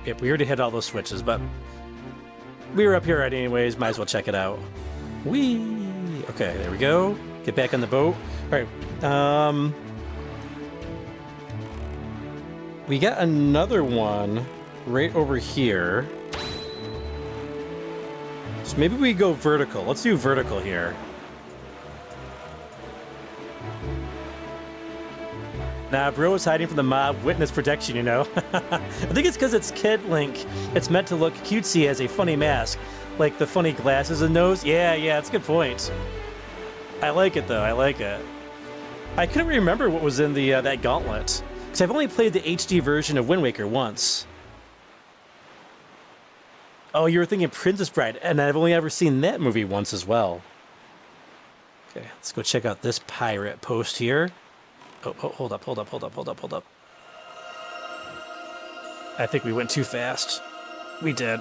Speaker 2: Yep, we already hit all those switches, but we were up here already anyways, might as well check it out. Whee! Okay, there we go. Get back on the boat. Alright, we got another one right over here. So maybe we go vertical. Let's do vertical here. Nah, bro is hiding from the mob. Witness protection, you know? I think it's because it's Kid Link. It's meant to look cutesy as a funny mask. Like the funny glasses and nose. Yeah, that's a good point. I like it, though. I like it. I couldn't remember what was in the that gauntlet. Because I've only played the HD version of Wind Waker once. Oh, you were thinking Princess Bride. And I've only ever seen that movie once as well. Okay, let's go check out this pirate post here. Oh, hold up. I think we went too fast. We did.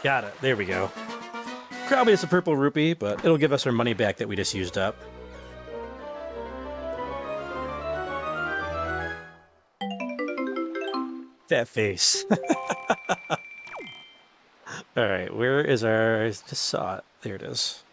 Speaker 2: Got it. There we go. Probably it's a purple rupee, but it'll give us our money back that we just used up. That face. Alright, where is our... I just saw it. There it is.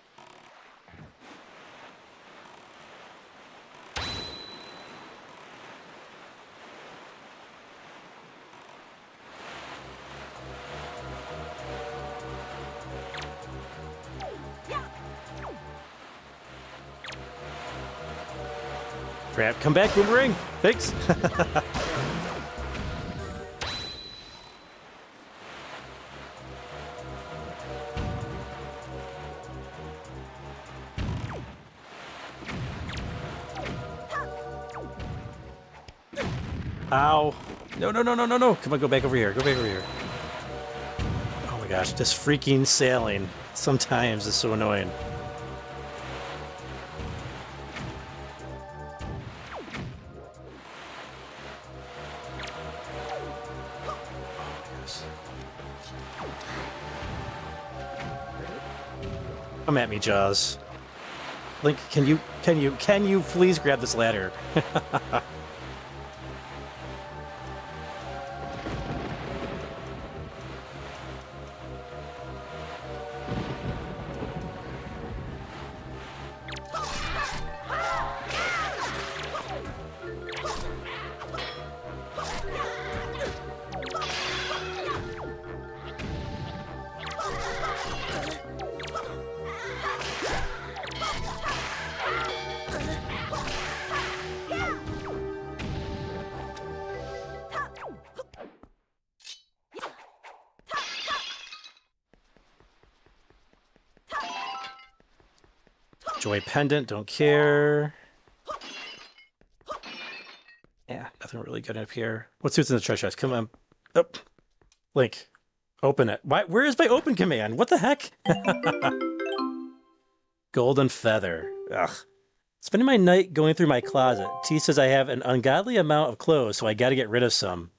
Speaker 2: Crap, come back, Boomerang! Thanks! Ow. No. Come on, go back over here. Go back over here. Oh my gosh, this freaking sailing sometimes is so annoying. Come at me, Jaws. Link, can you please grab this ladder? Joy pendant, don't care. Yeah, nothing really good up here. What's in the treasure chest? Come on. Oh, Link, open it. Why? Where is my open command? What the heck? Golden feather. Ugh. Spending my night going through my closet. T says I have an ungodly amount of clothes, so I gotta get rid of some.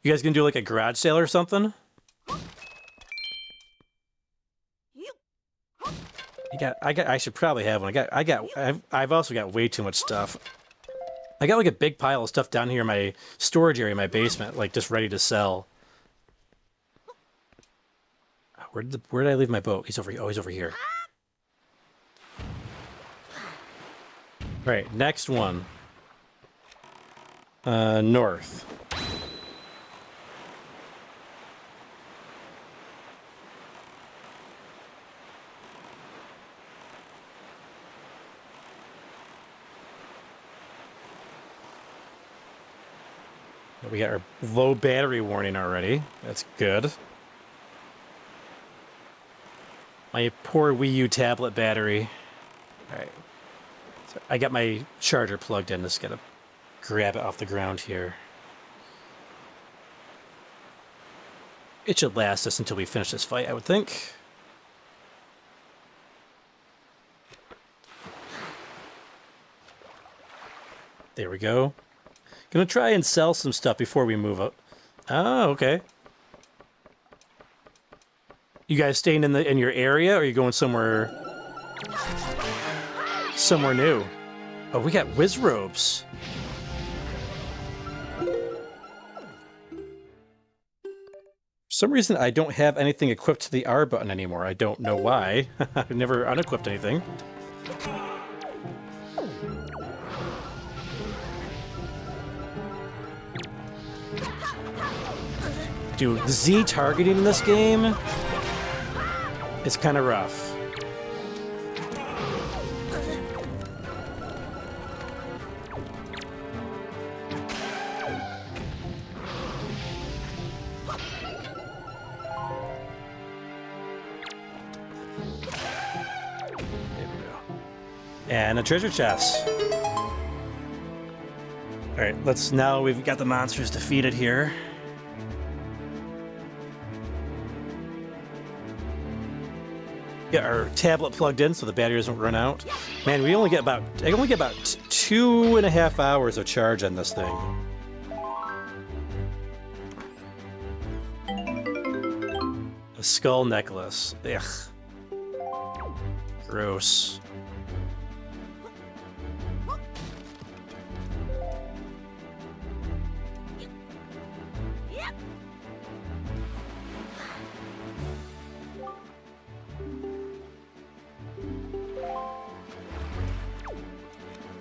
Speaker 2: You guys gonna do like a garage sale or something? I should probably have one. I've also got way too much stuff. I got like a big pile of stuff down here in my storage area in my basement, like just ready to sell. Where did I leave my boat? He's over here. Oh, he's over here. All right, next one. North. We got our low battery warning already. That's good. My poor Wii U tablet battery. All right. So I got my charger plugged in. Just gotta grab it off the ground here. It should last us until we finish this fight, I would think. There we go. Gonna try and sell some stuff before we move up. Oh, okay. You guys staying in your area, or are you going somewhere new? Oh, we got whiz robes. For some reason, I don't have anything equipped to the R button anymore. I don't know why. I've never unequipped anything. Dude, Z targeting in this game is kind of rough. There we go. And a treasure chest. All right, now we've got the monsters defeated here. Get our tablet plugged in so the battery doesn't run out. Man, I only get about 2.5 hours of charge on this thing. A skull necklace. Ugh. Gross.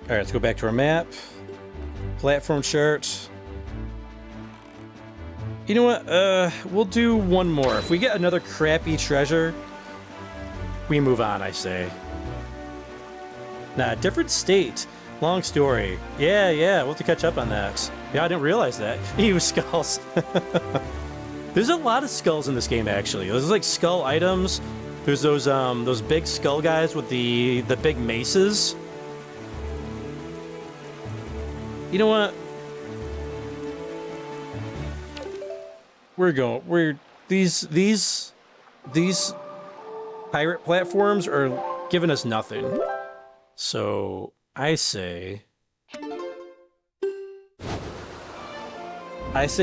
Speaker 2: All right, let's go back to our map. Platform chart. You know what? We'll do one more. If we get another crappy treasure, we move on, I say. Nah, different state. Long story. Yeah, we'll have to catch up on that. Yeah, I didn't realize that. Ew, skulls. There's a lot of skulls in this game, actually. There's like skull items. There's those big skull guys with the big maces. You know what? These pirate platforms are giving us nothing. So I say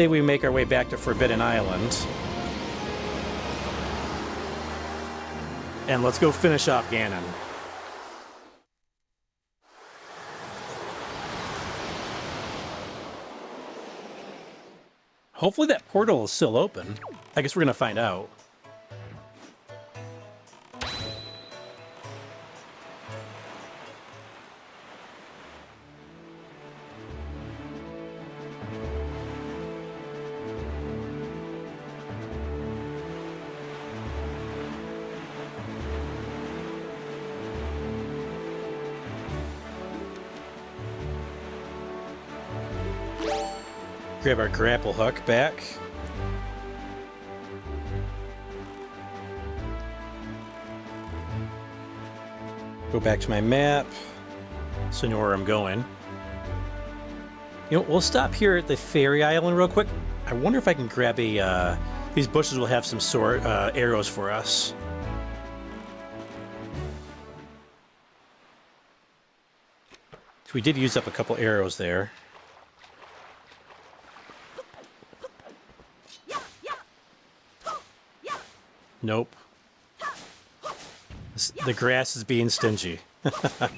Speaker 2: we make our way back to Forbidden Island. And let's go finish off Ganon. Hopefully that portal is still open. I guess we're gonna find out. Grab our grapple hook back. Go back to my map, so I know where I'm going. You know, we'll stop here at the Fairy Island real quick. I wonder if I can grab a, these bushes will have some sort, arrows for us. We did use up a couple arrows there. Nope. The grass is being stingy. That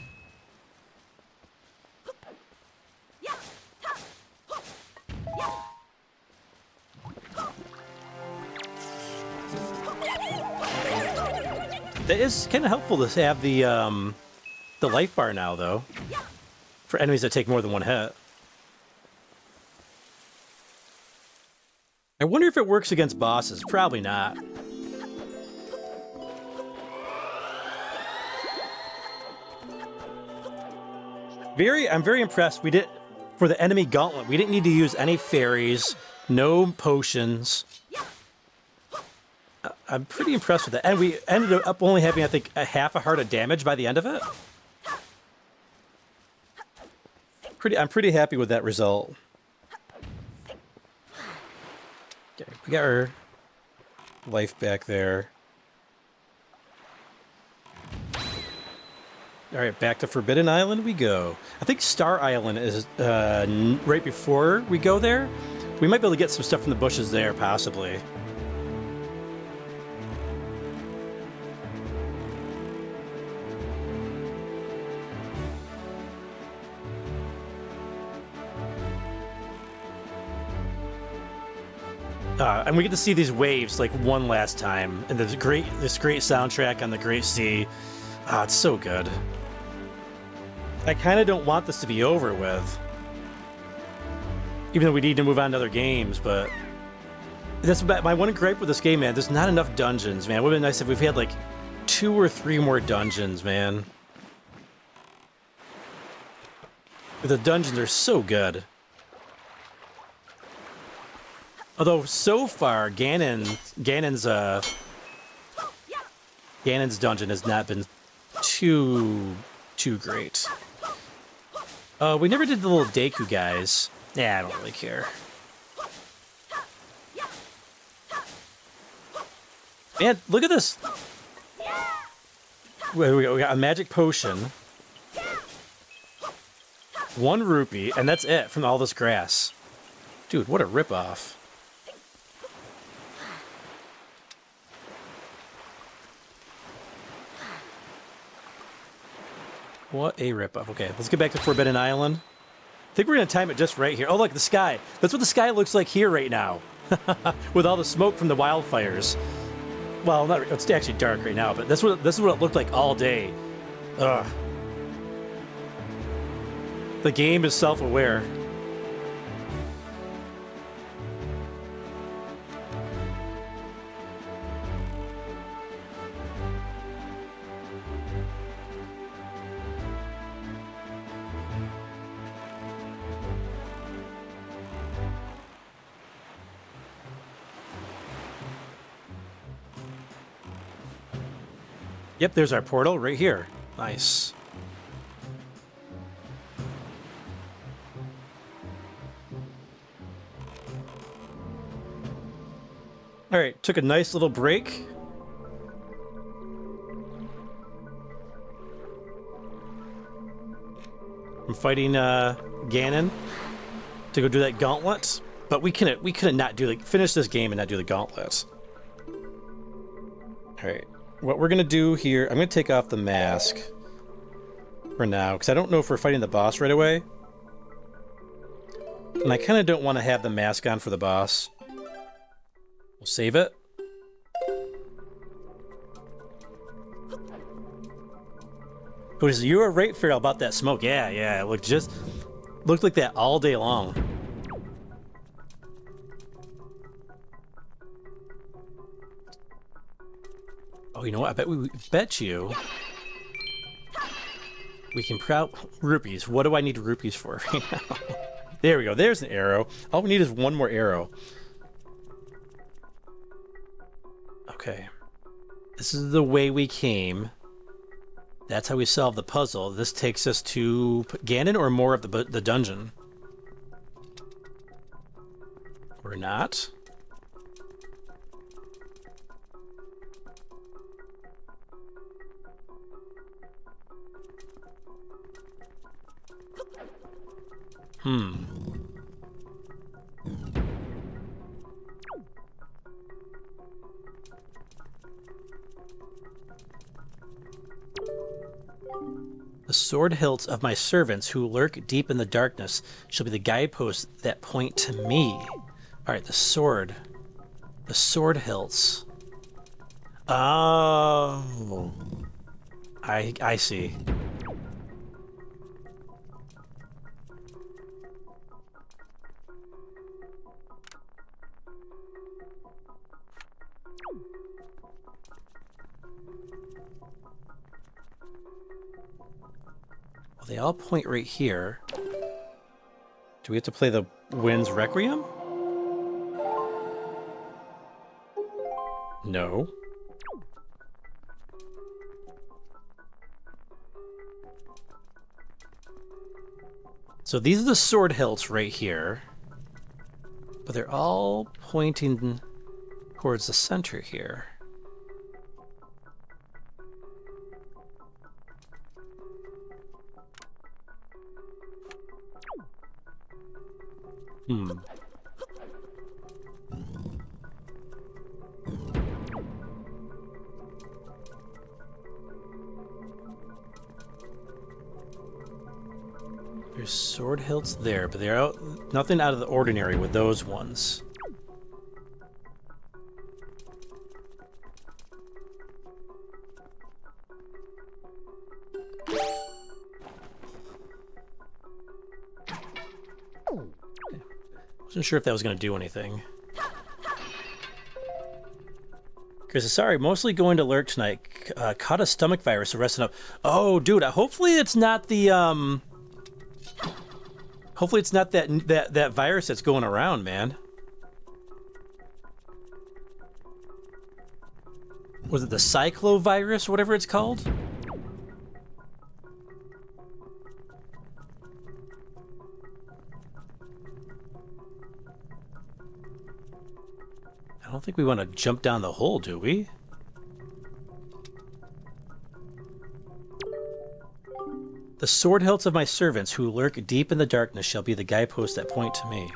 Speaker 2: is kind of helpful to have the life bar now, though, for enemies that take more than one hit. I wonder if it works against bosses. Probably not. I'm very impressed. We did, for the enemy gauntlet, we didn't need to use any fairies, no potions. I'm pretty impressed with that. And we ended up only having, I think, a half a heart of damage by the end of it. I'm pretty happy with that result. Okay, we got our life back there. Alright, back to Forbidden Island we go. I think Star Island is right before we go there. We might be able to get some stuff from the bushes there, possibly. And we get to see these waves like one last time, and this great soundtrack on the Great Sea. Ah, it's so good. I kind of don't want this to be over with, even though we need to move on to other games. But that's my one gripe with this game, man. There's not enough dungeons, man. It would have been nice if we've had like 2 or 3 more dungeons, man. But the dungeons are so good. Although so far, Ganon's dungeon has not been too great. We never did the little Deku guys. Yeah, I don't really care. Man, look at this. We got a magic potion, 1 rupee, and that's it from all this grass. Dude, what a ripoff. What a ripoff. Okay, let's get back to Forbidden Island. I think we're going to time it just right here. Oh, look, the sky. That's what the sky looks like here right now. With all the smoke from the wildfires. Well, it's actually dark right now, but this is what it looked like all day. Ugh. The game is self-aware. Yep, there's our portal right here. Nice. All right, took a nice little break. I'm fighting Ganon to go do that gauntlet, but we couldn't not do finish this game and not do the gauntlet. All right. What we're going to do here, I'm going to take off the mask for now, because I don't know if we're fighting the boss right away. And I kind of don't want to have the mask on for the boss. We'll save it. You were right, Feral, about that smoke. Yeah, it looked like that all day long. Oh, you know what? I bet you we can rupees. What do I need rupees for right now? There we go. There's an arrow. All we need is 1 more arrow. Okay. This is the way we came. That's how we solve the puzzle. This takes us to Ganon or more of the dungeon. Or not. The sword hilts of my servants who lurk deep in the darkness shall be the guideposts that point to me. All right, the sword hilts. Oh, I see. Well, they all point right here. Do we have to play the Wind's Requiem? No. So these are the sword hilts right here. But they're all pointing towards the center here. There's sword hilts there, but they're nothing out of the ordinary with those ones. Wasn't sure if that was going to do anything. Chris, sorry, mostly going to lurk tonight. Caught a stomach virus, so resting up. Oh, dude, hopefully it's not the, hopefully it's not that virus that's going around, man. Was it the cyclovirus, whatever it's called? I don't think we want to jump down the hole, do we? The sword hilts of my servants who lurk deep in the darkness shall be the guideposts that point to me.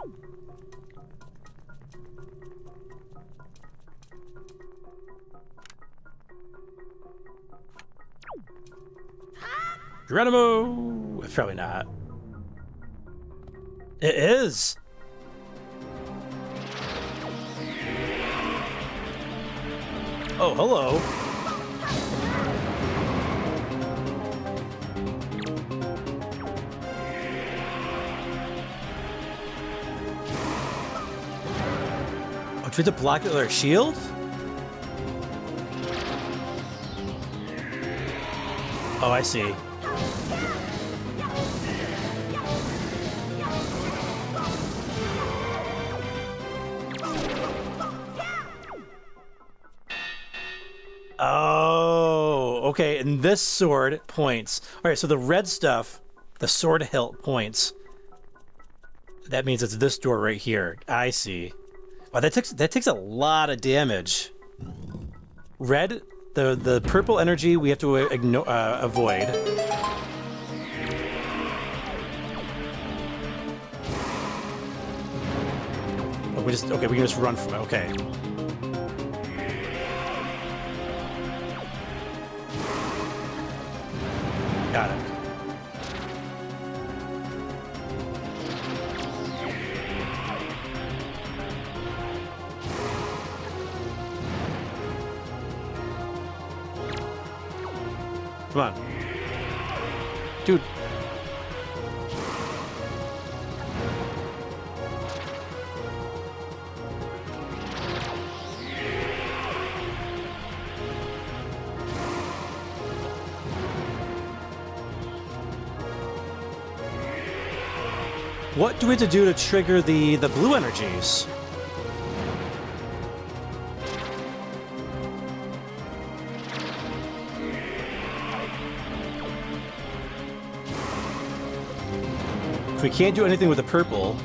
Speaker 2: Geronimo! Probably not. It is! Oh, hello. Oh, do we have to block it with our shield? Oh, I see. Oh, okay, and this sword points. All right, so the red stuff, the sword hilt points. That means it's this door right here. I see. Wow, that takes a lot of damage. Red, the purple energy we have to avoid. Oh, we can just run from it. Okay. Got it. Come on. Dude. What do we have to do to trigger the blue energies? If we can't do anything with the purple...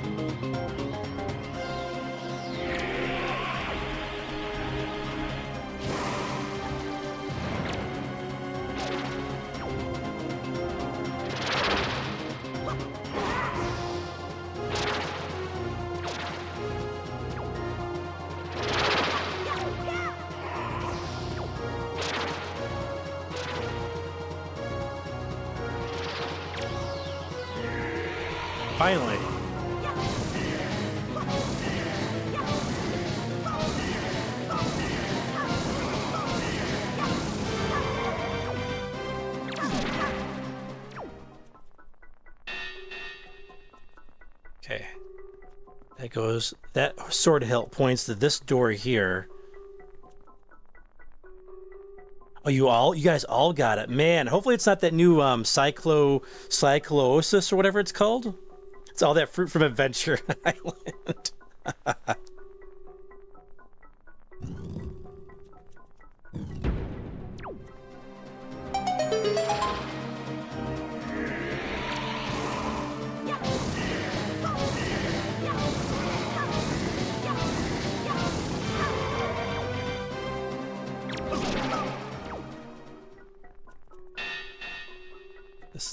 Speaker 2: Finally. Okay. That goes... That sword hilt points to this door here. Oh, you guys all got it. Man, hopefully it's not that new cycloosis or whatever it's called. It's all that fruit from Adventure Island.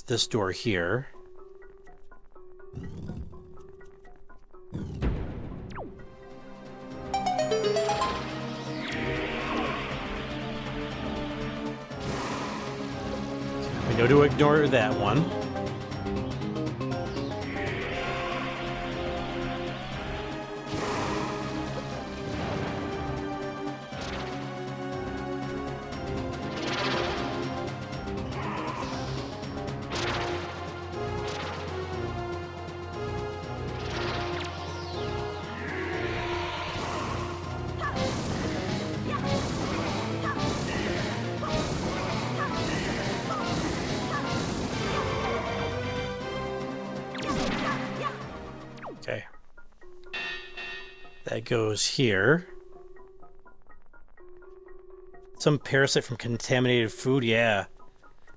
Speaker 2: This door here. We know to ignore that one. Okay. That goes here. Some parasite from contaminated food, yeah.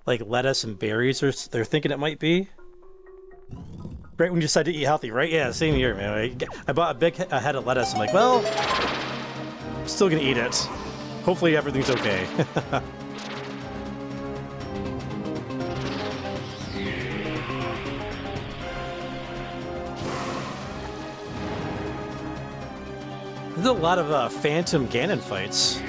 Speaker 2: Like lettuce and berries, or they're thinking it might be. Right when you decide to eat healthy, right? Yeah, same here, man. I bought a big head of lettuce. I'm like, well, still gonna eat it. Hopefully everything's okay. There's a lot of Phantom Ganon fights.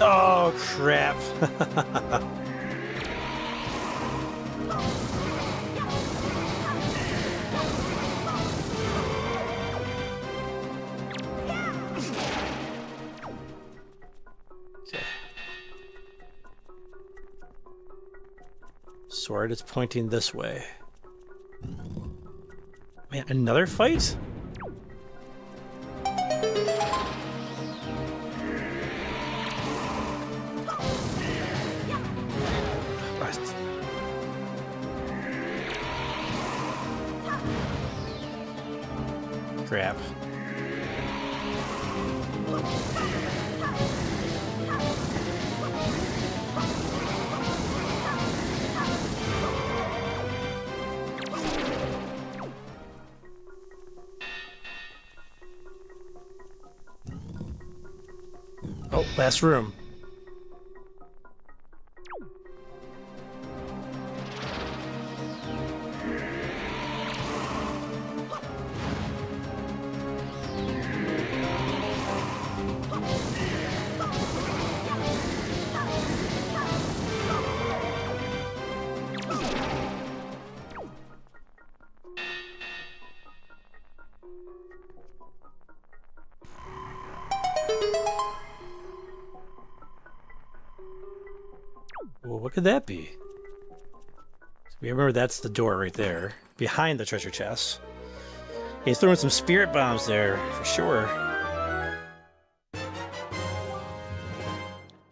Speaker 2: Oh, crap. Okay. Sword is pointing this way. Man, another fight? Crap. Oh, last room. What could that be? Remember, that's the door right there, behind the treasure chest. He's throwing some spirit bombs there, for sure.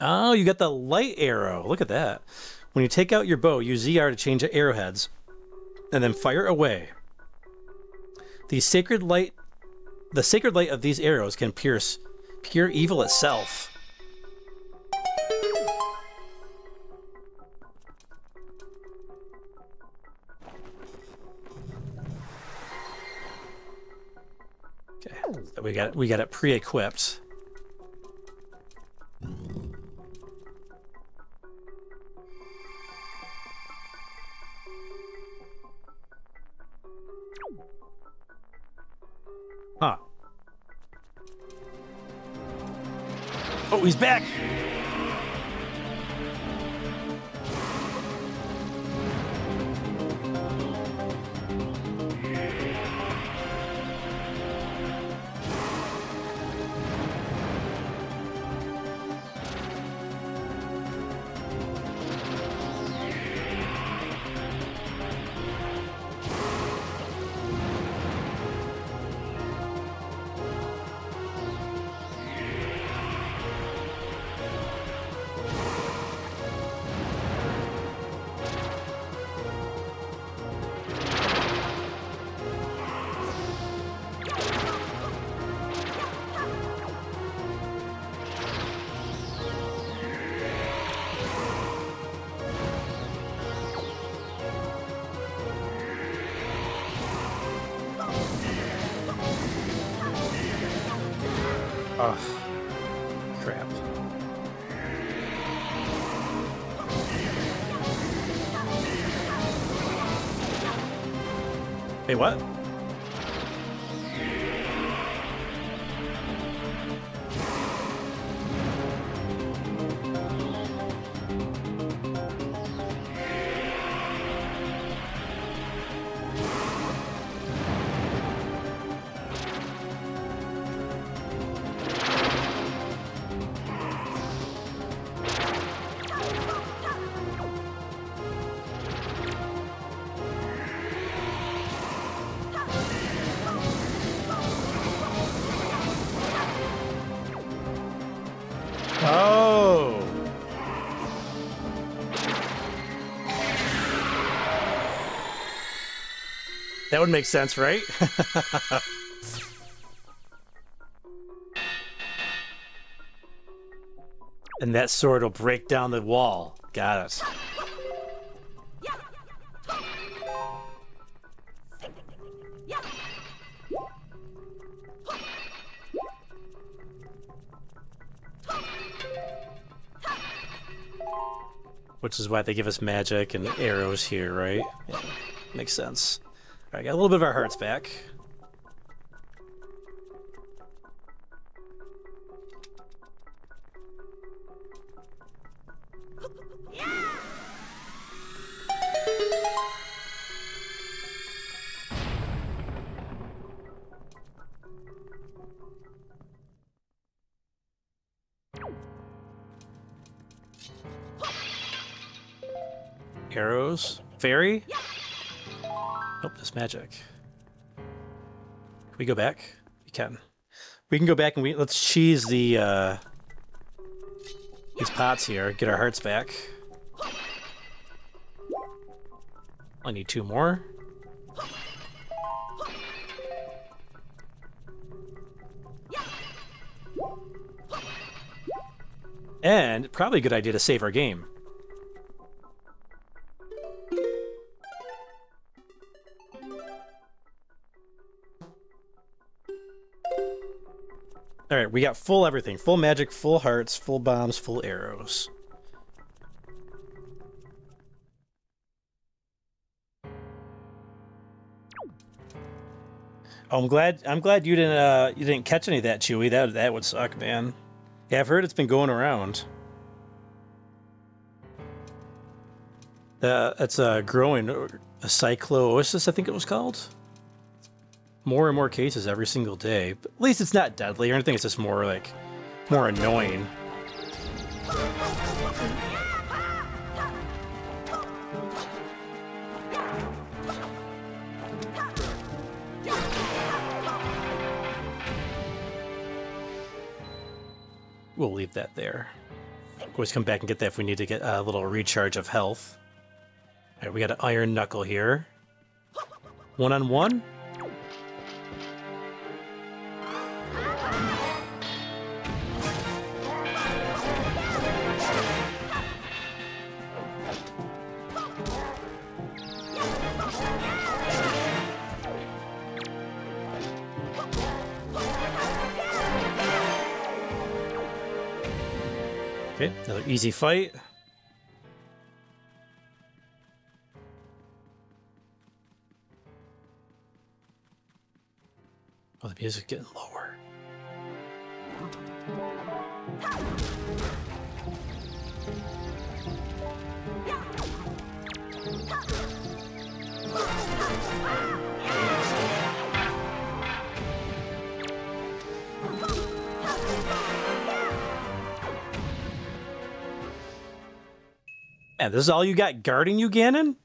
Speaker 2: Oh, you got the light arrow. Look at that. When you take out your bow, use ZR to change the arrowheads, and then fire away. The sacred light of these arrows can pierce pure evil itself. Okay, so we got it pre-equipped. Huh. Oh, he's back! Oh, crap. Hey, what? Oh! That would make sense, right? And that sword will break down the wall. Got it. Which is why they give us magic and arrows here, right? Yeah, makes sense. Alright, got a little bit of our hearts back. Arrows. Fairy? Nope, that's magic. Can we go back? We can. We can go back and let's cheese the these pots here, get our hearts back. I need 2 more. And probably a good idea to save our game. Alright, we got full everything. Full magic, full hearts, full bombs, full arrows. Oh, I'm glad you didn't catch any of that, Chewie. That would suck, man. Yeah, I've heard it's been going around. It's growing, a cycloosis, I think it was called. More and more cases every single day. But at least it's not deadly or anything. It's just more more annoying. we'll leave that there. Always come back and get that if we need to get a little recharge of health. All right, we got an iron knuckle here. 1-on-1. Okay, another easy fight. Oh, the music's getting lower. Man, this is all you got guarding you, Ganon?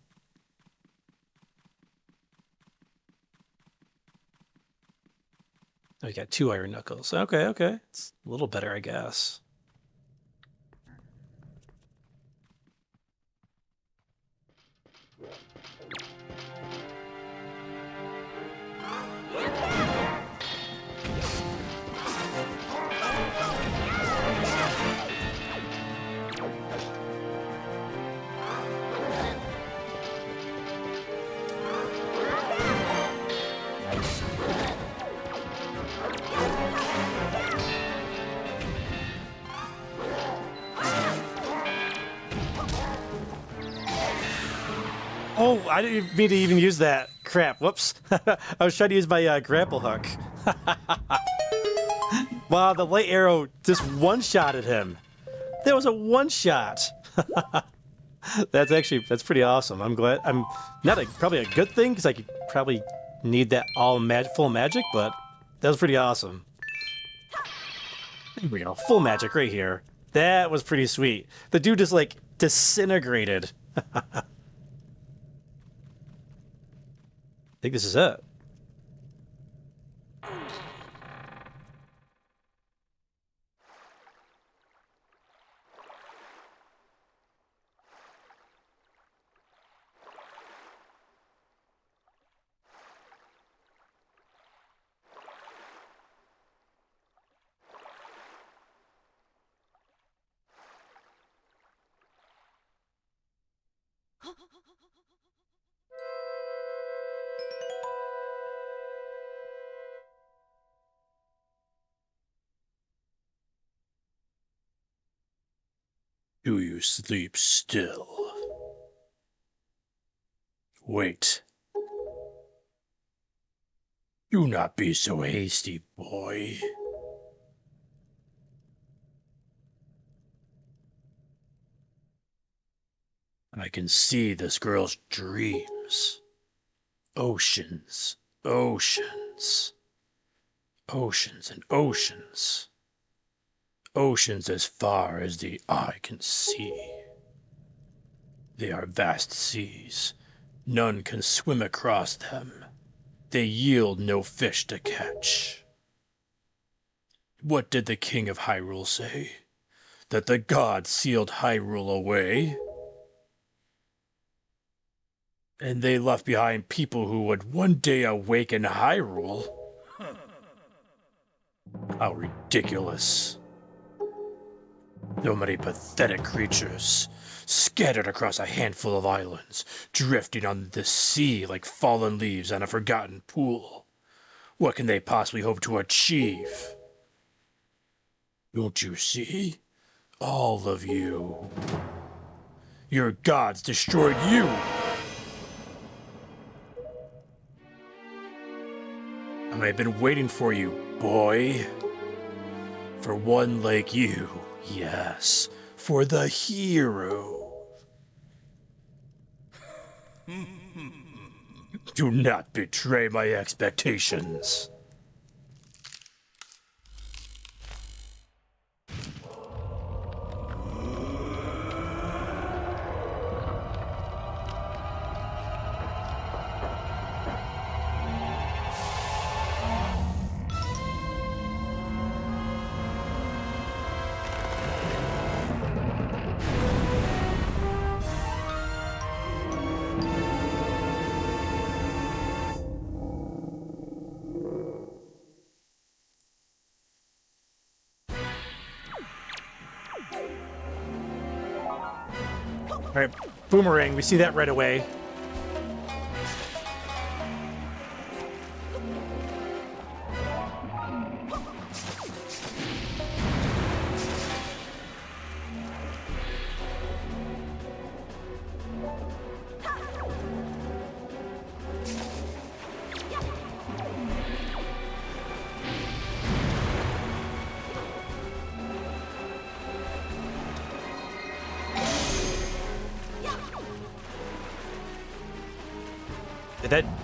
Speaker 2: Oh, you got 2 iron knuckles. Okay, okay. It's a little better, I guess. Oh, I didn't mean to even use that. Crap, whoops. I was trying to use my grapple hook. Wow, the light arrow just one-shotted him. That was a one-shot. That's pretty awesome. I'm glad. I'm not probably a good thing because I could probably need that full magic, but that was pretty awesome. There we go, full magic right here. That was pretty sweet. The dude just like disintegrated. I think this is it.
Speaker 3: Do you sleep still? Wait. Do not be so hasty, boy. I can see this girl's dreams. Oceans, oceans, oceans and oceans. Oceans as far as the eye can see. They are vast seas. None can swim across them. They yield no fish to catch. What did the king of Hyrule say? That the gods sealed Hyrule away? And they left behind people who would one day awaken Hyrule? How ridiculous. So many pathetic creatures, scattered across a handful of islands, drifting on the sea like fallen leaves on a forgotten pool. What can they possibly hope to achieve? Don't you see? All of you. Your gods destroyed you! And I've been waiting for you, boy. For one like you, yes. For the hero. Do not betray my expectations.
Speaker 2: Alright, boomerang, we see that right away.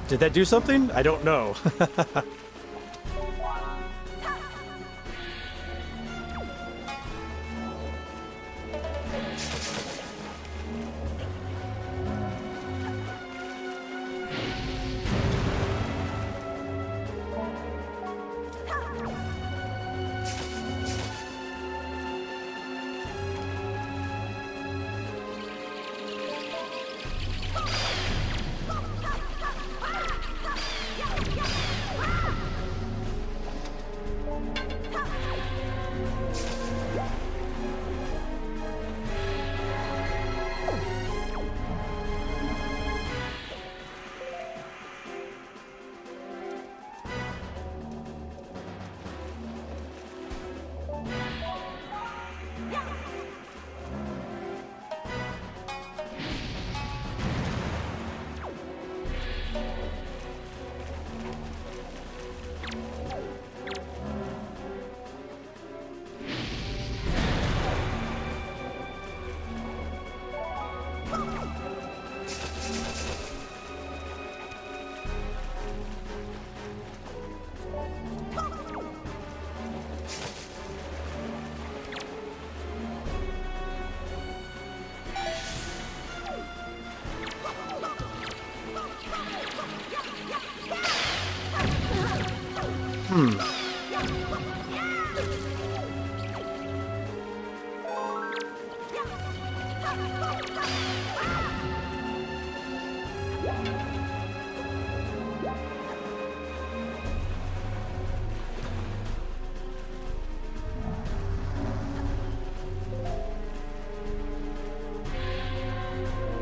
Speaker 2: Did that do something? I don't know.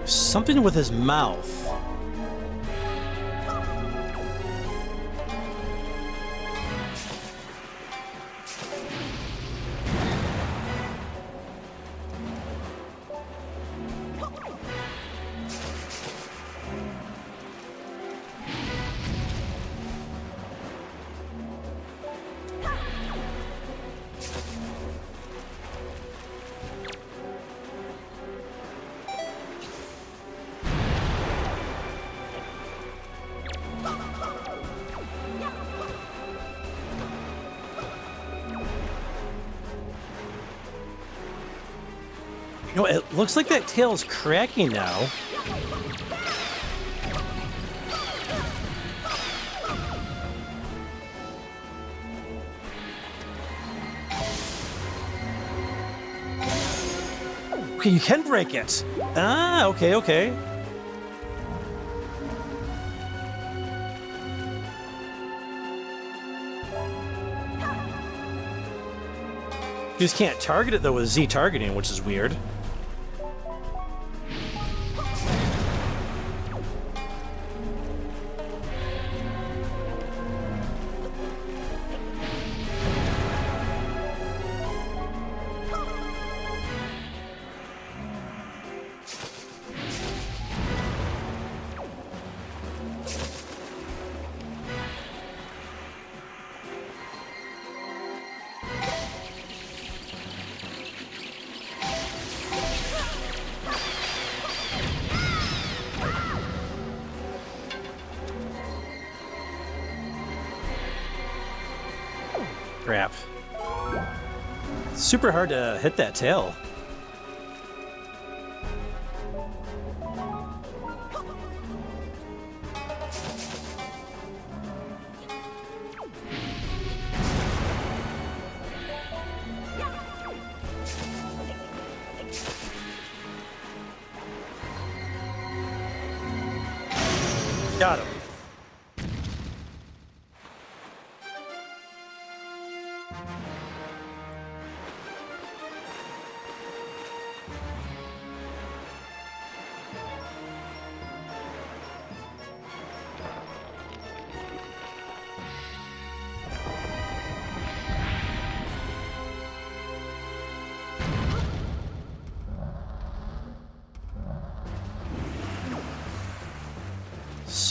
Speaker 2: Something with his mouth. You know, it looks like that tail is cracking now. Okay, you can break it. Ah, okay, okay. You just can't target it though with Z targeting, which is weird. Crap. It's super hard to hit that tail. Got him.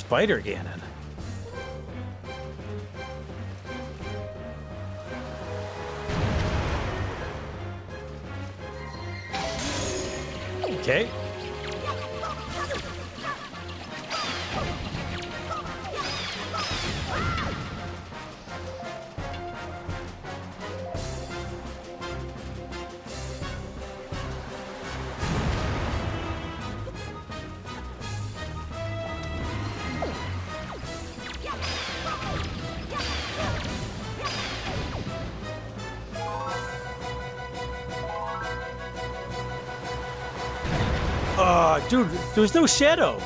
Speaker 2: spider Ganon. Okay. Dude, there's no shadow.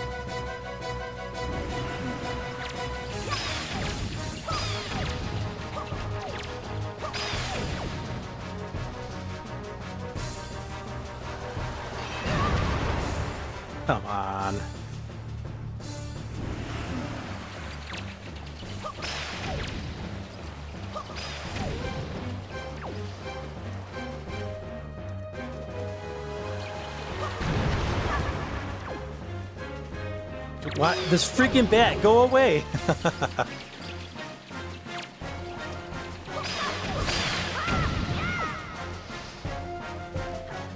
Speaker 2: Come on. What? This freaking bat, go away!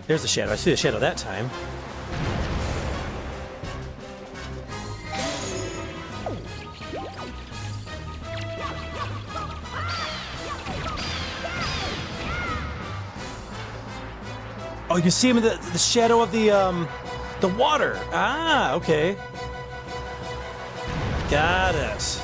Speaker 2: There's the shadow. I see the shadow that time. Oh, you can see him in the shadow of the water. Ah, okay. Got it.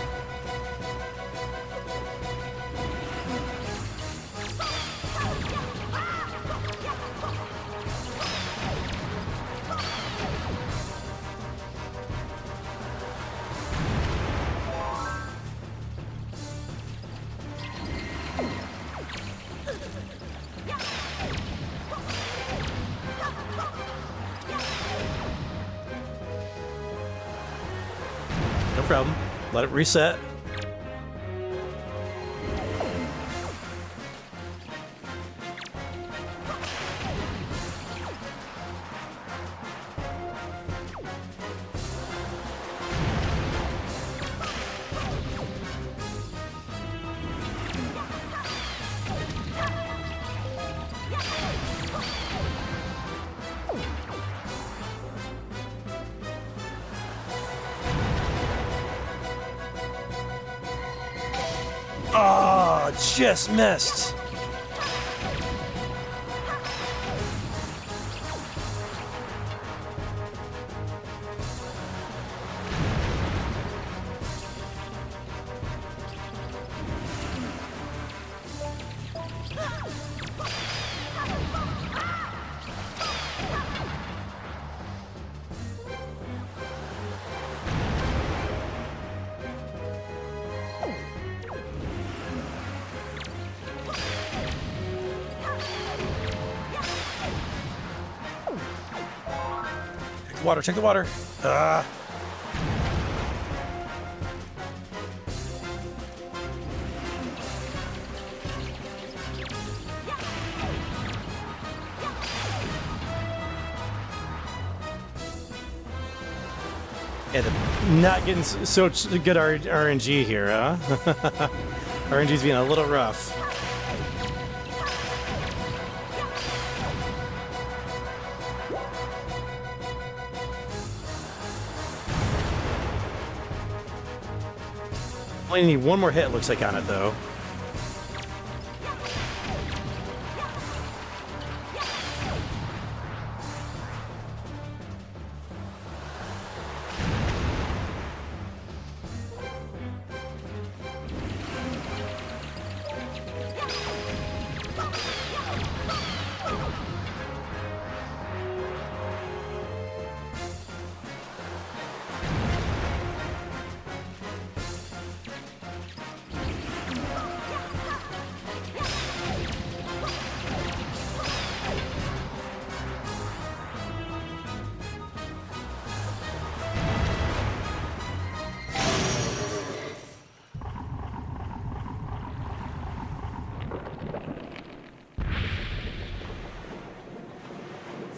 Speaker 2: No problem. Let it reset. Oh, just missed. Water, check the water. Yeah, not getting so good RNG here, huh? RNG's being a little rough. Only need one more hit, looks like, on it, though.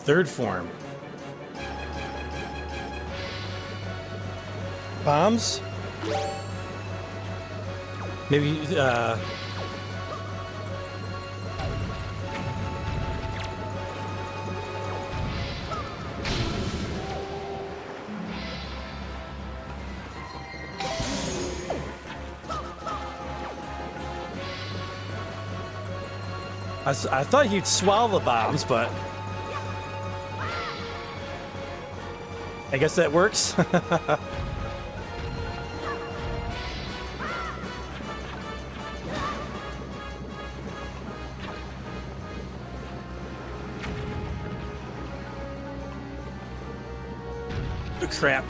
Speaker 2: Third form. Bombs? Maybe, I thought he'd swallow the bombs, but I guess that works. Crap.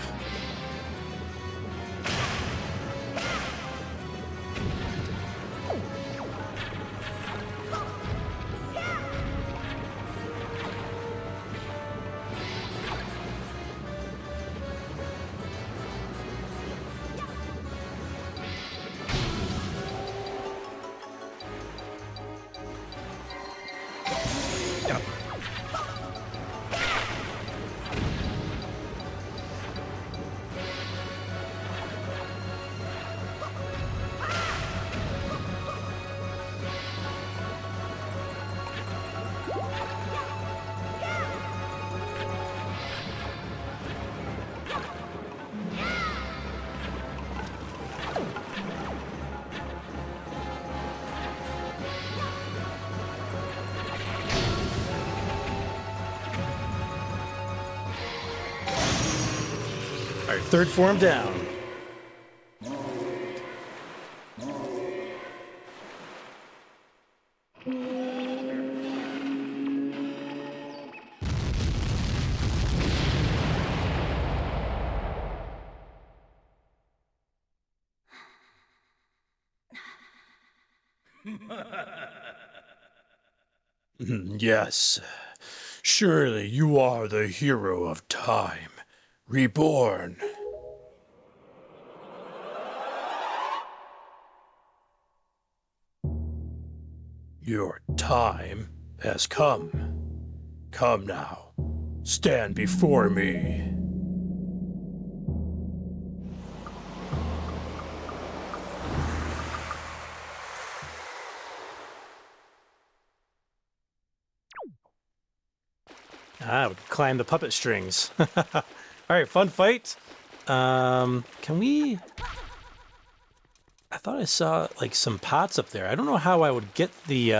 Speaker 2: All right, third form down.
Speaker 3: Yes. Surely you are the hero of time, reborn. Your time has come. Come now. Stand before me.
Speaker 2: Ah, we can climb the puppet strings. All right, fun fight. Can we... I thought I saw, like, some pots up there. I don't know how I would get the,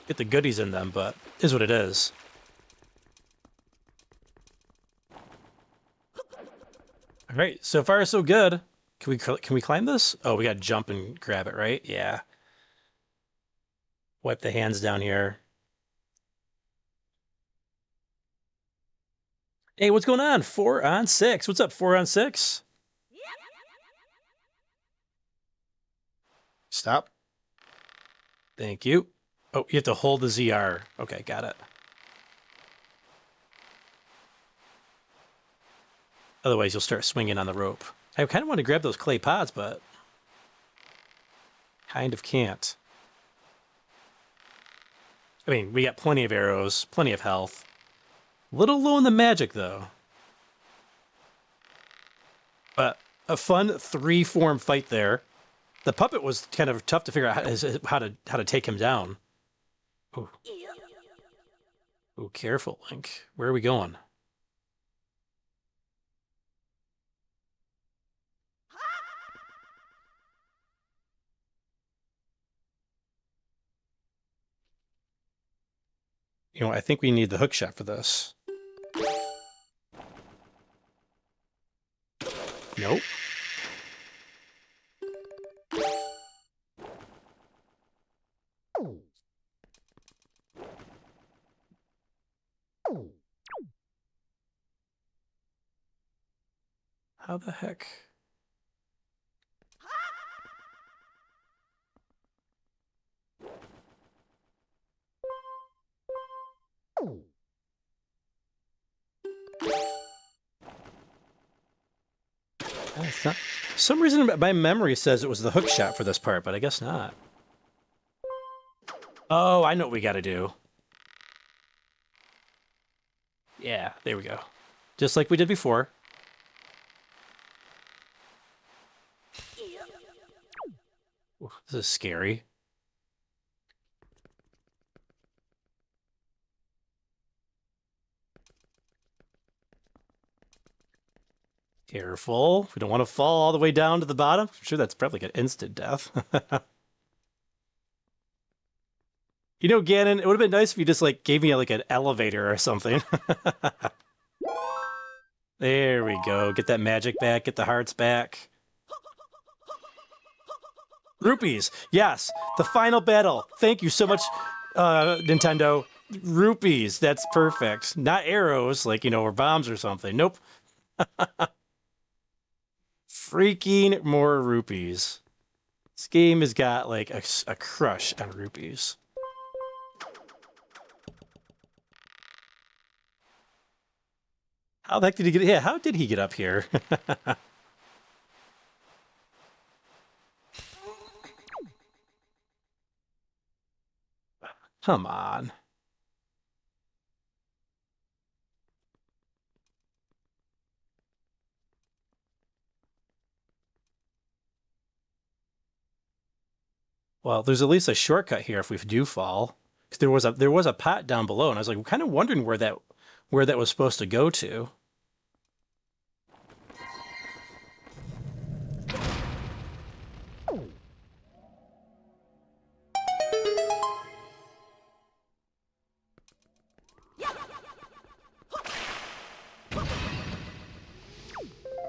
Speaker 2: get the goodies in them, but is what it is. All right, so far so good. Can we climb this? Oh, we gotta jump and grab it, right? Yeah. Wipe the hands down here. Hey, what's going on? 4 on 6. What's up, 4 on 6? Stop. Thank you. Oh, you have to hold the ZR. Okay, got it. Otherwise, you'll start swinging on the rope. I kind of want to grab those clay pots, but kind of can't. I mean, we got plenty of arrows, plenty of health. Little low in the magic, though. But a fun 3-form fight there. The puppet was kind of tough to figure out how to take him down. Ooh. Ooh, careful, Link. Where are we going? You know, I think we need the hook shot for this. Nope. How the heck? For some reason, my memory says it was the hook shot for this part, but I guess not. Oh, I know what we gotta do. Yeah, there we go. Just like we did before. Ooh, this is scary. Careful. We don't want to fall all the way down to the bottom. I'm sure that's probably like an instant death. You know, Ganon, it would have been nice if you just like gave me like an elevator or something. There we go. Get that magic back. Get the hearts back. Rupees. Yes. The final battle. Thank you so much, Nintendo. Rupees. That's perfect. Not arrows, like, you know, or bombs or something. Nope. Freaking more rupees. This game has got like a crush on rupees. How the heck did he get? Yeah, how did he get up here? Come on. Well, there's at least a shortcut here if we do fall. Because there was a pot down below, and I was like kind of wondering where that was supposed to go to.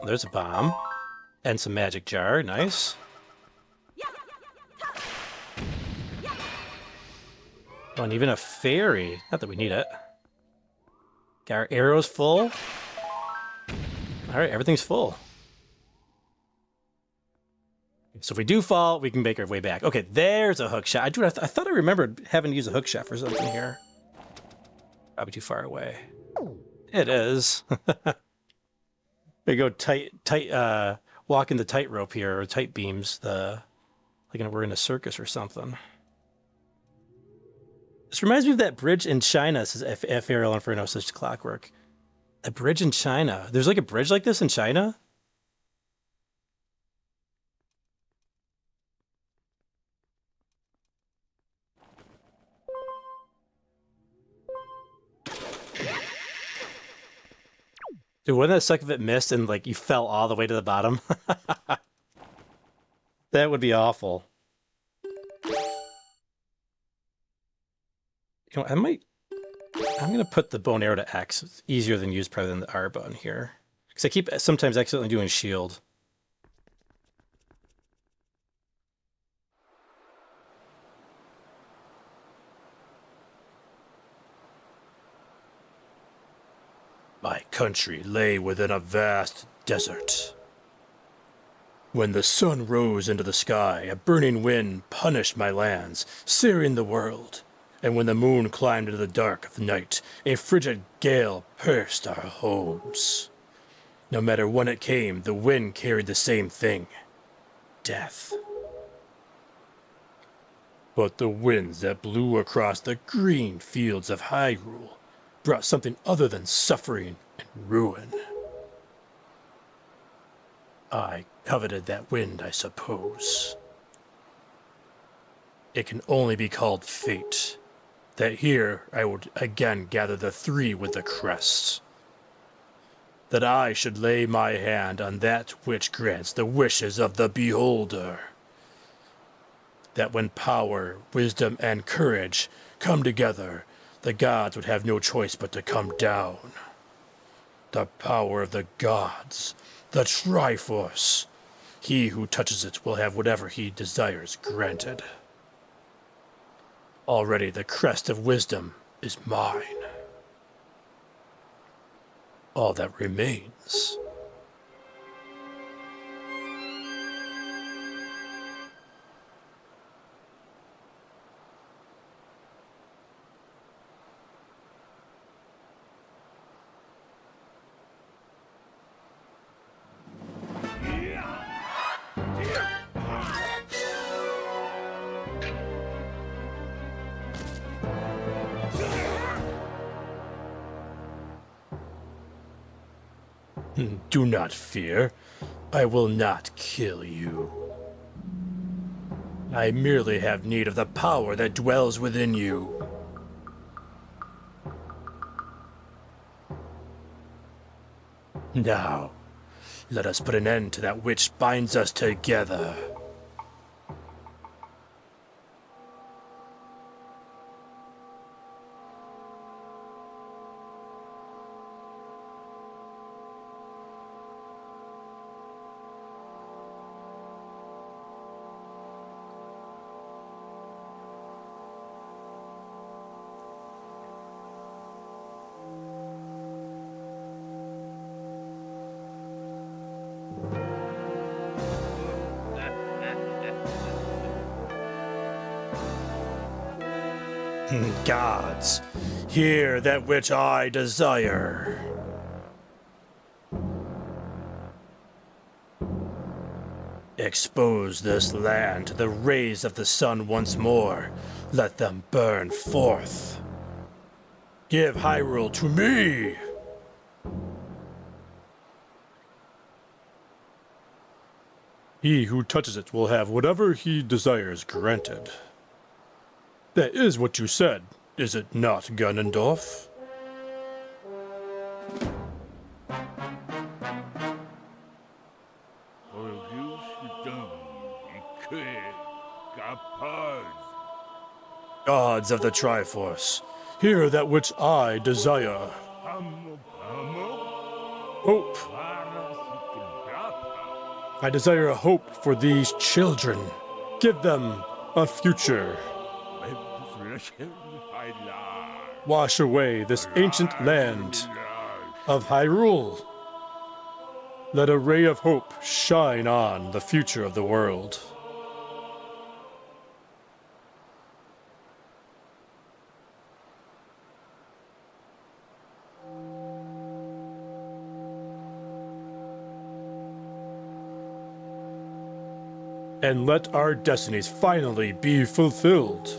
Speaker 2: There's a bomb. And some magic jar. Nice. Oh, and even a fairy. Not that we need it. Got our arrows full. Alright, everything's full. So if we do fall, we can make our way back. Okay, there's a hook shot. I thought I remembered having to use a hook shot for something here. Probably too far away. It is. We go walking the tightrope here, or tight beams, like we're in a circus or something. This reminds me of that bridge in China, says FeralInferno, says Clockwork. A bridge in China. There's like a bridge like this in China? Dude, wouldn't that suck if it missed and like you fell all the way to the bottom? That would be awful. You know, I'm gonna put the bone arrow to X. It's easier than use probably than the R button here. Because I keep sometimes accidentally doing shield. My country lay within a vast desert. When the sun rose into the sky, a burning wind punished my lands, searing the world. And when the moon climbed into the dark of the night, a frigid gale pierced our homes. No matter when it came, the wind carried the same thing: death. But the winds that blew across the green fields of Hyrule brought something other than suffering and ruin. I coveted that wind, I suppose. It can only be called fate, that here I would again gather the three with the crests. That I should lay my hand on that which grants the wishes of the beholder. That when power, wisdom, and courage come together, the gods would have no choice but to come down. The power of the gods, the Triforce. He who touches it will have whatever he desires granted. Already the crest of wisdom is mine. All that remains.
Speaker 3: Do not fear. I will not kill you. I merely have need of the power that dwells within you. Now, let us put an end to that which binds us together. Gods, hear that which I desire. Expose this land to the rays of the sun once more. Let them burn forth. Give Hyrule to me! He who touches it will have whatever he desires granted. That is what you said, is it not, Ganondorf? Gods of the Triforce, hear that which I desire. Hope. I desire a hope for these children. Give them a future. Wash away this ancient land of Hyrule. Let a ray of hope shine on the future of the world. And let our destinies finally be fulfilled.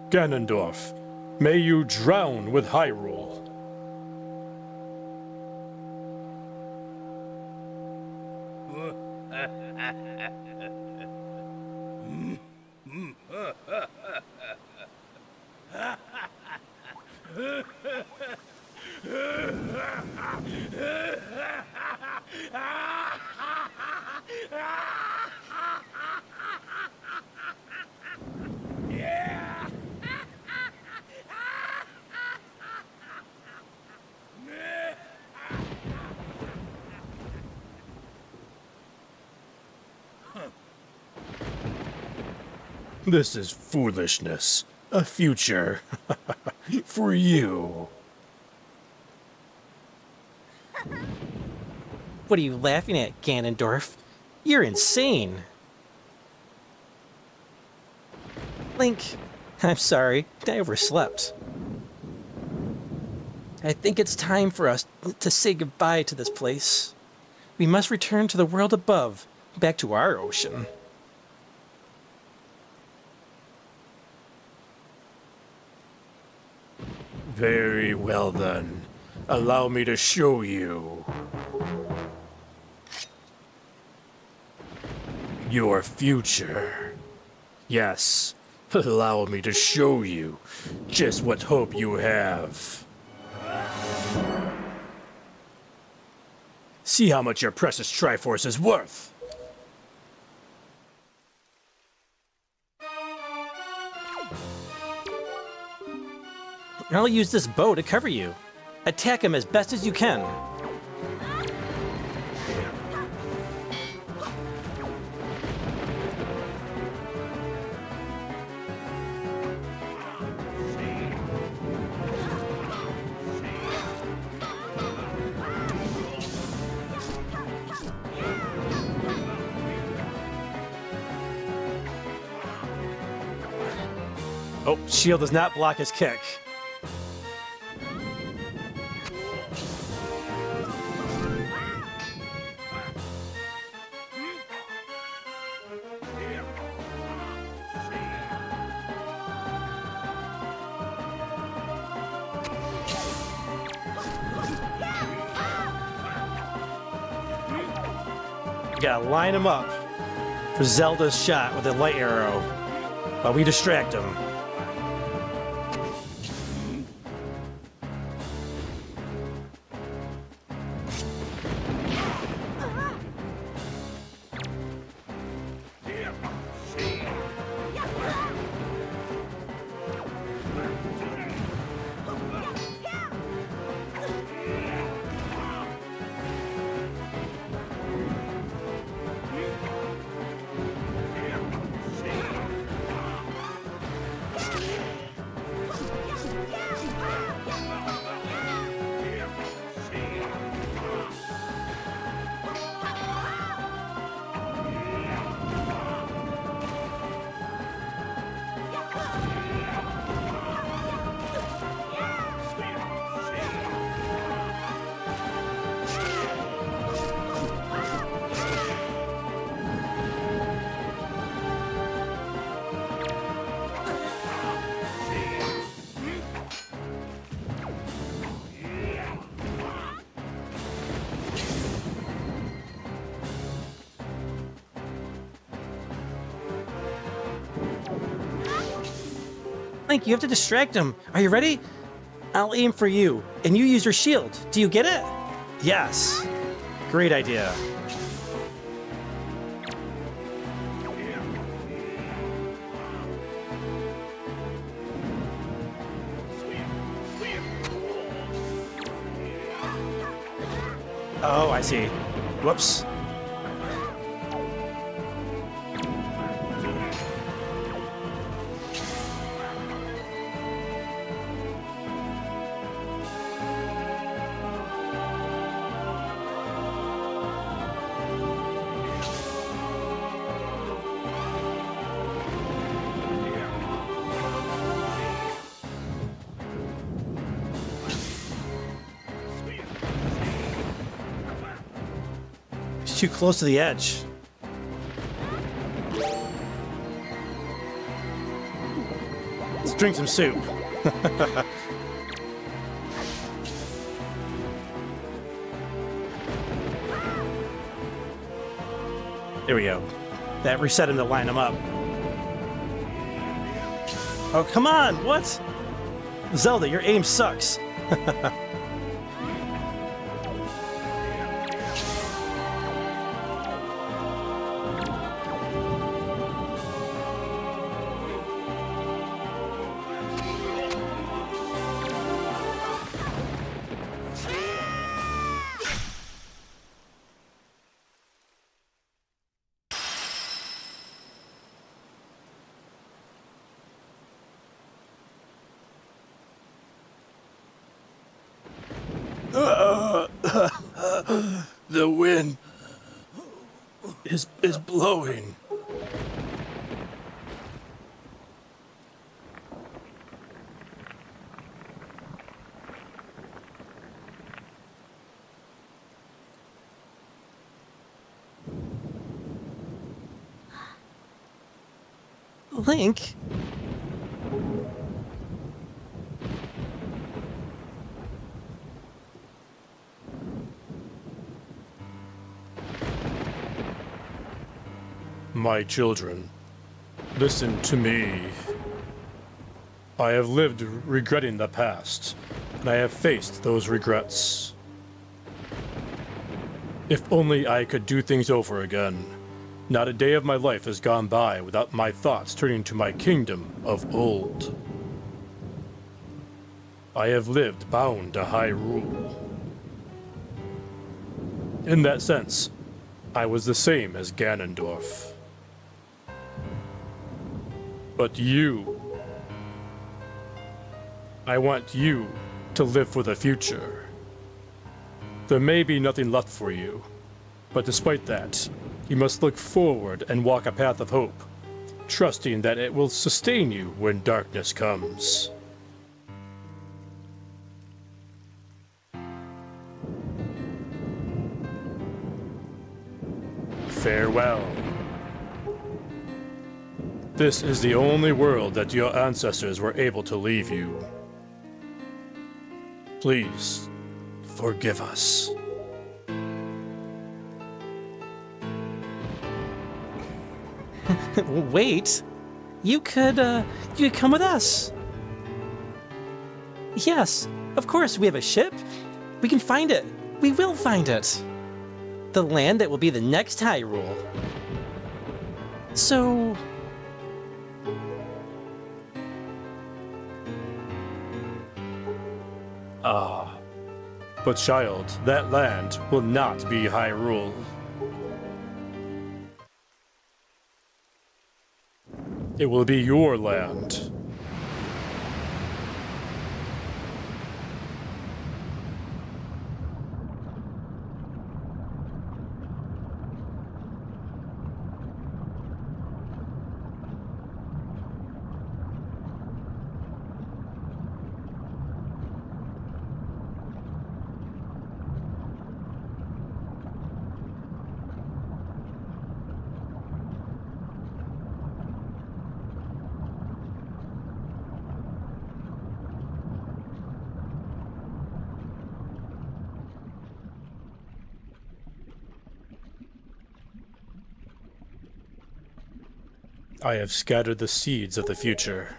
Speaker 3: Ganondorf, may you drown with Hyrule. This is foolishness. A future. For you.
Speaker 2: What are you laughing at, Ganondorf? You're insane. Link, I'm sorry. I overslept. I think it's time for us to say goodbye to this place. We must return to the world above, back to our ocean.
Speaker 3: Very well then. Allow me to show you. Your future. Yes, allow me to show you just what hope you have. See how much your precious Triforce is worth.
Speaker 2: I'll use this bow to cover you. Attack him as best as you can.
Speaker 3: Oh, shield does not block his kick.
Speaker 2: gotta line him up for Zelda's shot with a light arrow while we distract him. Link, you have to distract him. Are you ready? I'll aim for you, and you use your shield. Do you get it? Yes. Great idea. Oh, I see. Whoops. Too close to the edge. Let's drink some soup. There we go. That reset him to line him up. Oh, come on! What? Zelda, your aim sucks. The wind is blowing. Link?
Speaker 3: My children, listen to me. I have lived regretting the past, and I have faced those regrets. If only I could do things over again. Not a day of my life has gone by without my thoughts turning to my kingdom of old. I have lived bound to Hyrule. In that sense, I was the same as Ganondorf. But you... I want you to live for the future. There may be nothing left for you, but despite that, you must look forward and walk a path of hope, trusting that it will sustain you when darkness comes. Farewell. This is the only world that your ancestors were able to leave you. Please, forgive us.
Speaker 2: Wait, you could come with us. Yes, of course, we have a ship. We can find it. We will find it. The land that will be the next Hyrule. So...
Speaker 3: Ah. But child, that land will not be Hyrule. It will be your land. I have scattered the seeds of the future.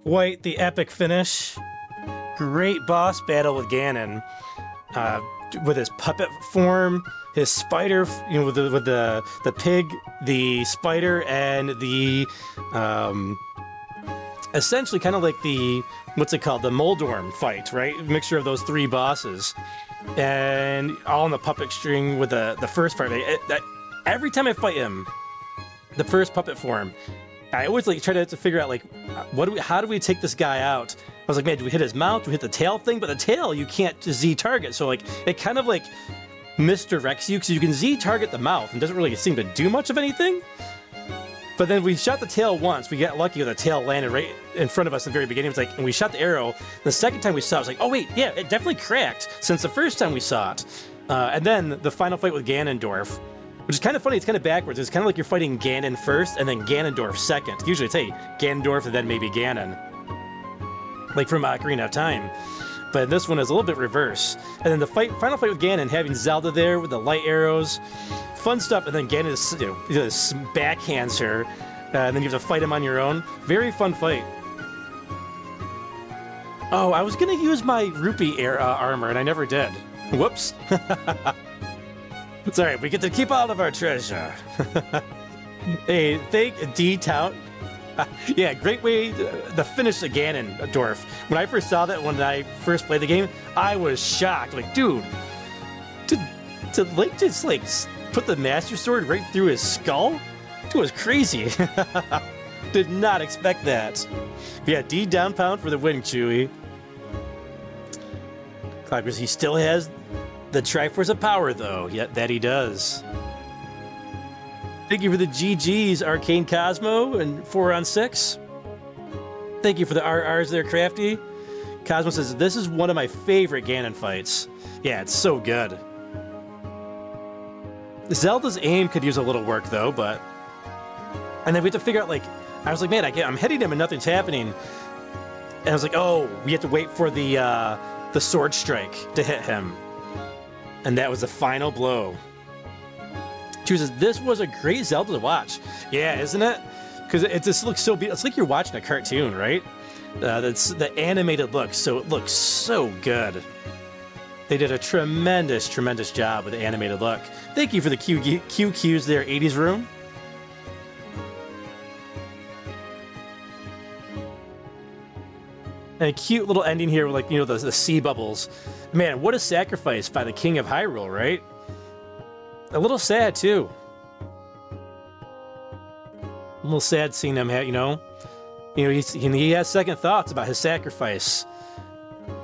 Speaker 2: Quite the epic finish. Great boss battle with Ganon. With his puppet form, his spider, with the pig, the spider, and the essentially kind of like the what's it called, the Moldorm fight, right? Mixture of those three bosses, and all on the puppet string with the first part. Every time I fight him, the first puppet form, I always like try to figure out like how do we take this guy out? I was like, man, do we hit his mouth? Do we hit the tail thing? But the tail you can't Z target, so like it kind of like misdirects you because you can Z target the mouth and doesn't really seem to do much of anything. But then we shot the tail once. We got lucky the tail landed right in front of us in the very beginning. It was like, and we shot the arrow. The second time we saw it, I was like, oh wait, yeah, it definitely cracked since the first time we saw it. And then the final fight with Ganondorf, which is kind of funny. It's kind of backwards. It's kind of like you're fighting Ganon first and then Ganondorf second. Usually it's, hey, Ganondorf and then maybe Ganon. Like from Ocarina of Time. But this one is a little bit reverse. And then the final fight with Ganon, having Zelda there with the light arrows. Fun stuff. And then Ganon just backhands her. And then you have to fight him on your own. Very fun fight. Oh, I was going to use my rupee armor, and I never did. Whoops. It's alright, we get to keep all of our treasure. Hey, thank D-Town. Yeah, great way to finish the Ganondorf. When I first saw that when I first played the game, I was shocked. Like, dude, to Link just like put the Master Sword right through his skull? It was crazy. Did not expect that. But yeah, D down pound for the win, Chewie. Because he still has the Triforce of Power, though. Yet that he does. Thank you for the GGs, Arcane Cosmo, and 4 on 6. Thank you for the RRs there, Crafty. Cosmo says, this is one of my favorite Ganon fights. Yeah, it's so good. Zelda's aim could use a little work, though, but... And then we have to figure out, like... I was like, man, I'm hitting him and nothing's happening. And I was like, oh, we have to wait for the sword strike to hit him. And that was the final blow. She says, this was a great Zelda to watch. Yeah, isn't it? Because it just looks so beautiful. It's like you're watching a cartoon, right? That's the animated look, so it looks so good. They did a tremendous, tremendous job with the animated look. Thank you for the QQs there, 80s room. And a cute little ending here with, like, you know, the sea bubbles. Man, what a sacrifice by the King of Hyrule, right? A little sad, too. A little sad seeing him, you know? You know, he has second thoughts about his sacrifice.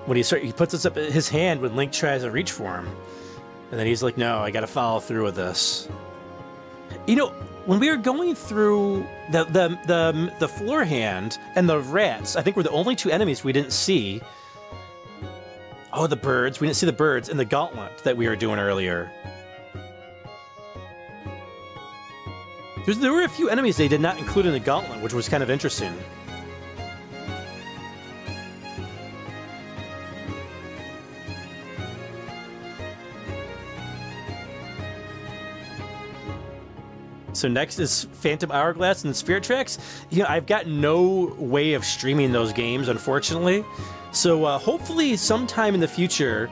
Speaker 2: When he puts up his hand when Link tries to reach for him. And then he's like, no, I gotta follow through with this. You know, when we were going through the floor hand and the rats, I think were the only two enemies we didn't see. Oh, the birds. We didn't see the birds in the gauntlet that we were doing earlier. There were a few enemies they did not include in the gauntlet, which was kind of interesting. So next is Phantom Hourglass and Spirit Tracks. You know, I've got no way of streaming those games, unfortunately. So hopefully sometime in the future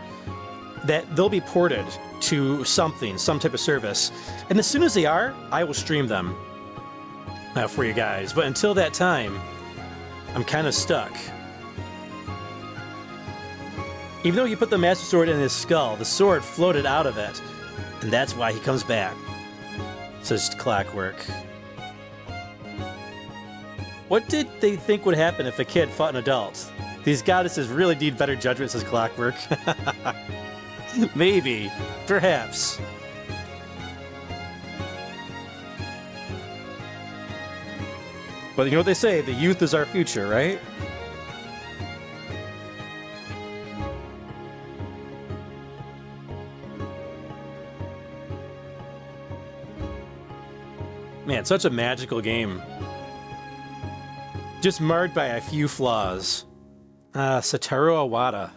Speaker 2: that they'll be ported to something, some type of service. And as soon as they are, I will stream them for you guys. But until that time, I'm kind of stuck. Even though you put the Master Sword in his skull, the sword floated out of it. And that's why he comes back. Says Clockwork. What did they think would happen if a kid fought an adult? These goddesses really need better judgment, says Clockwork. Maybe. Perhaps. But you know what they say, the youth is our future, right? Man, such a magical game. Just marred by a few flaws. Satoru Iwata.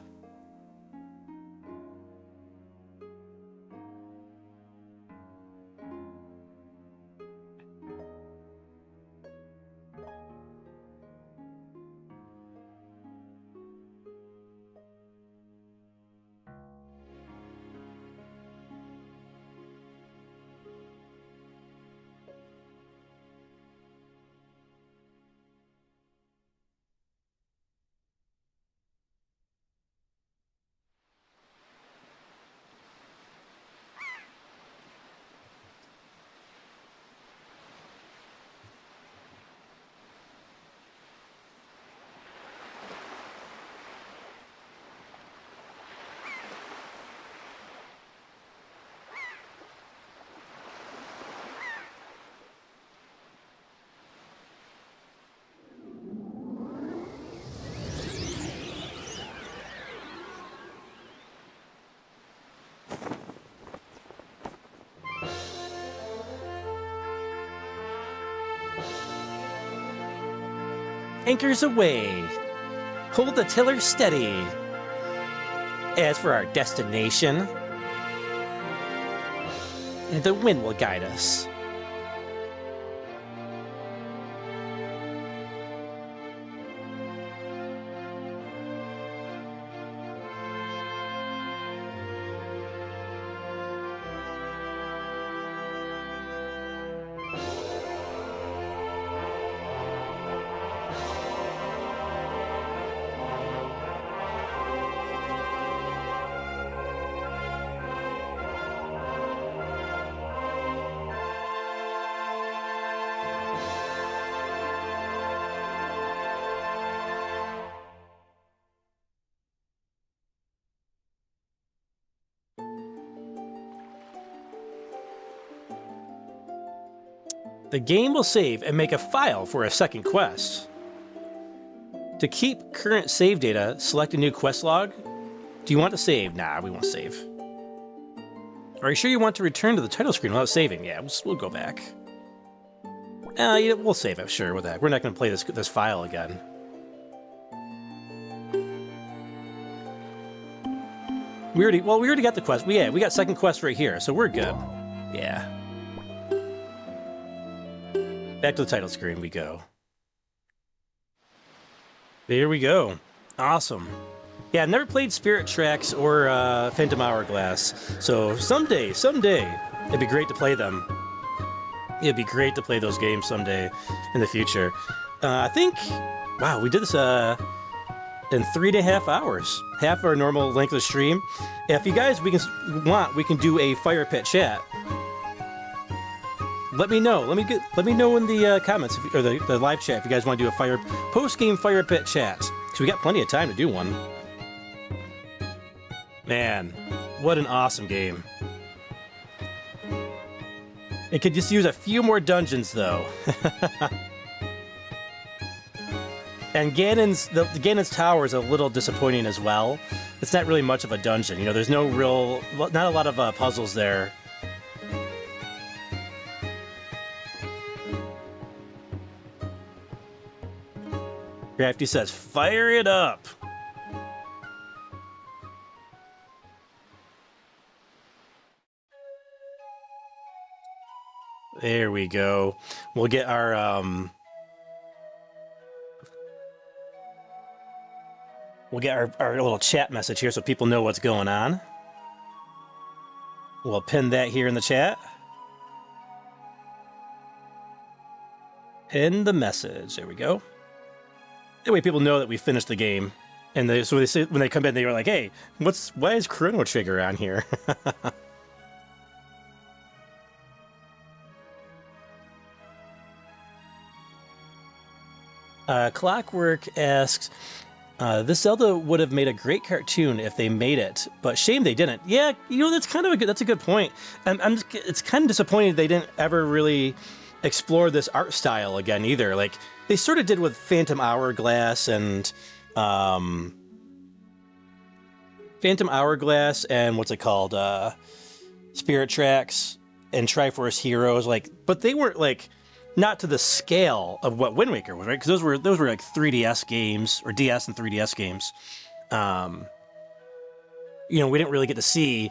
Speaker 2: Anchors away. Hold the tiller steady. As for our destination, the wind will guide us. The game will save and make a file for a second quest. To keep current save data, select a new quest log. Do you want to save? Nah, we won't save. Are you sure you want to return to the title screen without saving? Yeah, we'll go back. Yeah, we'll save it, sure, with that. We're not going to play this file again. We already got the quest. We got second quest right here, so we're good. Yeah. Back to the title screen we go. There we go. Awesome. Yeah, I've never played Spirit Tracks or Phantom Hourglass, so someday, it'd be great to play them. It'd be great to play those games someday in the future. I think, wow, we did this in 3.5 hours, half our normal length of stream. If you guys we can do a fire pit chat. Let me know. Let me know in the comments or the live chat if you guys want to do a post-game fire pit chat. Because we got plenty of time to do one. Man, what an awesome game. It could just use a few more dungeons though. And Ganon's tower is a little disappointing as well. It's not really much of a dungeon. You know, there's not a lot of puzzles there. Crafty says, fire it up! There we go. We'll get our, We'll get our little chat message here so people know what's going on. We'll pin that here in the chat. Pin the message. There we go. That way people know that we finished the game. And so they say, when they come in, they were like, hey, why is Chrono Trigger on here? Clockwork asks, this Zelda would have made a great cartoon if they made it, but shame they didn't. Yeah, you know, that's a good point. It's kind of disappointing they didn't ever really explore this art style again either. Like, they sort of did with Phantom Hourglass and what's it called? Spirit Tracks and Triforce Heroes, but they weren't not to the scale of what Wind Waker was, right? Because those were like 3DS games or DS and 3DS games. You know, we didn't really get to see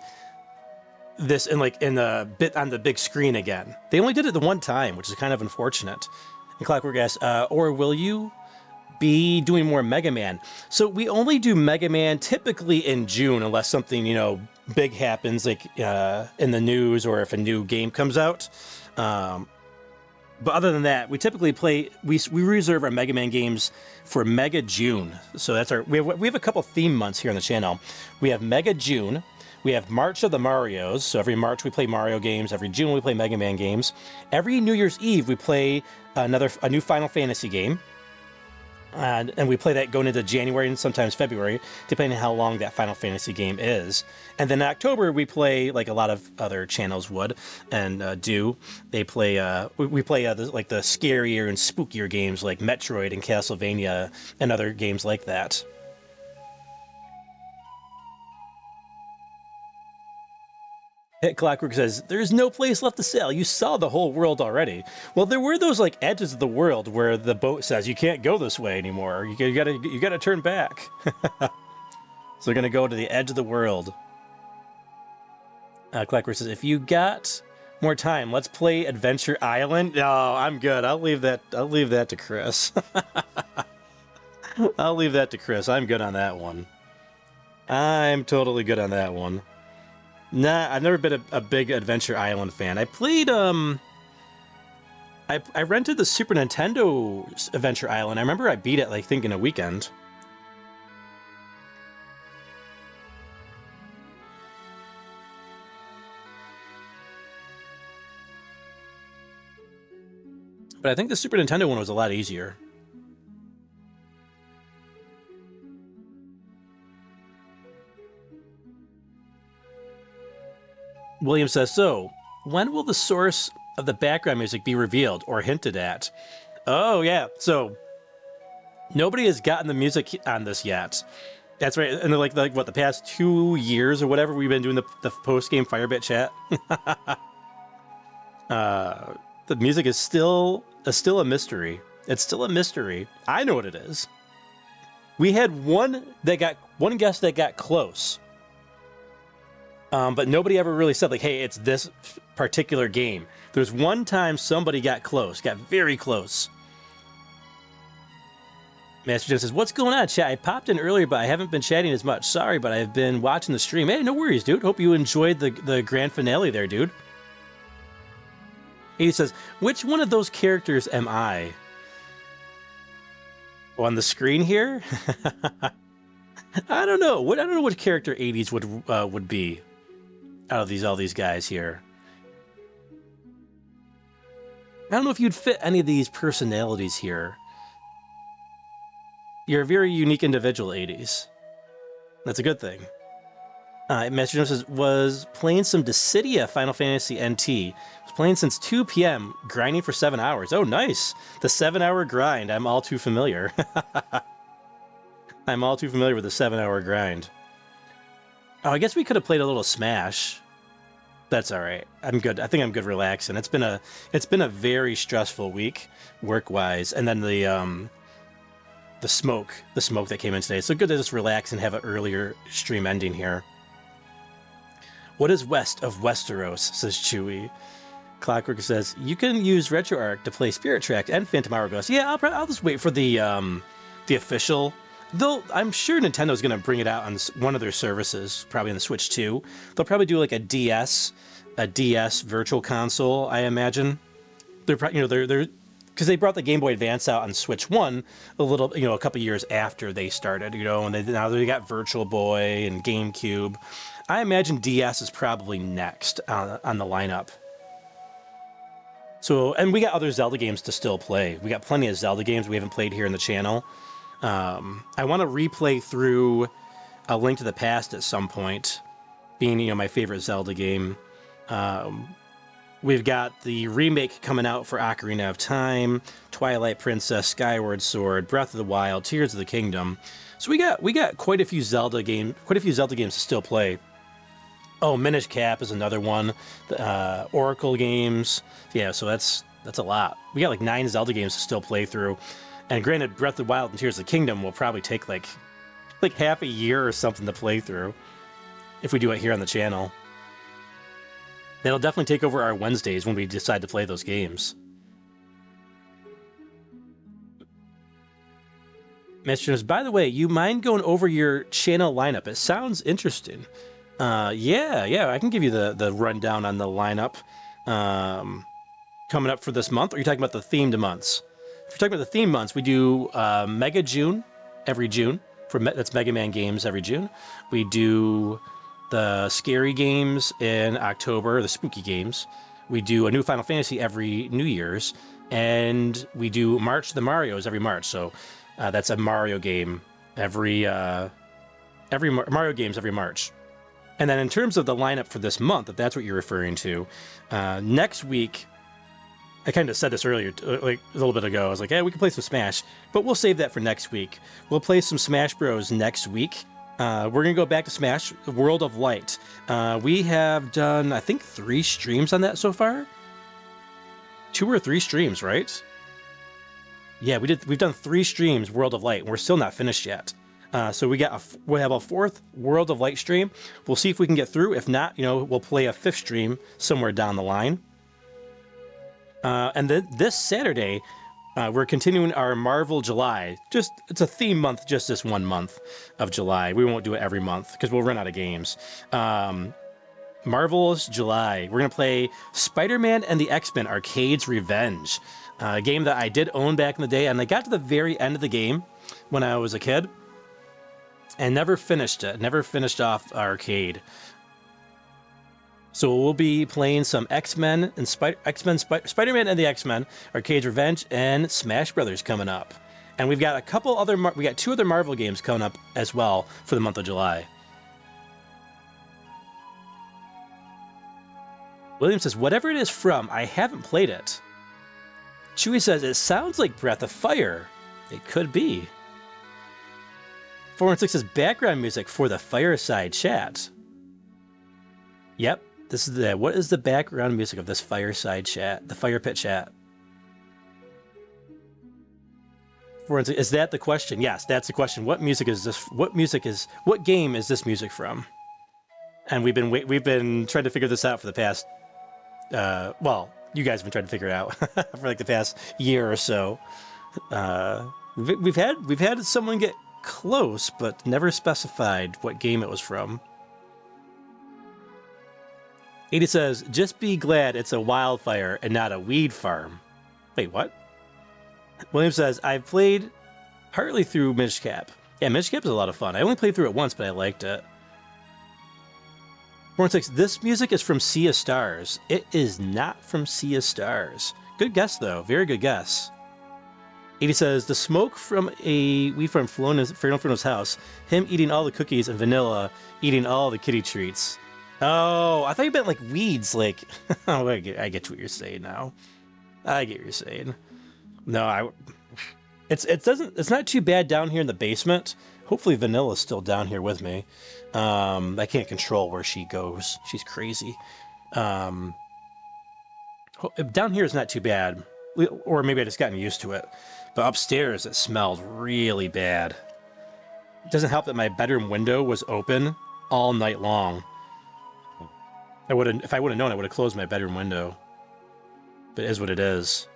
Speaker 2: this on the big screen again. They only did it the one time, which is kind of unfortunate. And Clockwork asks, or will you be doing more Mega Man? So we only do Mega Man typically in June, unless something, you know, big happens, like in the news or if a new game comes out. But other than that, we typically we reserve our Mega Man games for Mega June. So that's we have a couple theme months here on the channel. We have Mega June. We have March of the Marios. So every March we play Mario games. Every June we play Mega Man games. Every New Year's Eve we play a new Final Fantasy game. And we play that going into January and sometimes February, depending on how long that Final Fantasy game is. And then in October, we play, like a lot of other channels would and do. They play, we play the scarier and spookier games like Metroid and Castlevania and other games like that. Hit Clockwork says, there's no place left to sail. You saw the whole world already. Well, there were those edges of the world where the boat says you can't go this way anymore. You gotta turn back. So we're gonna go to the edge of the world. Clockwork says, if you got more time, let's play Adventure Island. No, I'm good. I'll leave that to Chris. I'll leave that to Chris. I'm good on that one. I'm totally good on that one. Nah, I've never been a big Adventure Island fan. I played, I rented the Super Nintendo Adventure Island. I remember I beat it, I think, in a weekend. But I think the Super Nintendo one was a lot easier. William says, so, when will the source of the background music be revealed or hinted at. Oh, yeah. So nobody has gotten the music on this yet. That's right. And like what, the past 2 years or whatever, we've been doing the post-game Firepit chat. The music is still a mystery. It's still a mystery. I know what it is. We had one guest that got close. But nobody ever really said, like, hey, it's this particular game. There's one time somebody got close, got very close. Master Jim says, what's going on, chat? I popped in earlier, but I haven't been chatting as much. Sorry, but I've been watching the stream. Hey, no worries, dude. Hope you enjoyed the grand finale there, dude. He says, which one of those characters am I? On the screen here? I don't know. I don't know which character 80s would be out of all these guys here. I don't know if you'd fit any of these personalities here. You're a very unique individual, 80s. That's a good thing. Master Jim says, was playing some Dissidia Final Fantasy NT. Was playing since 2 p.m., grinding for 7 hours. Oh, nice. The 7-hour grind. I'm all too familiar. I'm all too familiar with the 7-hour grind. Oh, I guess we could have played a little Smash. That's all right. I'm good. I think I'm good relaxing. It's been a very stressful week, work-wise, and then the smoke that came in today. So good to just relax and have an earlier stream ending here. What is west of Westeros, says Chewie. Clockwork says, you can use RetroArch to play Spirit Track and Phantom Hourglass. Yeah, I'll just wait for the official. Though I'm sure Nintendo's going to bring it out on one of their services, probably on the Switch 2. They'll probably do like a DS Virtual Console, I imagine. They're because they brought the Game Boy Advance out on Switch 1 a couple years after they started, and now they got Virtual Boy and GameCube. I imagine DS is probably next on the lineup. So, and we got other Zelda games to still play. We got plenty of Zelda games we haven't played here in the channel. I want to replay through A Link to the Past at some point, being my favorite Zelda game. We've got the remake coming out for Ocarina of Time, Twilight Princess, Skyward Sword, Breath of the Wild, Tears of the Kingdom. So we got quite a few Zelda games to still play. Oh, Minish Cap is another one. Oracle games. Yeah, so that's a lot. We got like 9 Zelda games to still play through. And granted, Breath of the Wild and Tears of the Kingdom will probably take like half a year or something to play through if we do it here on the channel. That'll definitely take over our Wednesdays when we decide to play those games. Mr. By the way, you mind going over your channel lineup? It sounds interesting. Yeah, I can give you the rundown on the lineup coming up for this month. Or are you talking about the themed months? If you're talking about the themed months, we do Mega June every June. That's Mega Man games every June. We do the scary games in October, the spooky games. We do a new Final Fantasy every New Year's. And we do March the Marios every March. So that's a Mario game every Mario games every March. And then in terms of the lineup for this month, if that's what you're referring to, next week, I kind of said this earlier, like a little bit ago. I was like, hey, we can play some Smash, but we'll save that for next week. We'll play some Smash Bros. Next week. We're going to go back to Smash World of Light. We have done, I think, 3 streams on that so far. 2 or 3 streams, right? Yeah, we've done 3 streams World of Light, and we're still not finished yet. So we'll have a 4th World of Light stream. We'll see if we can get through. If not, we'll play a 5th stream somewhere down the line. And then this Saturday, we're continuing our Marvel July. It's a theme month, just this one month of July. We won't do it every month because we'll run out of games. Marvel's July. We're going to play Spider-Man and the X-Men Arcade's Revenge. A game that I did own back in the day, and I got to the very end of the game when I was a kid and never finished it. Never finished off Arcade. So we'll be playing some X-Men and Spider-Man and the X-Men, Arcade's Revenge, and Smash Brothers coming up. And we've got we got 2 other Marvel games coming up as well for the month of July. William says, whatever it is from, I haven't played it. Chewie says, it sounds like Breath of Fire. It could be. 416 says, background music for the Fireside chat. Yep, this is the, what is the background music of this Fireside chat, the Firepit chat? 416, is that the question? Yes, that's the question. What music is this? What game is this music from? And we've been trying to figure this out for the past, well, you guys have been trying to figure it out for like the past year or so. We've had someone get close, but never specified what game it was from. 80 says, just be glad it's a wildfire and not a weed farm. Wait, what? William says, I've played partly through Minish Cap. Yeah, Minish Cap is a lot of fun. I only played through it once, but I liked it. 416, this music is from Sea of Stars. It is not from Sea of Stars. Good guess, though. Very good guess. 80 says, the smoke from a weed farm flown in FeralInferno's house. Him eating all the cookies and Vanilla eating all the kitty treats. Oh, I thought you meant like weeds, like... oh, I get what you're saying now. I get what you're saying. No, it's not too bad down here in the basement. Hopefully Vanilla's still down here with me. I can't control where she goes. She's crazy. Down here is not too bad. Or maybe I just gotten used to it. But upstairs it smelled really bad. It doesn't help that my bedroom window was open all night long. If I would have known, I would have closed my bedroom window. But it is what it is.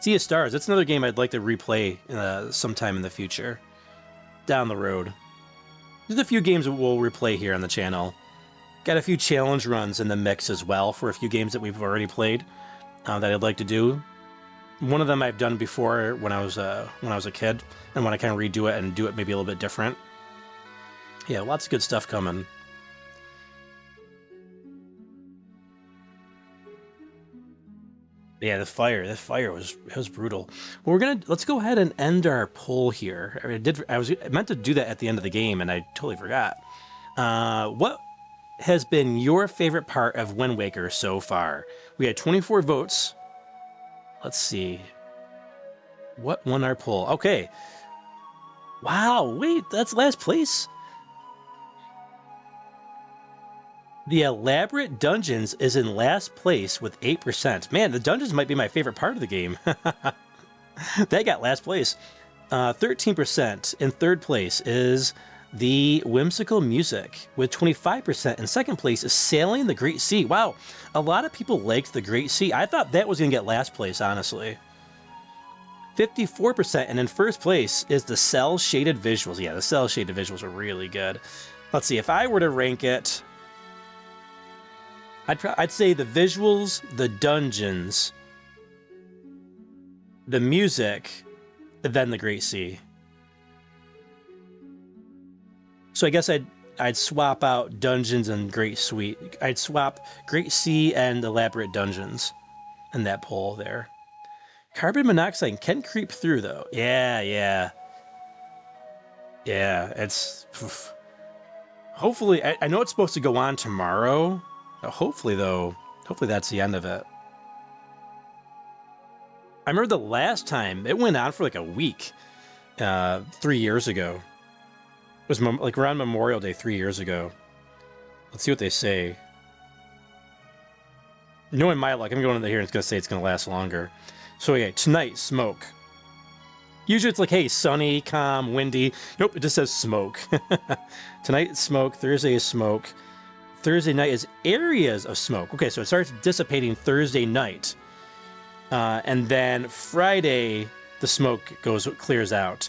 Speaker 2: Sea of Stars, that's another game I'd like to replay sometime in the future. Down the road. There's a few games that we'll replay here on the channel. Got a few challenge runs in the mix as well for a few games that we've already played that I'd like to do. One of them I've done before when I was a kid, and want to kind of redo it and do it maybe a little bit different. Yeah, lots of good stuff coming. Yeah, the fire was brutal. Well, let's go ahead and end our poll here. I meant to do that at the end of the game, and I totally forgot. What has been your favorite part of Wind Waker so far? We had 24 votes. Let's see. What won our poll? Okay. Wow, wait, that's last place? The Elaborate Dungeons is in last place with 8%. Man, the dungeons might be my favorite part of the game. They got last place. 13% in third place is the Whimsical Music with 25%. In second place is Sailing the Great Sea. Wow, a lot of people liked the Great Sea. I thought that was going to get last place, honestly. 54%, and in first place is the Cell Shaded Visuals. Yeah, the Cell Shaded Visuals are really good. Let's see, if I were to rank it, I'd say the visuals, the dungeons, the music, then the Great Sea. So I guess I'd swap out dungeons and Great Suite. I'd swap Great Sea and Elaborate Dungeons in that poll there. Carbon monoxide can creep through though. Yeah, it's... Hopefully, I know it's supposed to go on tomorrow. Hopefully that's the end of it. I remember the last time, it went on for like a week, 3 years ago. It was like around Memorial Day 3 years ago. Let's see what they say. Knowing my luck, I'm going in here and it's going to say it's going to last longer. So yeah, tonight, smoke. Usually it's like, hey, sunny, calm, windy. Nope, it just says smoke. Tonight, smoke. Thursday is smoke. Thursday night is areas of smoke. Okay, so it starts dissipating Thursday night. And then Friday, the smoke clears out.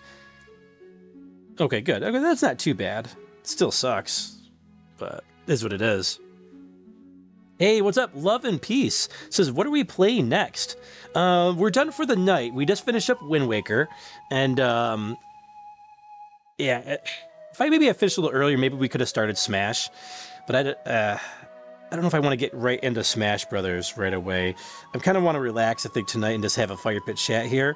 Speaker 2: Okay, good. Okay, that's not too bad. It still sucks, but it is what it is. Hey, what's up? Love and Peace says, what are we playing next? We're done for the night. We just finished up Wind Waker, and yeah, if I maybe finished a little earlier, maybe we could have started Smash, but I don't know if I want to get right into Smash Brothers right away. I kind of want to relax, I think, tonight and just have a Firepit chat here.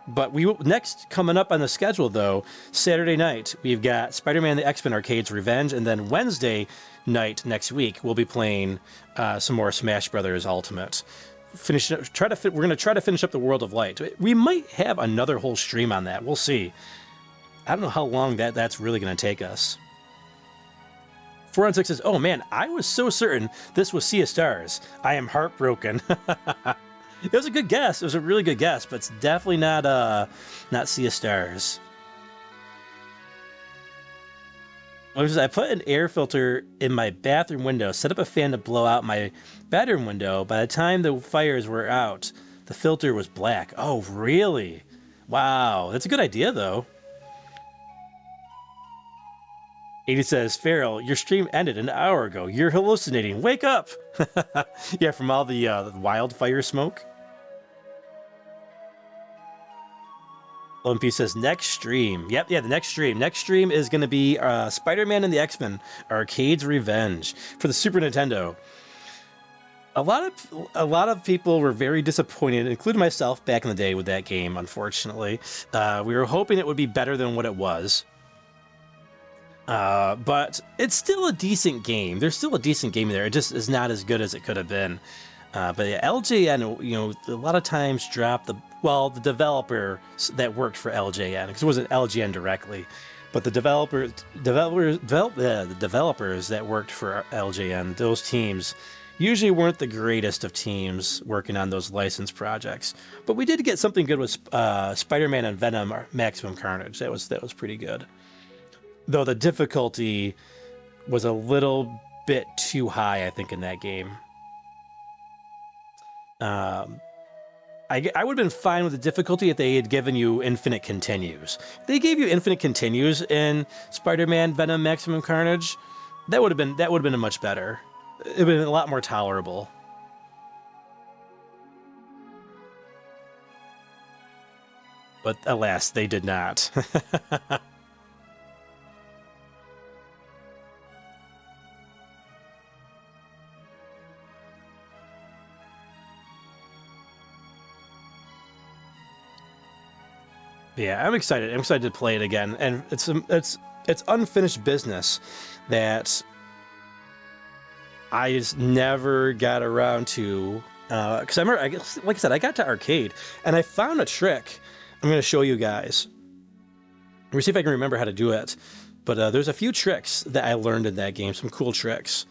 Speaker 2: But next, coming up on the schedule, though, Saturday night, we've got Spider-Man the X-Men Arcade's Revenge, and then Wednesday night next week, we'll be playing some more Smash Brothers Ultimate. We're going to try to finish up the World of Light. We might have another whole stream on that. We'll see. I don't know how long that's really going to take us. 416 says, "Oh man, I was so certain this was Sea of Stars. I am heartbroken." It was a good guess. It was a really good guess, but it's definitely not Sea of Stars. I put an air filter in my bathroom window, set up a fan to blow out my bedroom window. By the time the fires were out, the filter was black. Oh, really? Wow, that's a good idea, though. 80 says, "Feral, your stream ended an hour ago. You're hallucinating. Wake up!" Yeah, from all the wildfire smoke. Lumpy says, "Next stream." Yep, yeah, the next stream. Next stream is going to be Spider-Man and the X-Men Arcade's Revenge for the Super Nintendo. A lot of people were very disappointed, including myself, back in the day with that game, unfortunately. We were hoping it would be better than what it was. But it's still a decent game. There's still a decent game there. It just is not as good as it could have been. But yeah, LJN, you know, a lot of times dropped the developer that worked for LJN, because it wasn't LJN directly, but the developers that worked for LJN, those teams usually weren't the greatest of teams working on those licensed projects. But we did get something good with Spider-Man and Venom Maximum Carnage. That was pretty good. Though the difficulty was a little bit too high, I think, in that game. I would have been fine with the difficulty if they had given you infinite continues. If they gave you infinite continues in Spider-Man Venom Maximum Carnage, that would have been a much better. It would have been a lot more tolerable. But alas, they did not. Yeah, I'm excited. I'm excited to play it again, and it's unfinished business that I just never got around to. Because I remember, like I said, I got to arcade, and I found a trick. I'm going to show you guys. Let me see if I can remember how to do it. But there's a few tricks that I learned in that game, some cool tricks.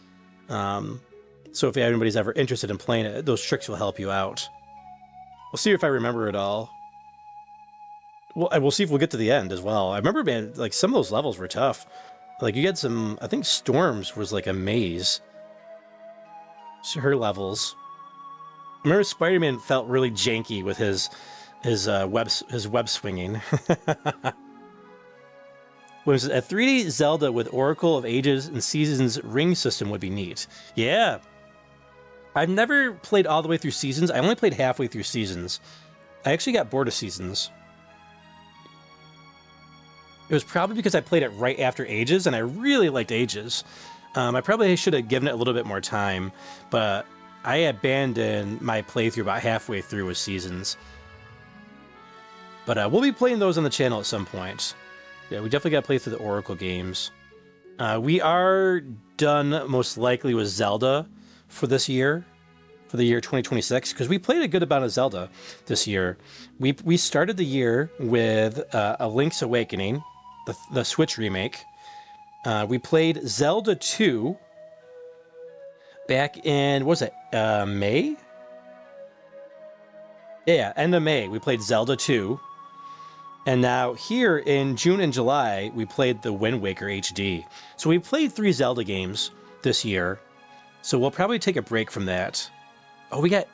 Speaker 2: So if anybody's ever interested in playing it, those tricks will help you out. We'll see if I remember it all. Well, we'll see if we'll get to the end as well. I remember, man, like some of those levels were tough. Like you had some, I think Storms was like a maze. So her levels. I remember Spider-Man felt really janky with his web swinging. Was a 3D Zelda with Oracle of Ages and Seasons ring system would be neat. Yeah. I've never played all the way through Seasons. I only played halfway through Seasons. I actually got bored of Seasons. It was probably because I played it right after Ages, and I really liked Ages. I probably should have given it a little bit more time, but I abandoned my playthrough about halfway through with Seasons. But we'll be playing those on the channel at some point. Yeah, we definitely got to play through the Oracle games. We are done, most likely, with Zelda for this year, for the year 2026, because we played a good amount of Zelda this year. We started the year with A Link's Awakening, the Switch remake. We played Zelda 2 back in, what was it, May? Yeah, end of May, we played Zelda 2. And now here in June and July, we played the Wind Waker HD. So we played 3 Zelda games this year. So we'll probably take a break from that. Oh, we got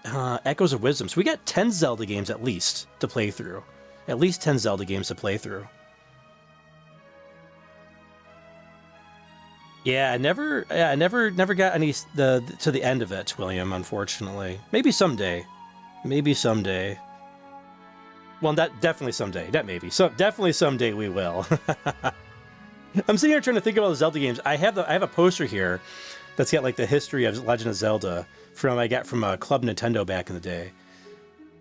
Speaker 2: Echoes of Wisdom. So we got 10 Zelda games at least to play through. At least 10 Zelda games to play through. Yeah, I never got any to the end of it, William, unfortunately. Maybe someday. Maybe someday. Well, definitely someday. Not maybe. So definitely someday we will. I'm sitting here trying to think of all the Zelda games. I have a poster here that's got like the history of Legend of Zelda I got from Club Nintendo back in the day.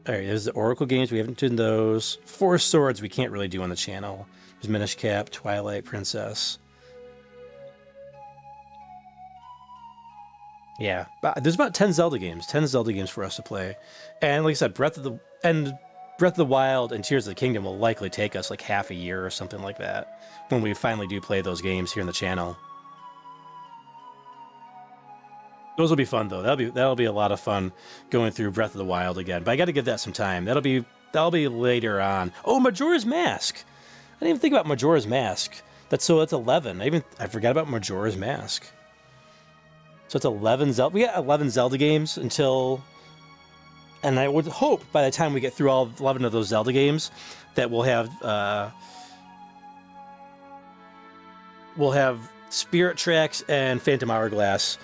Speaker 2: All right, there's the Oracle games. We haven't done those. Four Swords we can't really do on the channel. There's Minish Cap, Twilight Princess. Yeah, there's about 10 Zelda games. 10 Zelda games for us to play. And like I said, Breath of the Wild and Tears of the Kingdom will likely take us like half a year or something like that when we finally do play those games here on the channel. Those will be fun though. That'll be a lot of fun going through Breath of the Wild again. But I got to give that some time. That'll be later on. Oh, Majora's Mask. I didn't even think about Majora's Mask. That's 11. I forgot about Majora's Mask. So it's 11 Zelda. We got 11 Zelda games until, and I would hope by the time we get through all 11 of those Zelda games that we'll have Spirit Tracks and Phantom Hourglass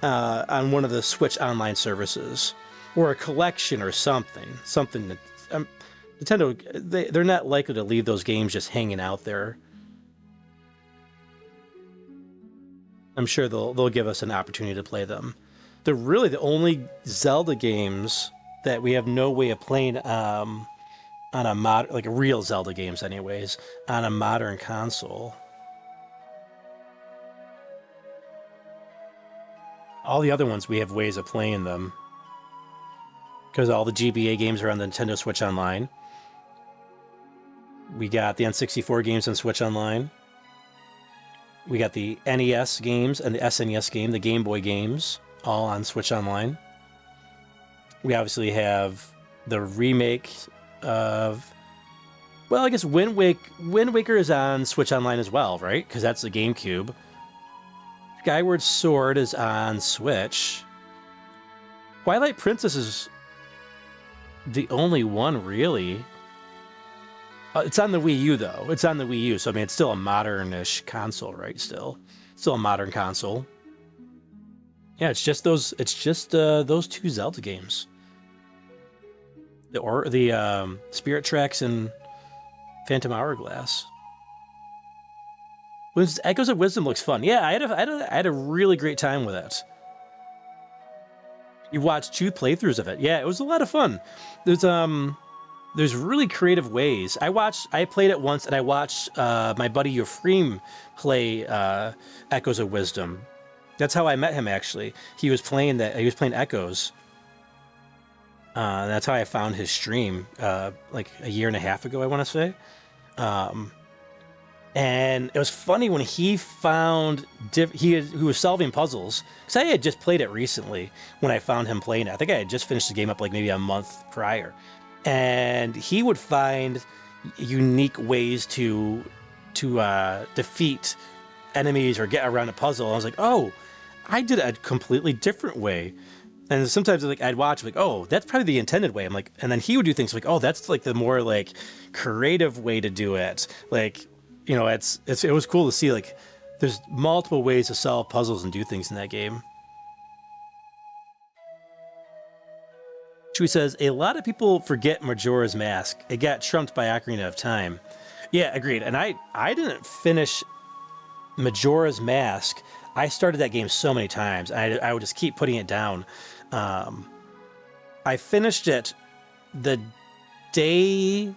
Speaker 2: on one of the Switch online services, or a collection or something. Something that Nintendo, they're not likely to leave those games just hanging out there. I'm sure they'll give us an opportunity to play them. They're really the only Zelda games that we have no way of playing on a like real Zelda games, anyways, on a modern console. All the other ones we have ways of playing them because all the GBA games are on the Nintendo Switch Online. We got the N64 games on Switch Online. We got the NES games and the SNES game, the Game Boy games, all on Switch Online. We obviously have the remake of, well, I guess Wind Waker is on Switch Online as well, right? Because that's the GameCube. Skyward Sword is on Switch. Twilight Princess is the only one, really. It's on the Wii U, though. It's on the Wii U, so I mean, it's still a modern-ish console, right? Still a modern console. Yeah, it's just those two Zelda games. The Spirit Tracks and Phantom Hourglass. Echoes of Wisdom looks fun. Yeah, I had a really great time with it. You watched 2 playthroughs of it. Yeah, it was a lot of fun. There's really creative ways. I played it once, and I watched my buddy Ephraim play Echoes of Wisdom. That's how I met him, actually. He was playing Echoes. That's how I found his stream like a year and a half ago, I want to say. And it was funny when he found he was solving puzzles, because I had just played it recently when I found him playing it. I think I had just finished the game up like maybe a month prior. And he would find unique ways to defeat enemies or get around a puzzle. I was like, oh, I did it a completely different way. And sometimes like I'd watch like, oh, that's probably the intended way. I'm like, and then he would do things like, oh, that's like the more like creative way to do it. Like, you know, it was cool to see like there's multiple ways to solve puzzles and do things in that game. Chewie says, a lot of people forget Majora's Mask. It got trumped by Ocarina of Time. Yeah, agreed. And I didn't finish Majora's Mask. I started that game so many times. I would just keep putting it down. I finished it the day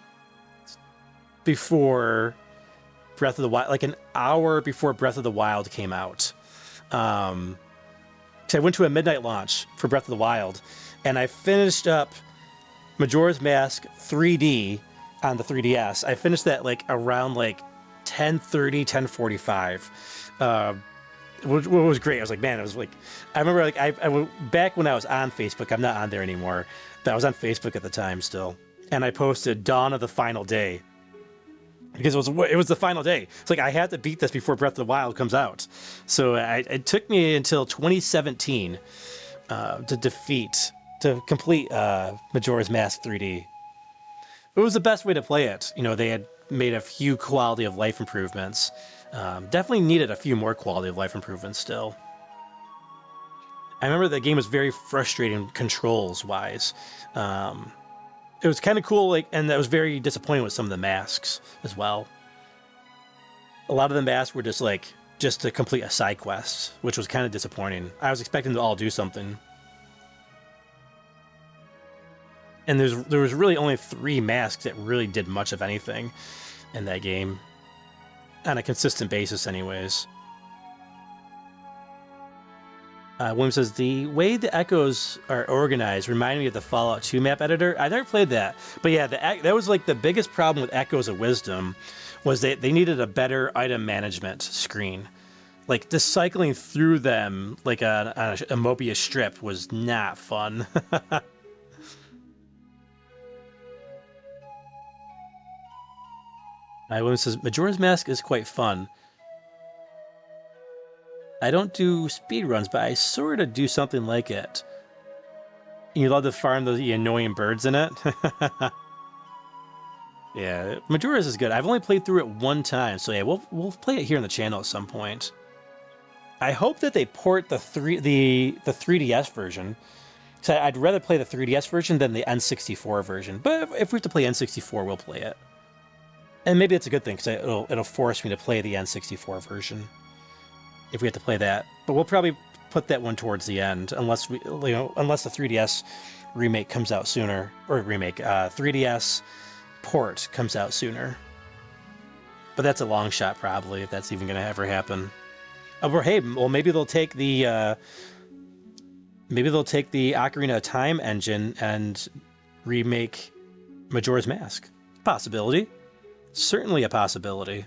Speaker 2: before Breath of the Wild, like an hour before Breath of the Wild came out. So I went to a midnight launch for Breath of the Wild, and I finished up Majora's Mask 3D on the 3DS. I finished that like around like 10:30, 10:45. What was great, I was like, man, it was like, I remember like I went back when I was on Facebook. I'm not on there anymore, but I was on Facebook at the time still, and I posted Dawn of the Final Day because it was the final day. It's like I had to beat this before Breath of the Wild comes out. So it took me until 2017 to complete Majora's Mask 3D. It was the best way to play it. You know, they had made a few quality of life improvements. Definitely needed a few more quality of life improvements still. I remember the game was very frustrating controls-wise. It was kind of cool, like, and that was very disappointing with some of the masks as well. A lot of the masks were just to complete a side quest, which was kind of disappointing. I was expecting them to all do something. And there was really only 3 masks that really did much of anything in that game. On a consistent basis, anyways. William says, the way the echoes are organized reminded me of the Fallout 2 map editor. I never played that. But yeah, that was like the biggest problem with Echoes of Wisdom was they needed a better item management screen. Like, just cycling through them like on a Mobius strip was not fun. William says, Majora's Mask is quite fun. I don't do speedruns, but I sort of do something like it. You love to farm those annoying birds in it? Yeah, Majora's is good. I've only played through it one time, so yeah, we'll play it here on the channel at some point. I hope that they port the 3DS version. So I'd rather play the 3DS version than the N64 version. But if we have to play N64, we'll play it. And maybe it's a good thing, because it'll force me to play the N64 version. If we have to play that. But we'll probably put that one towards the end, unless the 3DS remake comes out sooner. Or 3DS port comes out sooner. But that's a long shot, probably, if that's even going to ever happen. Or hey, well, maybe they'll take the Ocarina of Time engine and remake Majora's Mask. Possibility. Certainly a possibility.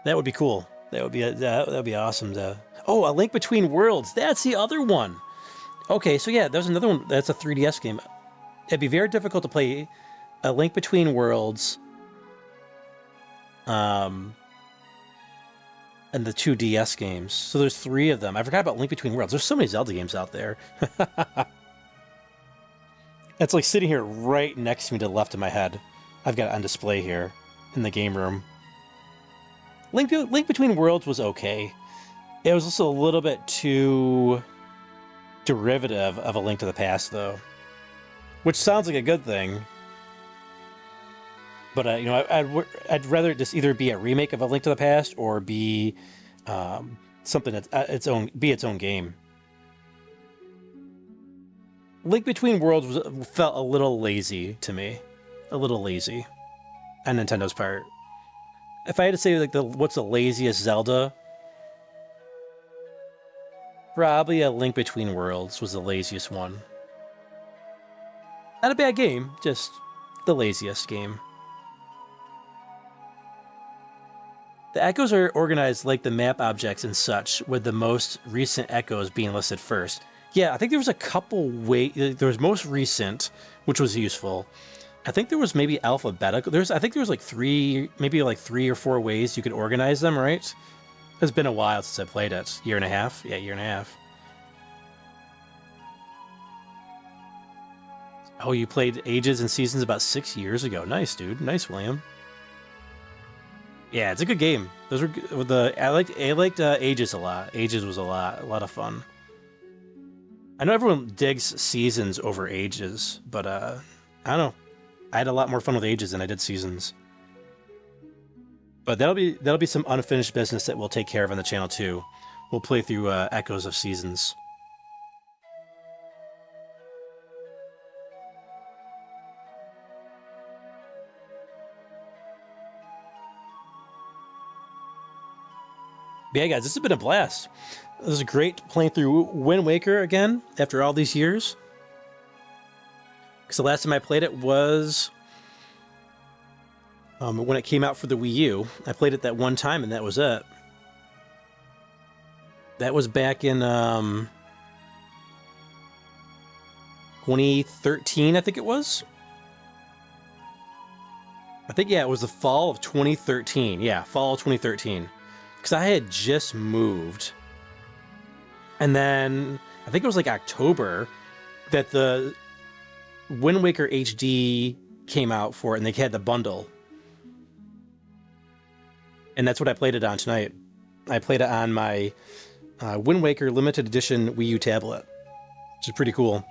Speaker 2: That would be cool. That would be awesome to... Oh, A Link Between Worlds. That's the other one. Okay, so yeah, there's another one. That's a 3DS game. It'd be very difficult to play A Link Between Worlds and the 2 DS games. So there's 3 of them. I forgot about Link Between Worlds. There's so many Zelda games out there. It's like sitting here right next to me to the left of my head. I've got it on display here in the game room. Link Between Worlds was okay. It was also a little bit too derivative of A Link to the Past, though. Which sounds like a good thing. But, I'd rather it just either be a remake of A Link to the Past or be something that's its own game. Link Between Worlds felt a little lazy to me. A little lazy. On Nintendo's part. If I had to say, like, what's the laziest Zelda? Probably A Link Between Worlds was the laziest one. Not a bad game, just the laziest game. The echoes are organized like the map objects and such, with the most recent echoes being listed first. Yeah, I think there was a couple there was most recent, which was useful. I think there was maybe alphabetical. I think there was like 3 or 4 ways you could organize them, right? It's been a while since I played it. Year and a half? Yeah, year and a half. Oh, you played Ages and Seasons about 6 years ago. Nice, dude. Nice, William. Yeah, it's a good game. Those were I liked Ages a lot. Ages was a lot of fun. I know everyone digs Seasons over Ages, but I don't know. I had a lot more fun with Ages than I did Seasons. But that'll be some unfinished business that we'll take care of on the channel too. We'll play through Echoes of Seasons. But yeah, guys, this has been a blast. This is great playing through Wind Waker again after all these years. Because the last time I played it was when it came out for the Wii U. I played it that one time, and that was it. That was back in 2013, I think it was. I think, yeah, it was the fall of 2013. Yeah, fall of 2013. Because I had just moved. And then, I think it was like October that the Wind Waker HD came out for it, and they had the bundle. And that's what I played it on tonight. I played it on my Wind Waker limited edition Wii U tablet, which is pretty cool.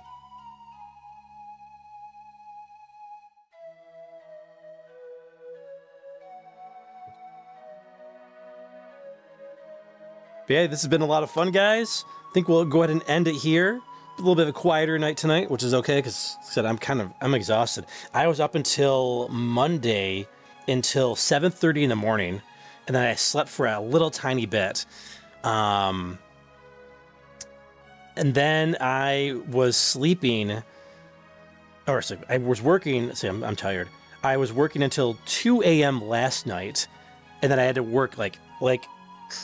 Speaker 2: But yeah, this has been a lot of fun, guys. I think we'll go ahead and end it here. A little bit of a quieter night tonight, which is okay because said I'm exhausted. I was up until Monday until 7:30 in the morning, and then I slept for a little tiny bit. And then I was sleeping, or sorry, I was working. See, I'm tired. I was working until 2 a.m. last night, and then I had to work like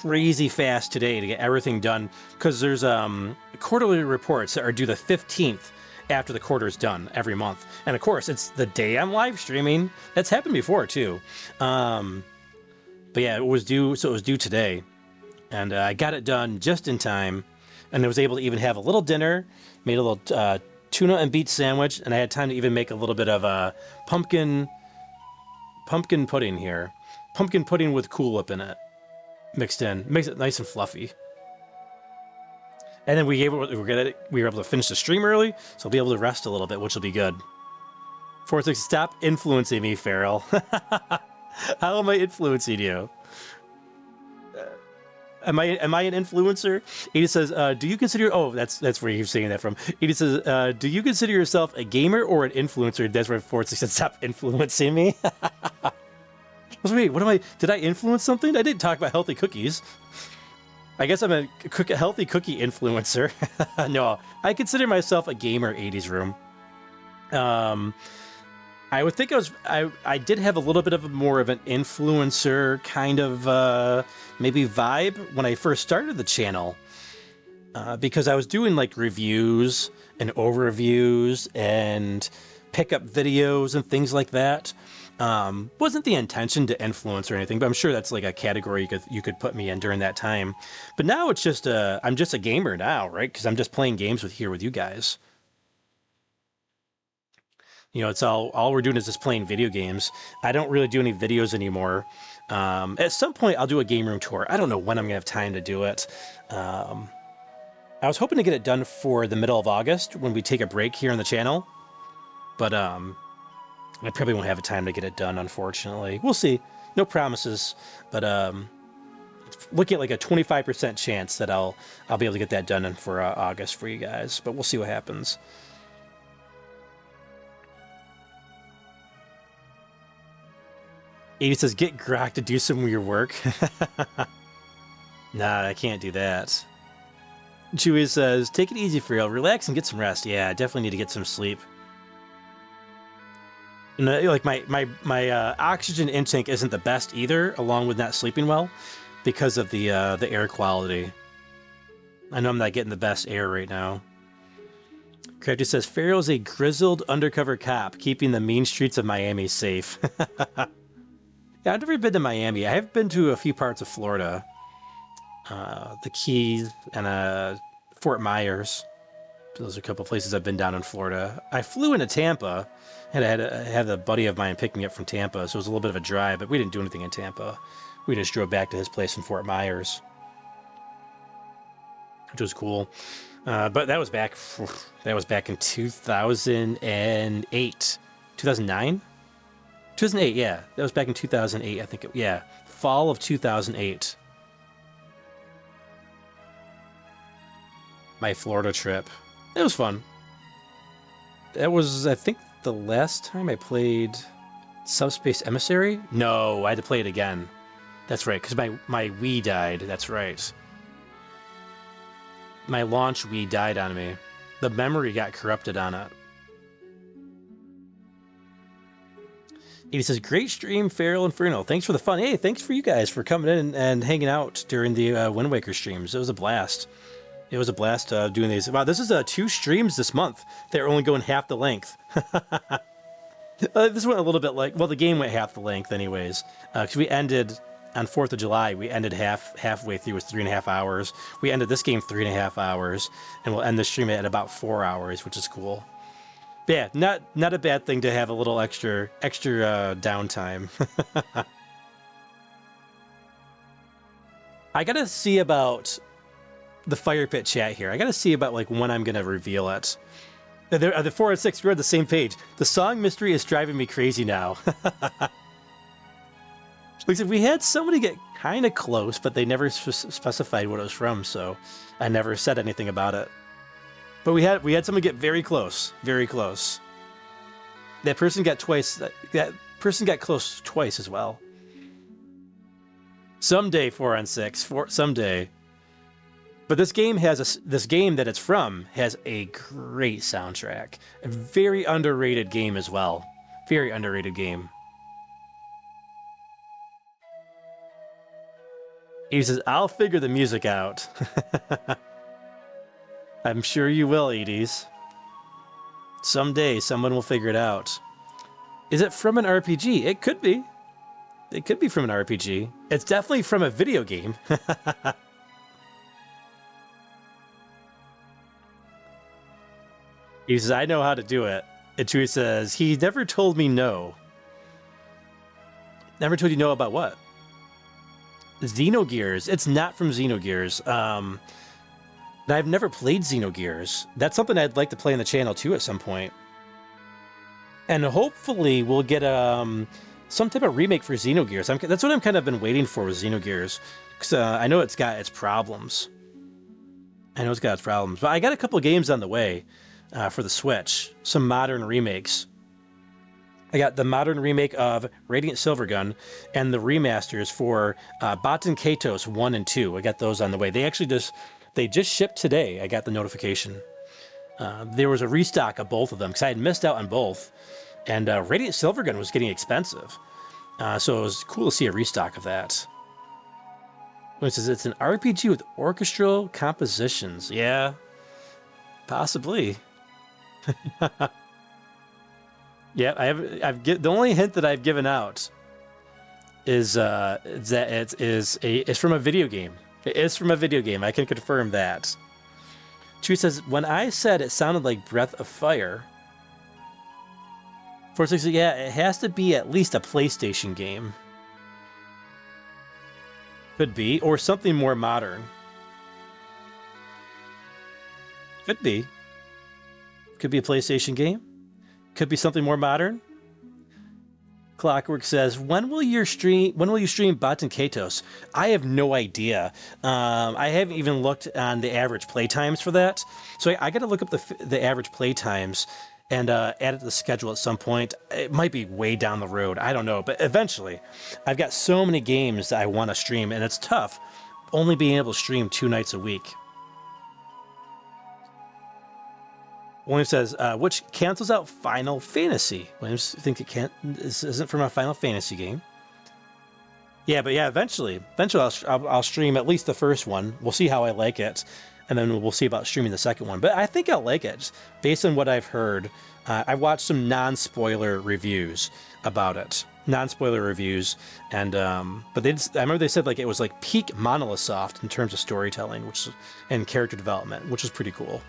Speaker 2: crazy fast today to get everything done because there's quarterly reports that are due the 15th after the quarter is done every month, and of course it's the day I'm live streaming. That's happened before too, but yeah, it was due today, and I got it done just in time, and I was able to even have a little dinner, made a little tuna and beet sandwich, and I had time to even make a little bit of a pumpkin pudding here, pumpkin pudding with Cool Whip in it. Mixed in, makes it nice and fluffy. And then we were able to finish the stream early, so I'll be able to rest a little bit, which will be good. 46, stop influencing me, Feral. How am I influencing you? Am I an influencer? Edie says, do you consider... Oh, that's where you're saying that from. Edie says, do you consider yourself a gamer or an influencer? That's where 46 said, stop influencing me. Wait, what am I... Did I influence something? I didn't talk about healthy cookies. I guess I'm a healthy cookie influencer. No, I consider myself a gamer, 80s room. I would think I did have a little bit of more of an influencer kind of maybe vibe when I first started the channel. Because I was doing like reviews and overviews and pickup videos and things like that. Wasn't the intention to influence or anything, but I'm sure that's like a category you could put me in during that time. But now it's just I'm just a gamer now, right? Because I'm just playing games with you guys. You know, it's all we're doing is just playing video games. I don't really do any videos anymore. At some point, I'll do a game room tour. I don't know when I'm gonna have time to do it. I was hoping to get it done for the middle of August when we take a break here on the channel, but I probably won't have time to get it done, unfortunately. We'll see. No promises, but looking at like a 25% chance that I'll be able to get that done for August for you guys. But we'll see what happens. Edie says, "Get Grok to do some of your work." Nah, I can't do that. Chewie says, "Take it easy, Feral. Relax and get some rest." Yeah, I definitely need to get some sleep. And like my oxygen intake isn't the best either, along with not sleeping well, because of the air quality. I know I'm not getting the best air right now. Crafty says, Feral's a grizzled undercover cop, keeping the mean streets of Miami safe. Yeah, I've never been to Miami. I have been to a few parts of Florida. The Keys and Fort Myers. Those are a couple places I've been down in Florida. I flew into Tampa, and I had a buddy of mine pick me up from Tampa, so it was a little bit of a drive, but we didn't do anything in Tampa. We just drove back to his place in Fort Myers, which was cool. But that was back in 2008. 2009? 2008, yeah. That was back in 2008, I think. Yeah, fall of 2008. My Florida trip. It was fun. That was, I think, the last time I played Subspace Emissary? No, I had to play it again. That's right, because my Wii died. That's right. My launch Wii died on me. The memory got corrupted on it. He says, great stream, FeralInferno. Thanks for the fun. Hey, thanks for you guys for coming in and hanging out during the Wind Waker streams. It was a blast. It was a blast doing these. Wow, this is 2 streams this month. They're only going half the length. This went a little bit like... Well, the game went half the length anyways. Because we ended... On 4th of July, we ended halfway through with 3.5 hours. We ended this game 3.5 hours. And we'll end the stream at about 4 hours, which is cool. But yeah, not a bad thing to have a little extra downtime. I gotta see about the Firepit chat here. I gotta see about like when I'm gonna reveal it. The 4 and 6, we're on the same page. The song mystery is driving me crazy now. Looks like we had somebody get kind of close, but they never specified what it was from, so I never said anything about it. But we had someone get very close, very close. That person got twice. That person got close twice as well. Someday 4 on 6, someday. But this game has this game that it's from has a great soundtrack. A very underrated game as well. Very underrated game. He says, "I'll figure the music out." I'm sure you will, Edie's. Someday someone will figure it out. Is it from an RPG? It could be. It could be from an RPG. It's definitely from a video game. He says, "I know how to do it." And Chewie says, "He never told me no." Never told you no about what? Xenogears. It's not from Xenogears. I've never played Xenogears. That's something I'd like to play on the channel too at some point. And hopefully we'll get some type of remake for Xenogears. That's what I'm kind of been waiting for with Xenogears. Because I know it's got its problems. But I got a couple games on the way for the Switch. Some modern remakes. I got the modern remake of Radiant Silvergun and the remasters for Baten Kaitos 1 and 2. I got those on the way. They just shipped today. I got the notification. There was a restock of both of them because I had missed out on both. And Radiant Silvergun was getting expensive. So it was cool to see a restock of that. It says it's an RPG with orchestral compositions. Yeah, possibly. Yeah, the only hint that I've given out is that it's from a video game. It is from a video game. I can confirm that. Chewie says, "When I said it sounded like Breath of Fire." 460, yeah, it has to be at least a PlayStation game. Could be, or something more modern. Could be. Could be a PlayStation game. Could be something more modern. Clockwork says, when will you stream Baten Kaitos? I have no idea. I haven't even looked on the average play times for that. So I got to look up the average play times and add it to the schedule at some point. It might be way down the road. I don't know. But eventually, I've got so many games that I want to stream, and it's tough only being able to stream 2 nights a week. Williams says, which cancels out Final Fantasy. Williams think this isn't from a Final Fantasy game. Yeah, but yeah, eventually I'll stream at least the first one. We'll see how I like it, and then we'll see about streaming the second one. But I think I'll like it, based on what I've heard. I've watched some non-spoiler reviews about it. Non-spoiler reviews, and but I remember they said like it was like peak Monolith Soft in terms of storytelling, and character development, which is pretty cool.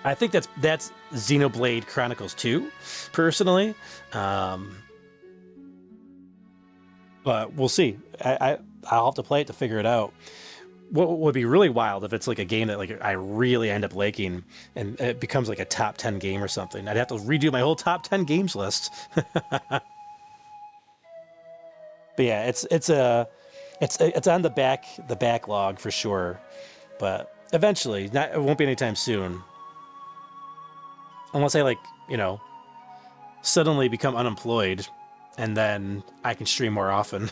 Speaker 2: I think that's Xenoblade Chronicles 2, personally. But we'll see. I'll have to play it to figure it out. What would be really wild if it's like a game that like I really end up liking and it becomes like a top 10 game or something. I'd have to redo my whole top 10 games list. But yeah, it's on the backlog for sure. But eventually, it won't be anytime soon. Unless I suddenly become unemployed, and then I can stream more often.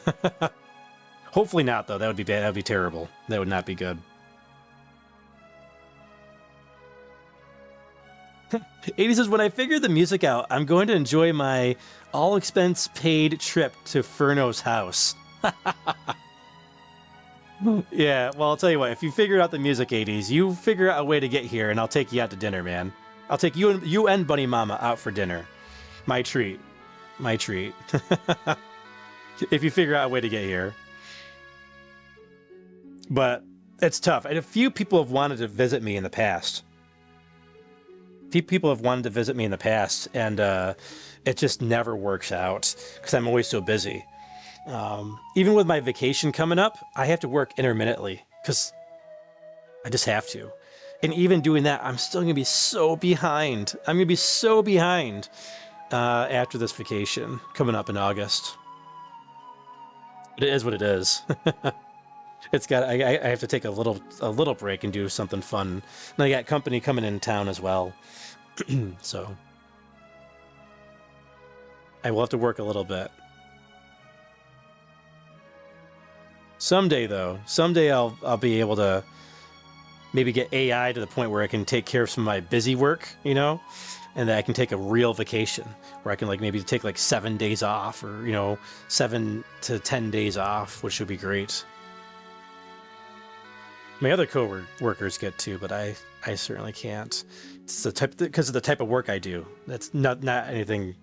Speaker 2: Hopefully not, though. That would be bad. That would be terrible. That would not be good. 80 says, when I figure the music out, I'm going to enjoy my all-expense-paid trip to Ferno's house. Yeah, well, I'll tell you what. If you figure out the music, 80s, you figure out a way to get here, and I'll take you out to dinner, man. I'll take you and Bunny Mama out for dinner. My treat. My treat. If you figure out a way to get here. But it's tough. And a few people have wanted to visit me in the past. And it just never works out because I'm always so busy. Even with my vacation coming up, I have to work intermittently because I just have to. And even doing that, I'm still going to be so behind. I'm going to be so behind after this vacation coming up in August. It is what it is. It's got. I have to take a little break and do something fun. And I got company coming in town as well, so I will have to work a little bit. Someday, though, I'll be able to maybe get AI to the point where I can take care of some of my busy work, you know, and that I can take a real vacation where I can like maybe take like 7 days off, or 7 to 10 days off, which would be great. My other co-workers get to, but I certainly can't. It's the type because of the type of work I do. That's not anything,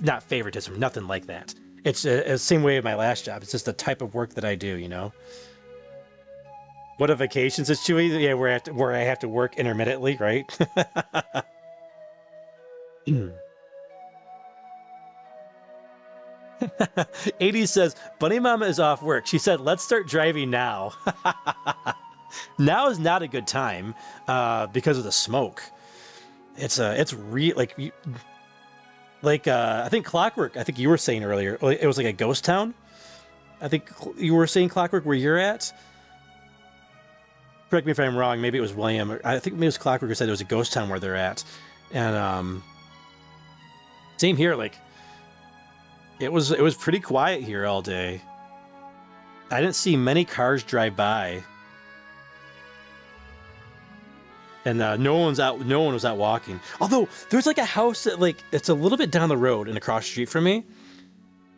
Speaker 2: not favoritism, nothing like that. It's the same way with my last job. It's just the type of work that I do, What a vacation situation, yeah, where I have to work intermittently, right? 80 says, Bunny Mama is off work. She said, let's start driving now. Now is not a good time because of the smoke. It's real, I think Clockwork, I think you were saying earlier, it was like a ghost town. I think you were saying Clockwork where you're at. Correct me if I'm wrong. Maybe it was William. I think maybe it was Clockwork who said it was a ghost town where they're at. And same here. Like it was pretty quiet here all day. I didn't see many cars drive by. And no one was out walking. Although there's like a house that it's a little bit down the road and across the street from me.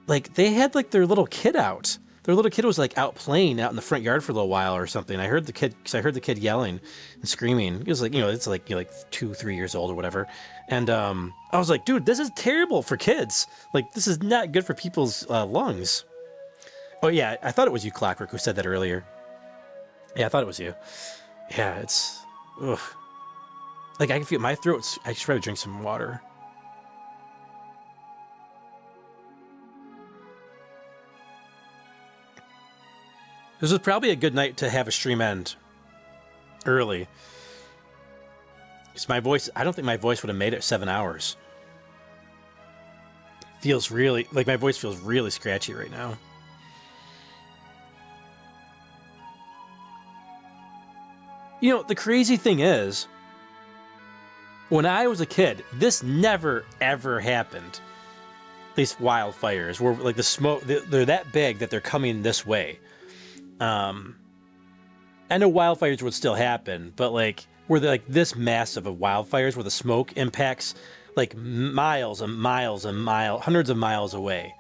Speaker 2: Like they had like their little kid out. Their little kid was like out playing out in the front yard for a little while or something. I heard the kid yelling and screaming. It was like, it's like 2-3 years old or whatever. And I was like, dude, this is terrible for kids. Like this is not good for people's lungs. Oh yeah, I thought it was you, Clockwork, who said that earlier. Yeah, I thought it was you. Yeah, it's ugh. Like I can feel my throat. I should probably drink some water. This is probably a good night to have a stream end early. Because my voice, I don't think my voice would have made it 7 hours. Feels really, my voice feels really scratchy right now. The crazy thing is, when I was a kid, this never, ever happened. These wildfires, where like the smoke, they're that big that they're coming this way. I know wildfires would still happen, but where they're this massive of wildfires where the smoke impacts miles and miles and miles, hundreds of miles away,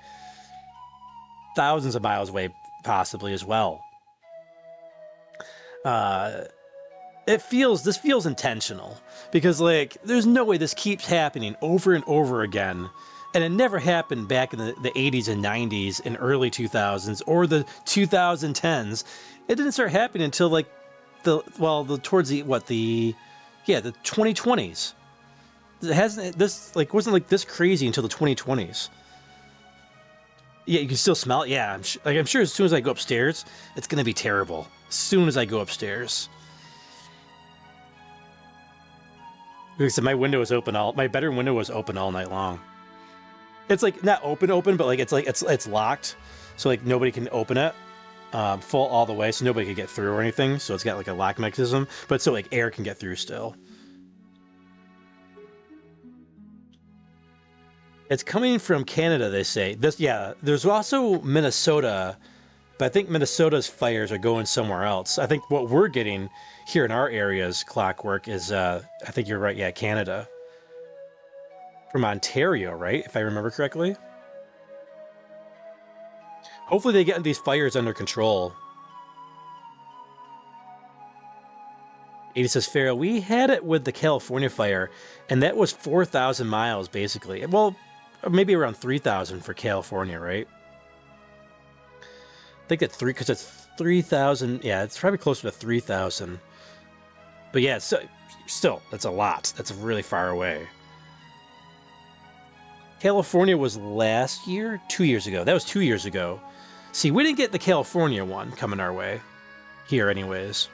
Speaker 2: thousands of miles away, possibly as well. This feels intentional because there's no way this keeps happening over and over again. And it never happened back in the 80s and 90s and early 2000s or the 2010s. It didn't start happening until towards the 2020s. It hasn't wasn't this crazy until the 2020s. Yeah, you can still smell it. Yeah, I'm sure as soon as I go upstairs, it's gonna be terrible. As soon as I go upstairs. Like I said, my bedroom window was open all night long. It's not open, but it's locked, so nobody can open it full all the way, so nobody can get through or anything. So it's got a lock mechanism, but so air can get through still. It's coming from Canada, they say. There's also Minnesota, but I think Minnesota's fires are going somewhere else. I think what we're getting here in our area's Clockwork is, I think you're right, yeah, Canada. From Ontario, right? If I remember correctly. Hopefully they get these fires under control. 80 says, Feral, we had it with the California fire, and that was 4,000 miles, basically. Well, maybe around 3,000 for California, right? I think that's because it's 3,000. Yeah, it's probably closer to 3,000. But yeah, so still, that's a lot. That's really far away. California was last year? 2 years ago. That was 2 years ago. See, we didn't get the California one coming our way. Here, anyways.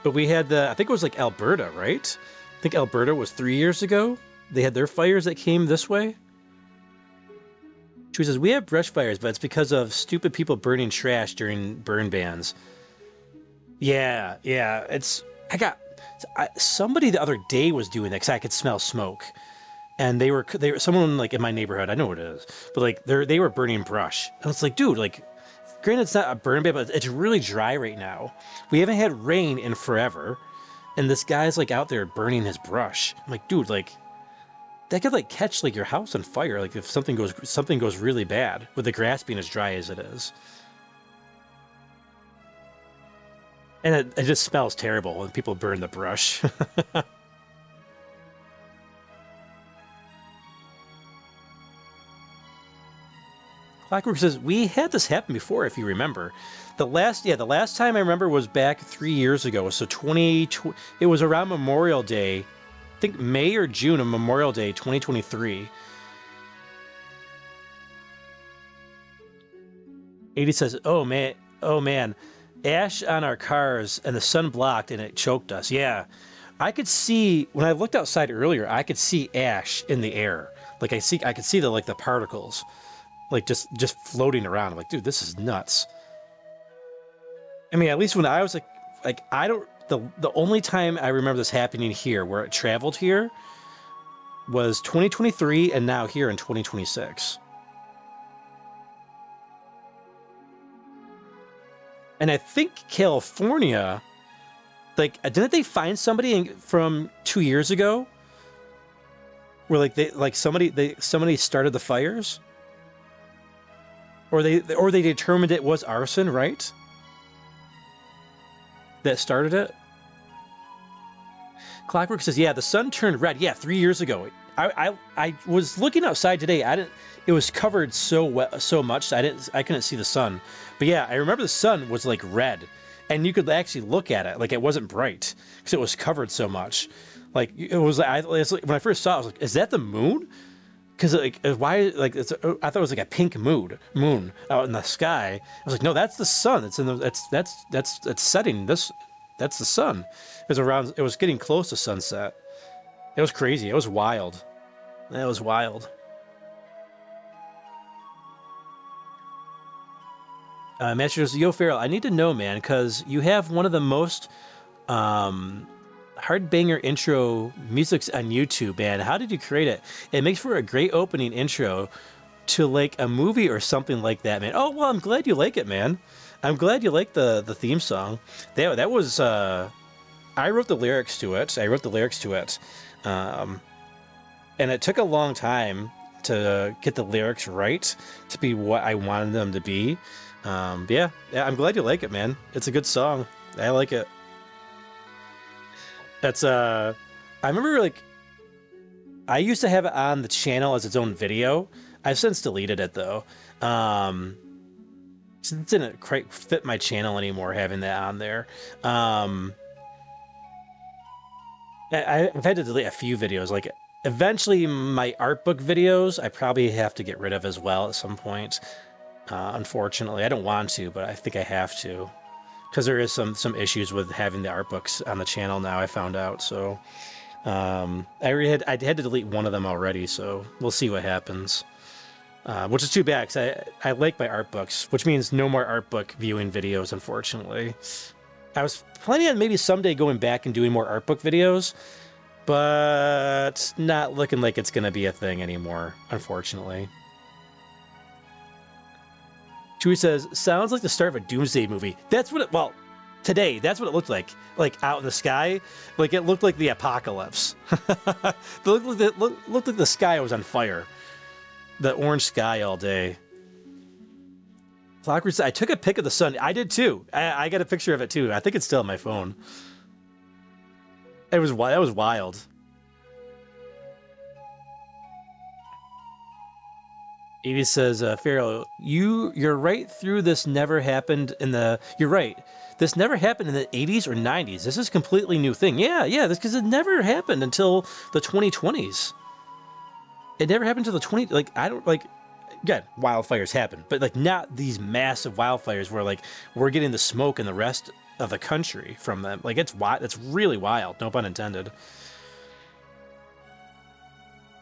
Speaker 2: But we had I think it was Alberta, right? I think Alberta was 3 years ago. They had their fires that came this way. She says, we have brush fires, but it's because of stupid people burning trash during burn bans. Yeah, somebody the other day was doing that because I could smell smoke. And they were someone like in my neighborhood, I know what it is, but like they were burning brush. And it's like, dude, like, granted it's not a burn ban, but it's really dry right now. We haven't had rain in forever. And this guy's like out there burning his brush. I'm like, dude, like, that could like catch like your house on fire, like if something goes really bad with the grass being as dry as it is. And it just smells terrible when people burn the brush. Clockwork says, we had this happen before, if you remember. The last time I remember was back 3 years ago. So it was around Memorial Day. I think May or June of Memorial Day 2023. 80 says, oh man, ash on our cars and the sun blocked and it choked us. Yeah, I could see, when I looked outside earlier, I could see ash in the air. Like I could see the particles, like just floating around. I'm like, dude, this is nuts. I mean, at least when I was like I don't, the only time I remember this happening here, where it traveled here, was 2023, and now here in 2026. And I think California, like, didn't they find somebody from 2 years ago, where like somebody started the fires, or they determined it was arson, right? That started it. Clockwork says, yeah, the sun turned red. Yeah, 3 years ago. I was looking outside today. It was covered so much I couldn't see the sun. But yeah, I remember the sun was like red, and you could actually look at it. Like, it wasn't bright because it was covered so much. Like, it was like, when I first saw it, I was like, is that the moon? Because like, why, like, I thought it was like a pink moon out in the sky. I was like, no, that's the sun. It's in the that's setting. That's the sun. It was getting close to sunset. It was crazy. It was wild. That was wild. Master goes, yo, Feral, I need to know, man, because you have one of the most hard banger intro musics on YouTube, man. How did you create it? It makes for a great opening intro to like a movie or something like that, man. Oh, well, I'm glad you like it, man. I'm glad you like the theme song. That was I wrote the lyrics to it. And it took a long time to get the lyrics right to be what I wanted them to be. Yeah, I'm glad you like it, man. It's a good song. I like it. That's I remember, like, I used to have it on the channel as its own video. I've since deleted it though. It didn't quite fit my channel anymore having that on there. I've had to delete a few videos. Like, eventually my art book videos, I probably have to get rid of as well at some point. Unfortunately, I don't want to, but I think I have to, because there is some issues with having the art books on the channel now. I found out, so I had to delete one of them already. So we'll see what happens. Which is too bad, because I like my art books, which means no more art book viewing videos, unfortunately. I was planning on maybe someday going back and doing more art book videos, but not looking like it's going to be a thing anymore, unfortunately. Chewie says, sounds like the start of a Doomsday movie. That's what today, that's what it looked like out in the sky. Like, it looked like the apocalypse. It looked like the sky was on fire. The orange sky all day. Clockwork says, I took a pic of the sun. I did too. I got a picture of it too. I think it's still on my phone. That was wild. Edie says, Feral, you're right through this never happened in the... You're right. This never happened in the 80s or 90s. This is a completely new thing. Yeah, this because it never happened until the 2020s. It never happened until the 20... Like, I don't... Like, again, wildfires happen, but, like, not these massive wildfires where, like, we're getting the smoke in the rest of the country from them. Like, it's really wild. No pun intended.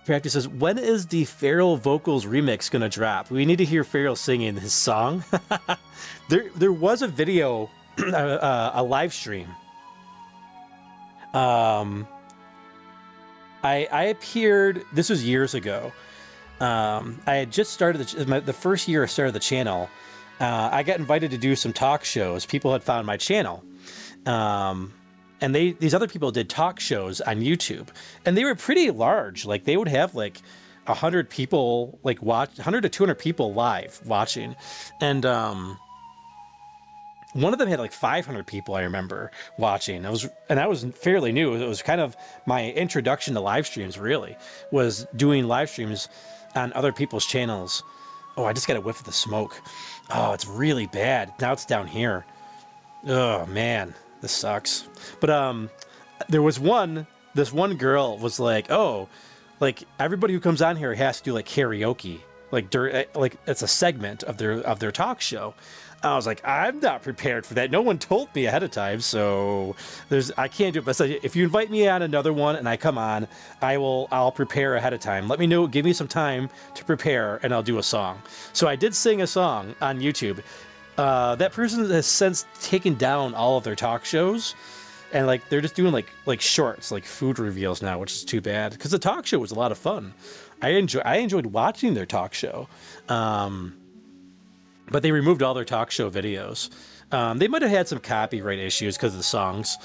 Speaker 2: Practice says, when is the Feral vocals remix gonna drop? We need to hear Feral singing his song. There was a video, a live stream. I appeared. This was years ago. I had just started the first year I started the channel. I got invited to do some talk shows. People had found my channel. And these other people did talk shows on YouTube, and they were pretty large. Like they would have like 100 people like watch, 100 to 200 people live watching, and one of them had like 500 people. I remember watching. I was fairly new. It was kind of my introduction to live streams. Really, was doing live streams on other people's channels. Oh, I just got a whiff of the smoke. Oh, it's really bad. Now it's down here. Oh man. This sucks. But there was this one girl was like, oh, like everybody who comes on here has to do like karaoke, like it's a segment of their talk show. I was like, I'm not prepared for that. No one told me ahead of time, so I can't do it. But if you invite me on another one and I come on, I'll prepare ahead of time. Let me know, give me some time to prepare, and I'll do a song. So I did sing a song on YouTube. That person has since taken down all of their talk shows, and like they're just doing like shorts, like food reveals now, which is too bad because the talk show was a lot of fun. I enjoyed watching their talk show, but they removed all their talk show videos. They might have had some copyright issues because of the songs,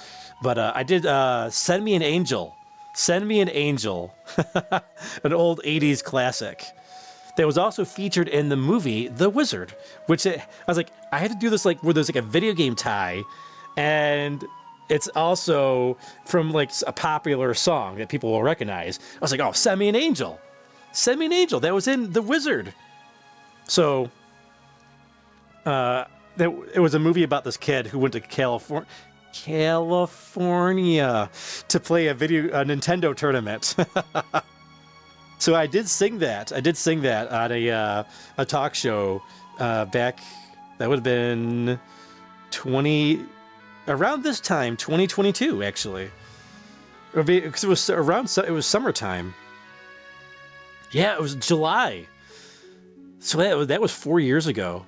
Speaker 2: but I did "Send Me an Angel," "Send Me an Angel," an old '80s classic. That was also featured in the movie The Wizard, I was like, I had to do this like where there's like a video game tie, and it's also from like a popular song that people will recognize. I was like, oh, send me an angel. Send me an angel. That was in The Wizard. So, it was a movie about this kid who went to California to play a Nintendo tournament. So I did sing that. On a talk show back. That would have been around this time, 2022, actually, because it was summertime. Yeah, it was July. So that was 4 years ago.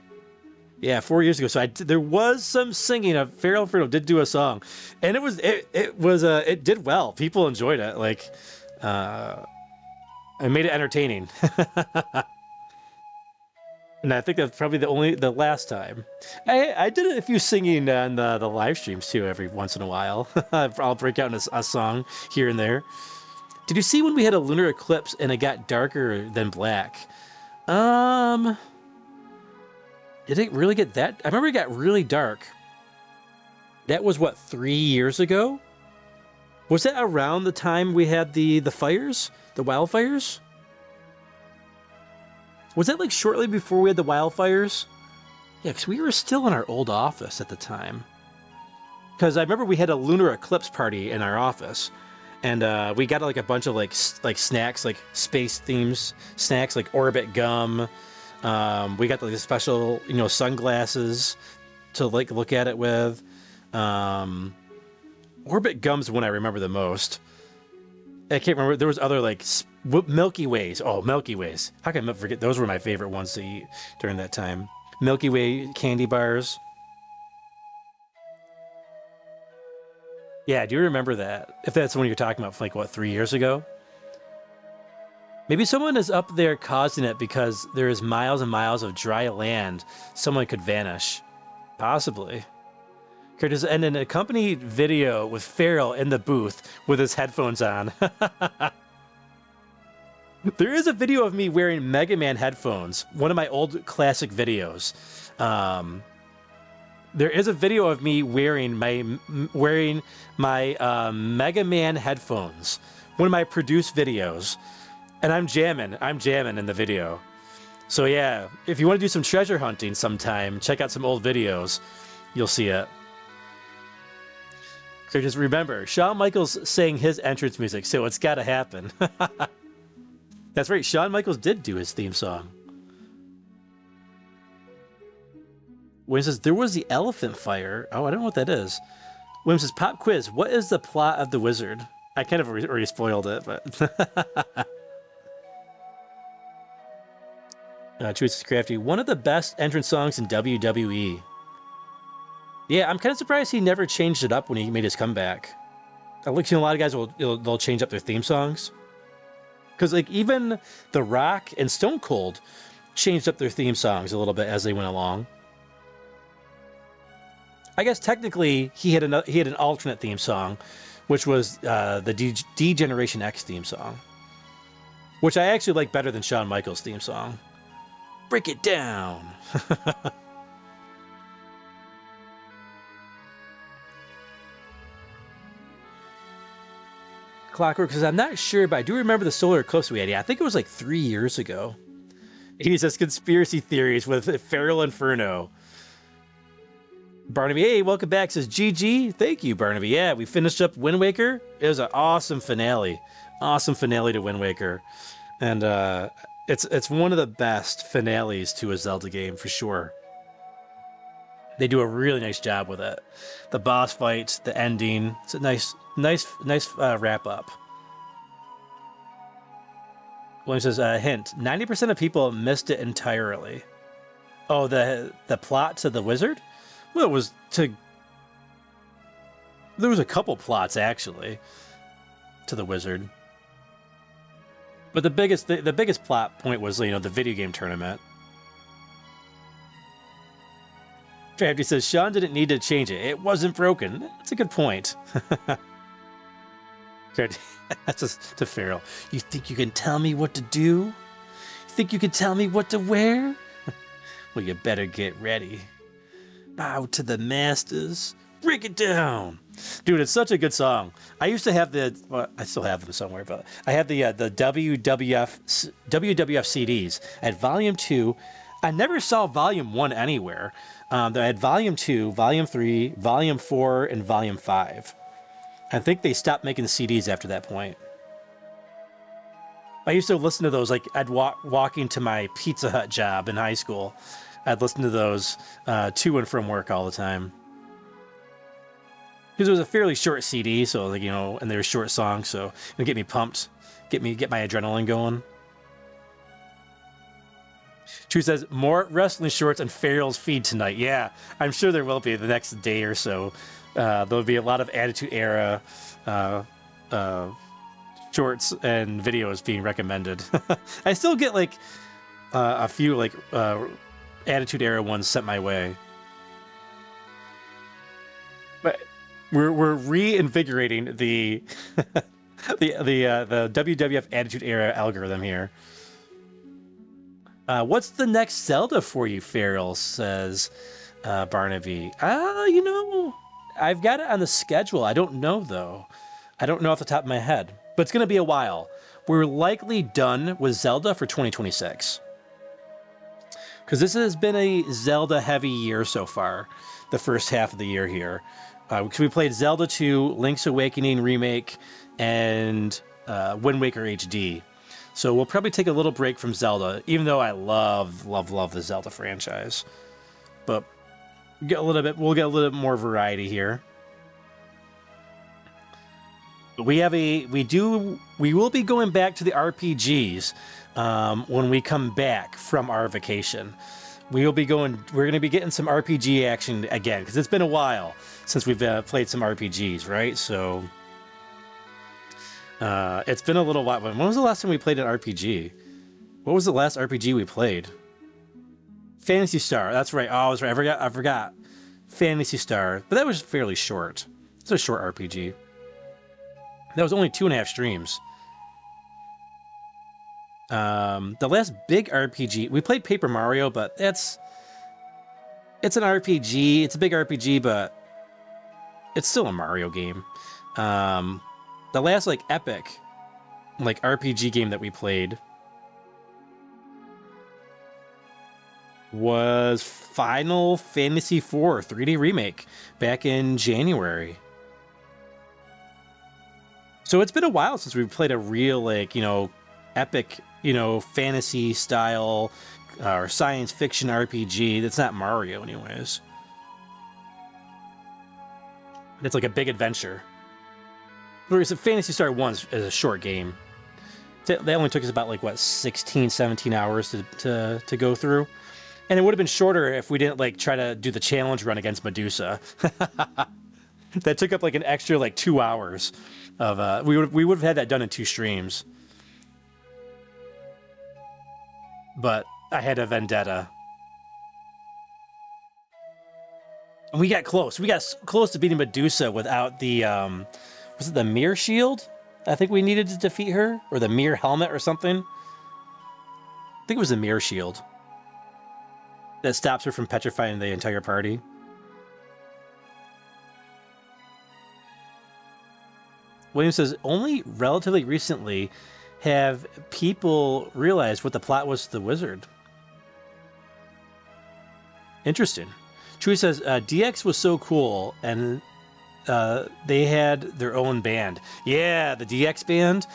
Speaker 2: Yeah, 4 years ago. So there was some singing. FeralInferno did do a song, and it did well. People enjoyed it. Like. I made it entertaining. And I think that's probably the last time. I did a few singing on the live streams too every once in a while. I'll break out a song here and there. Did you see when we had a lunar eclipse and it got darker than black? Did it really get that? I remember it got really dark. That was what, 3 years ago? Was that around the time we had the fires? The wildfires? Was that like shortly before we had the wildfires? Yeah, because we were still in our old office at the time. Because I remember we had a lunar eclipse party in our office. And we got like a bunch of like snacks, like space themes snacks, like Orbit gum. We got like the special, sunglasses to like look at it with. Orbit gum's one I remember the most. I can't remember. There was other like Milky Ways. Oh, Milky Ways. How can I forget? Those were my favorite ones to eat during that time. Milky Way candy bars. Yeah, do you remember that? If that's the one you're talking about from like, what, 3 years ago? Maybe someone is up there causing it because there is miles and miles of dry land. Someone could vanish. Possibly. And an accompanied video with Feral in the booth with his headphones on. There is a video of me wearing Mega Man headphones. One of my old classic videos. There is a video of me wearing my Mega Man headphones. One of my produced videos. And I'm jamming in the video. So yeah, if you want to do some treasure hunting sometime, check out some old videos. You'll see it. So just remember, Shawn Michaels sang his entrance music, so it's got to happen. That's right, Shawn Michaels did do his theme song. William says, there was the elephant fire. Oh, I don't know what that is. William says, pop quiz, what is the plot of The Wizard? I kind of already spoiled it, but... Choices Crafty, one of the best entrance songs in WWE. Yeah, I'm kind of surprised he never changed it up when he made his comeback. I look, a lot of guys they'll change up their theme songs. Because like even The Rock and Stone Cold changed up their theme songs a little bit as they went along. I guess technically he had an alternate theme song, which was the D-Generation X theme song, which I actually like better than Shawn Michaels' theme song. Break it down. Clockwork says, I'm not sure, but I do remember the solar eclipse we had. Yeah, I think it was like 3 years ago. He says conspiracy theories with FeralInferno. Barnaby, hey, welcome back, says GG. Thank you, Barnaby. Yeah, we finished up Wind Waker. It was an awesome finale. Awesome finale to Wind Waker. And it's one of the best finales to a Zelda game, for sure. They do a really nice job with it. The boss fight, the ending. It's a nice wrap up. William says, hint, 90% of people missed it entirely. Oh, the plot to the wizard? Well, it was to... There was a couple plots, actually, to the wizard. But the biggest plot point was, you know, the video game tournament. Trafty says, Sean didn't need to change it. It wasn't broken. That's a good point. That's just to Feral. You think you can tell me what to do? You think you can tell me what to wear? Well, you better get ready. Bow to the masters. Break it down. Dude, it's such a good song. I used to have well, I still have them somewhere, but I had the WWF CDs. I had Volume 2. I never saw Volume 1 anywhere. I had Volume 2, Volume 3, Volume 4, and Volume 5. I think they stopped making the CDs after that point. I used to listen to those, like, I'd walking to my Pizza Hut job in high school. I'd listen to those to and from work all the time. Because it was a fairly short CD, so, like, you know, and they were short songs, so it would get me pumped, get my adrenaline going. True says, more wrestling shorts on Feral's feed tonight. Yeah, I'm sure there will be the next day or so. There'll be a lot of Attitude Era shorts and videos being recommended. I still get like a few like Attitude Era ones sent my way. But we're reinvigorating the the WWF Attitude Era algorithm here. What's the next Zelda for you, Feral, says Barnaby. You know, I've got it on the schedule. I don't know, though. I don't know off the top of my head. But it's going to be a while. We're likely done with Zelda for 2026. Because this has been a Zelda-heavy year so far, the first half of the year here. Because we played Zelda 2, Link's Awakening Remake, and Wind Waker HD. So we'll probably take a little break from Zelda, even though I love the Zelda franchise. But we'll get a little bit more variety here. But we will be going back to the RPGs when we come back from our vacation. We're going to be getting some RPG action again, because it's been a while since we've played some RPGs, right? So it's been a little while. When was the last time we played an RPG? What was the last RPG we played? Phantasy Star. That's right. Oh, that's right. I forgot. Phantasy Star. But that was fairly short. It's a short RPG. That was only 2.5 streams. The last big RPG, we played Paper Mario, but it's an RPG. It's a big RPG, but it's still a Mario game. The last epic RPG game that we played was Final Fantasy IV 3D Remake back in January. So it's been a while since we've played a real epic, fantasy style or science fiction RPG that's not Mario anyways. It's like a big adventure. Whereas Phantasy Star 1 is a short game. That only took us about like, what, 16, 17 hours to go through. And it would have been shorter if we didn't like try to do the challenge run against Medusa. That took up like an extra like 2 hours of we would have had that done in 2 streams. But I had a vendetta. And we got close. We got close to beating Medusa without the was it the mirror shield? I think we needed to defeat her, or the mirror helmet or something. I think it was the mirror shield that stops her from petrifying the entire party. William says, only relatively recently have people realized what the plot was to the wizard. Interesting. Chewie says, DX was so cool, and they had their own band. Yeah, the DX band.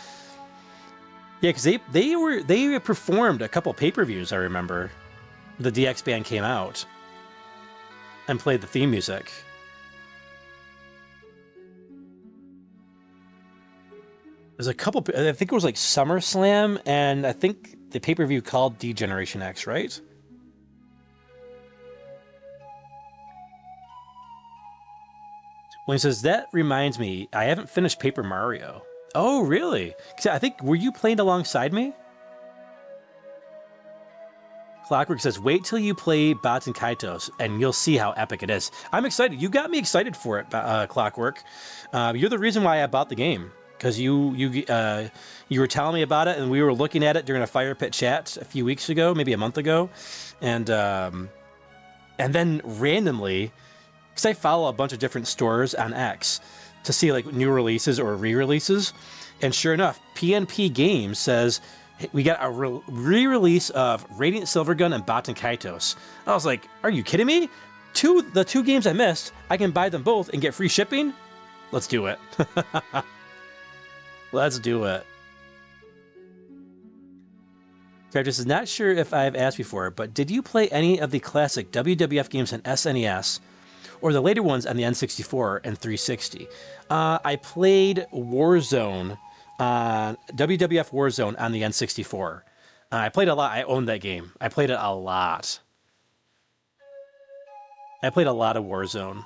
Speaker 2: Yeah, because they performed a couple pay-per-views, I remember. The DX band came out and played the theme music. There's a couple, I think it was like SummerSlam, and I think the pay-per-view called D-Generation X, right? When he says, that reminds me, I haven't finished Paper Mario. Oh, really? 'Cause I think, were you playing alongside me? Clockwork says, wait till you play Bots and Kaitos, and you'll see how epic it is. I'm excited. You got me excited for it, Clockwork. You're the reason why I bought the game. Because you were telling me about it, and we were looking at it during a Firepit chat a few weeks ago, maybe a month ago. And then randomly, because I follow a bunch of different stores on X to see like new releases or re-releases, and sure enough, PNP Games says, hey, we got a re-release of Radiant Silvergun and Bots and Kaitos. I was like, are you kidding me? The two games I missed, I can buy them both and get free shipping? Let's do it. Let's do it. Character says, not sure if I've asked before, but did you play any of the classic WWF games on SNES or the later ones on the N64 and 360? I played Warzone, WWF Warzone on the N64. I played a lot. I owned that game. I played it a lot. I played a lot of Warzone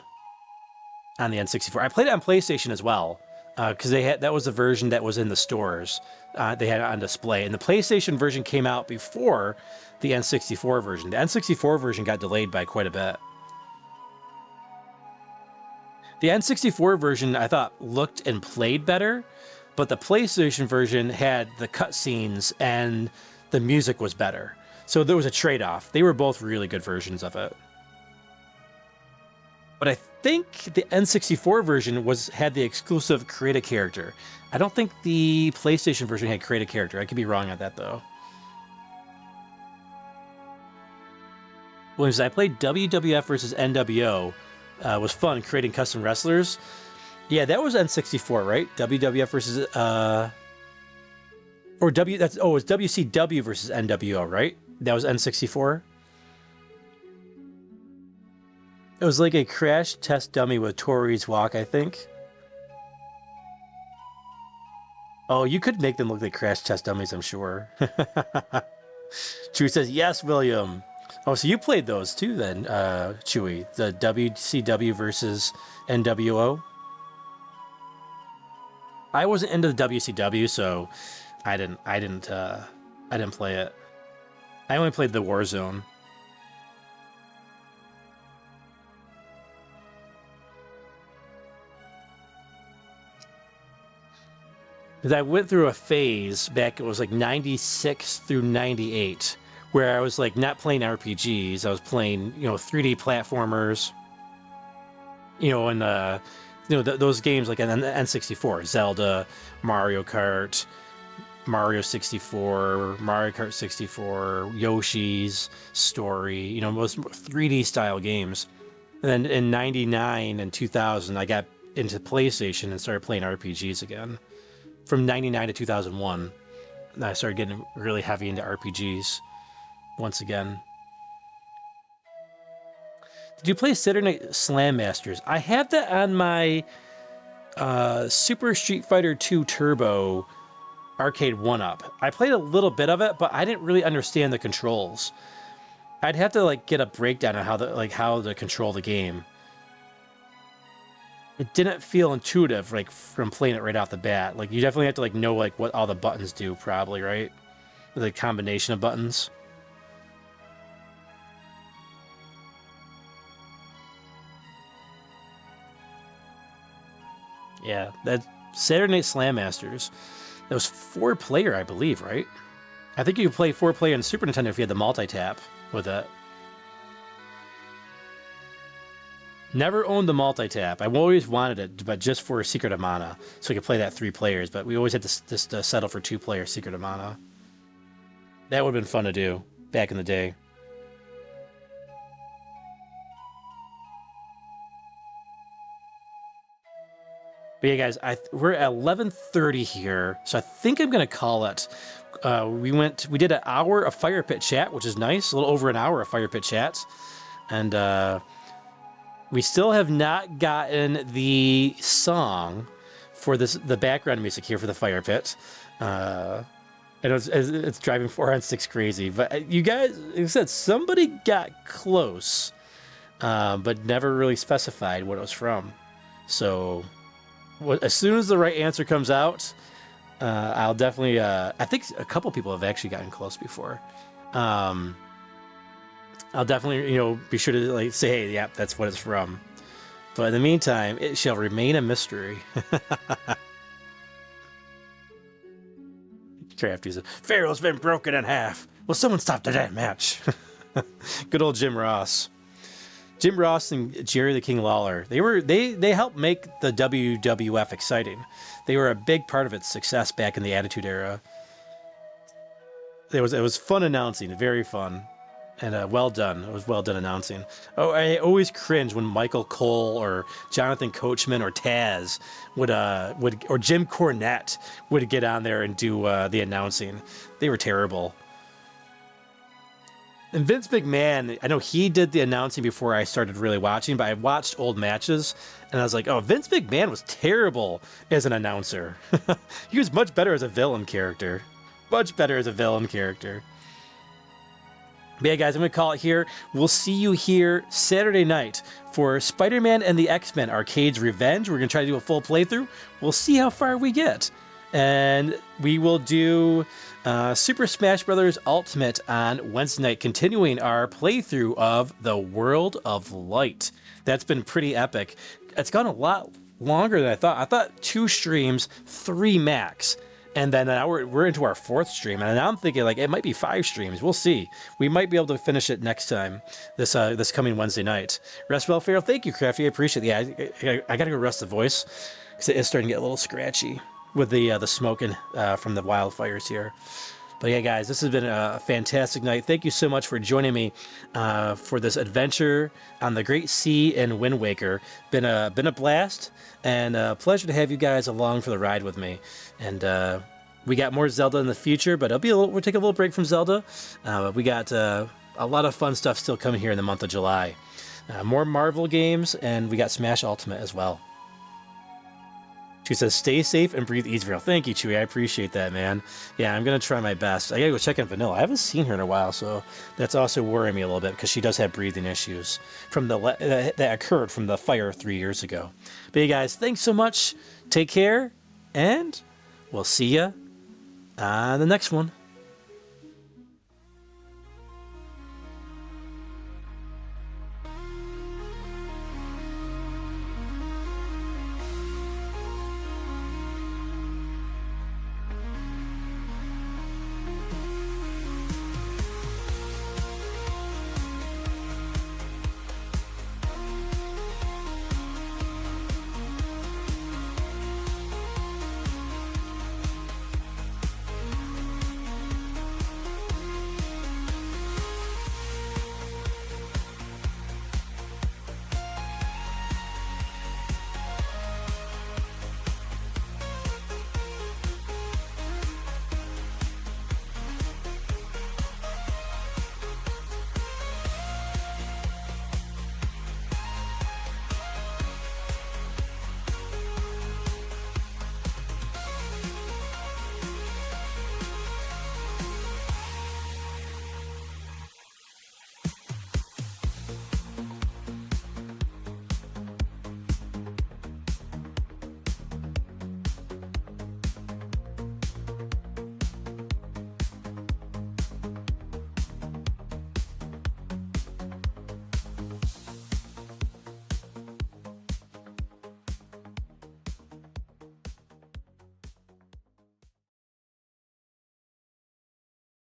Speaker 2: on the N64. I played it on PlayStation as well. Because that was the version that was in the stores. They had it on display. And the PlayStation version came out before the N64 version. The N64 version got delayed by quite a bit. The N64 version, I thought, looked and played better, but the PlayStation version had the cutscenes and the music was better. So there was a trade-off. They were both really good versions of it. But I think the N64 version had the exclusive Create a Character. I don't think the PlayStation version had Create a Character. I could be wrong on that, though. Williams, I played WWF versus NWO. Was fun creating custom wrestlers. Yeah, that was N64, right? WWF versus it's WCW versus NWO, right? That was N64. It was like a crash test dummy with Tori's walk, I think. Oh, you could make them look like crash test dummies, I'm sure. Chewie says, yes, William. Oh, so you played those too then, Chewie. The WCW versus NWO. I wasn't into the WCW, so I didn't play it. I only played the Warzone. Because I went through a phase back, it was like 96 through 98, where I was like not playing RPGs, I was playing, 3D platformers, and those games like on the N64, Zelda, Mario Kart, Mario 64, Mario Kart 64, Yoshi's Story, most 3D style games. And then in 99 and 2000, I got into PlayStation and started playing RPGs again. From 99 to 2001, I started getting really heavy into RPGs once again. Did you play Saturday Night Slam Masters? I have that on my Super Street Fighter 2 Turbo Arcade 1-Up. I played a little bit of it, but I didn't really understand the controls. I'd have to like get a breakdown on how to control the game. It didn't feel intuitive like from playing it right off the bat. Like you definitely have to like know like what all the buttons do, probably, right? The combination of buttons. Yeah, that Saturday Night Slam Masters. That was 4-player, I believe, right? I think you could play 4-player on Super Nintendo if you had the multi-tap with it. Never owned the multi-tap. I always wanted it, but just for Secret of Mana, so we could play that 3 players. But we always had to just settle for 2-player Secret of Mana. That would have been fun to do back in the day. But yeah, guys, we're at 11:30 here, so I think I'm gonna call it. We did an hour of Firepit chat, which is nice, a little over an hour of Firepit chats, and we still have not gotten the song for the background music here for the Firepit. And it's driving 4 on 6 crazy, but you guys, like I said, somebody got close, but never really specified what it was from. So as soon as the right answer comes out, I'll definitely. I think a couple people have actually gotten close before. I'll definitely, be sure to like say, hey, yeah, that's what it's from. But in the meantime, it shall remain a mystery. Crafty said, Pharaoh's been broken in half. Will someone stop the damn match? Good old Jim Ross. Jim Ross and Jerry the King Lawler, they helped make the WWF exciting. They were a big part of its success back in the Attitude Era. It was fun announcing, very fun, and well done. It was well done announcing. Oh, I always cringe when Michael Cole or Jonathan Coachman or Taz would or Jim Cornette would get on there and do the announcing. They were terrible. And Vince McMahon, I know he did the announcing before I started really watching, but I watched old matches, and I was like, oh, Vince McMahon was terrible as an announcer. He was much better as a villain character. Much better as a villain character. But yeah, guys, I'm going to call it here. We'll see you here Saturday night for Spider-Man and the X-Men Arcade's Revenge. We're going to try to do a full playthrough. We'll see how far we get. And we will do Super Smash Bros. Ultimate on Wednesday night, continuing our playthrough of The World of Light. That's been pretty epic. It's gone a lot longer than I thought. I thought 2 streams, 3 max. And then now we're into our 4th stream. And now I'm thinking, like, it might be 5 streams. We'll see. We might be able to finish it next time, this coming Wednesday night. Rest well, Feral. Thank you, Crafty. I appreciate it. Yeah, I got to go rest the voice, because it is starting to get a little scratchy with the smoking from the wildfires here. But yeah, guys, this has been a fantastic night. Thank you so much for joining me for this adventure on the Great Sea and Wind Waker. Been a blast, and a pleasure to have you guys along for the ride with me. And we got more Zelda in the future, but we'll take a little break from Zelda. We got a lot of fun stuff still coming here in the month of July. More Marvel games, and we got Smash Ultimate as well. She says, stay safe and breathe easy. Thank you, Chewy. I appreciate that, man. Yeah, I'm going to try my best. I got to go check on Vanilla. I haven't seen her in a while, so that's also worrying me a little bit, because she does have breathing issues from that occurred from the fire 3 years ago. But hey, guys, thanks so much. Take care, and we'll see ya on the next one.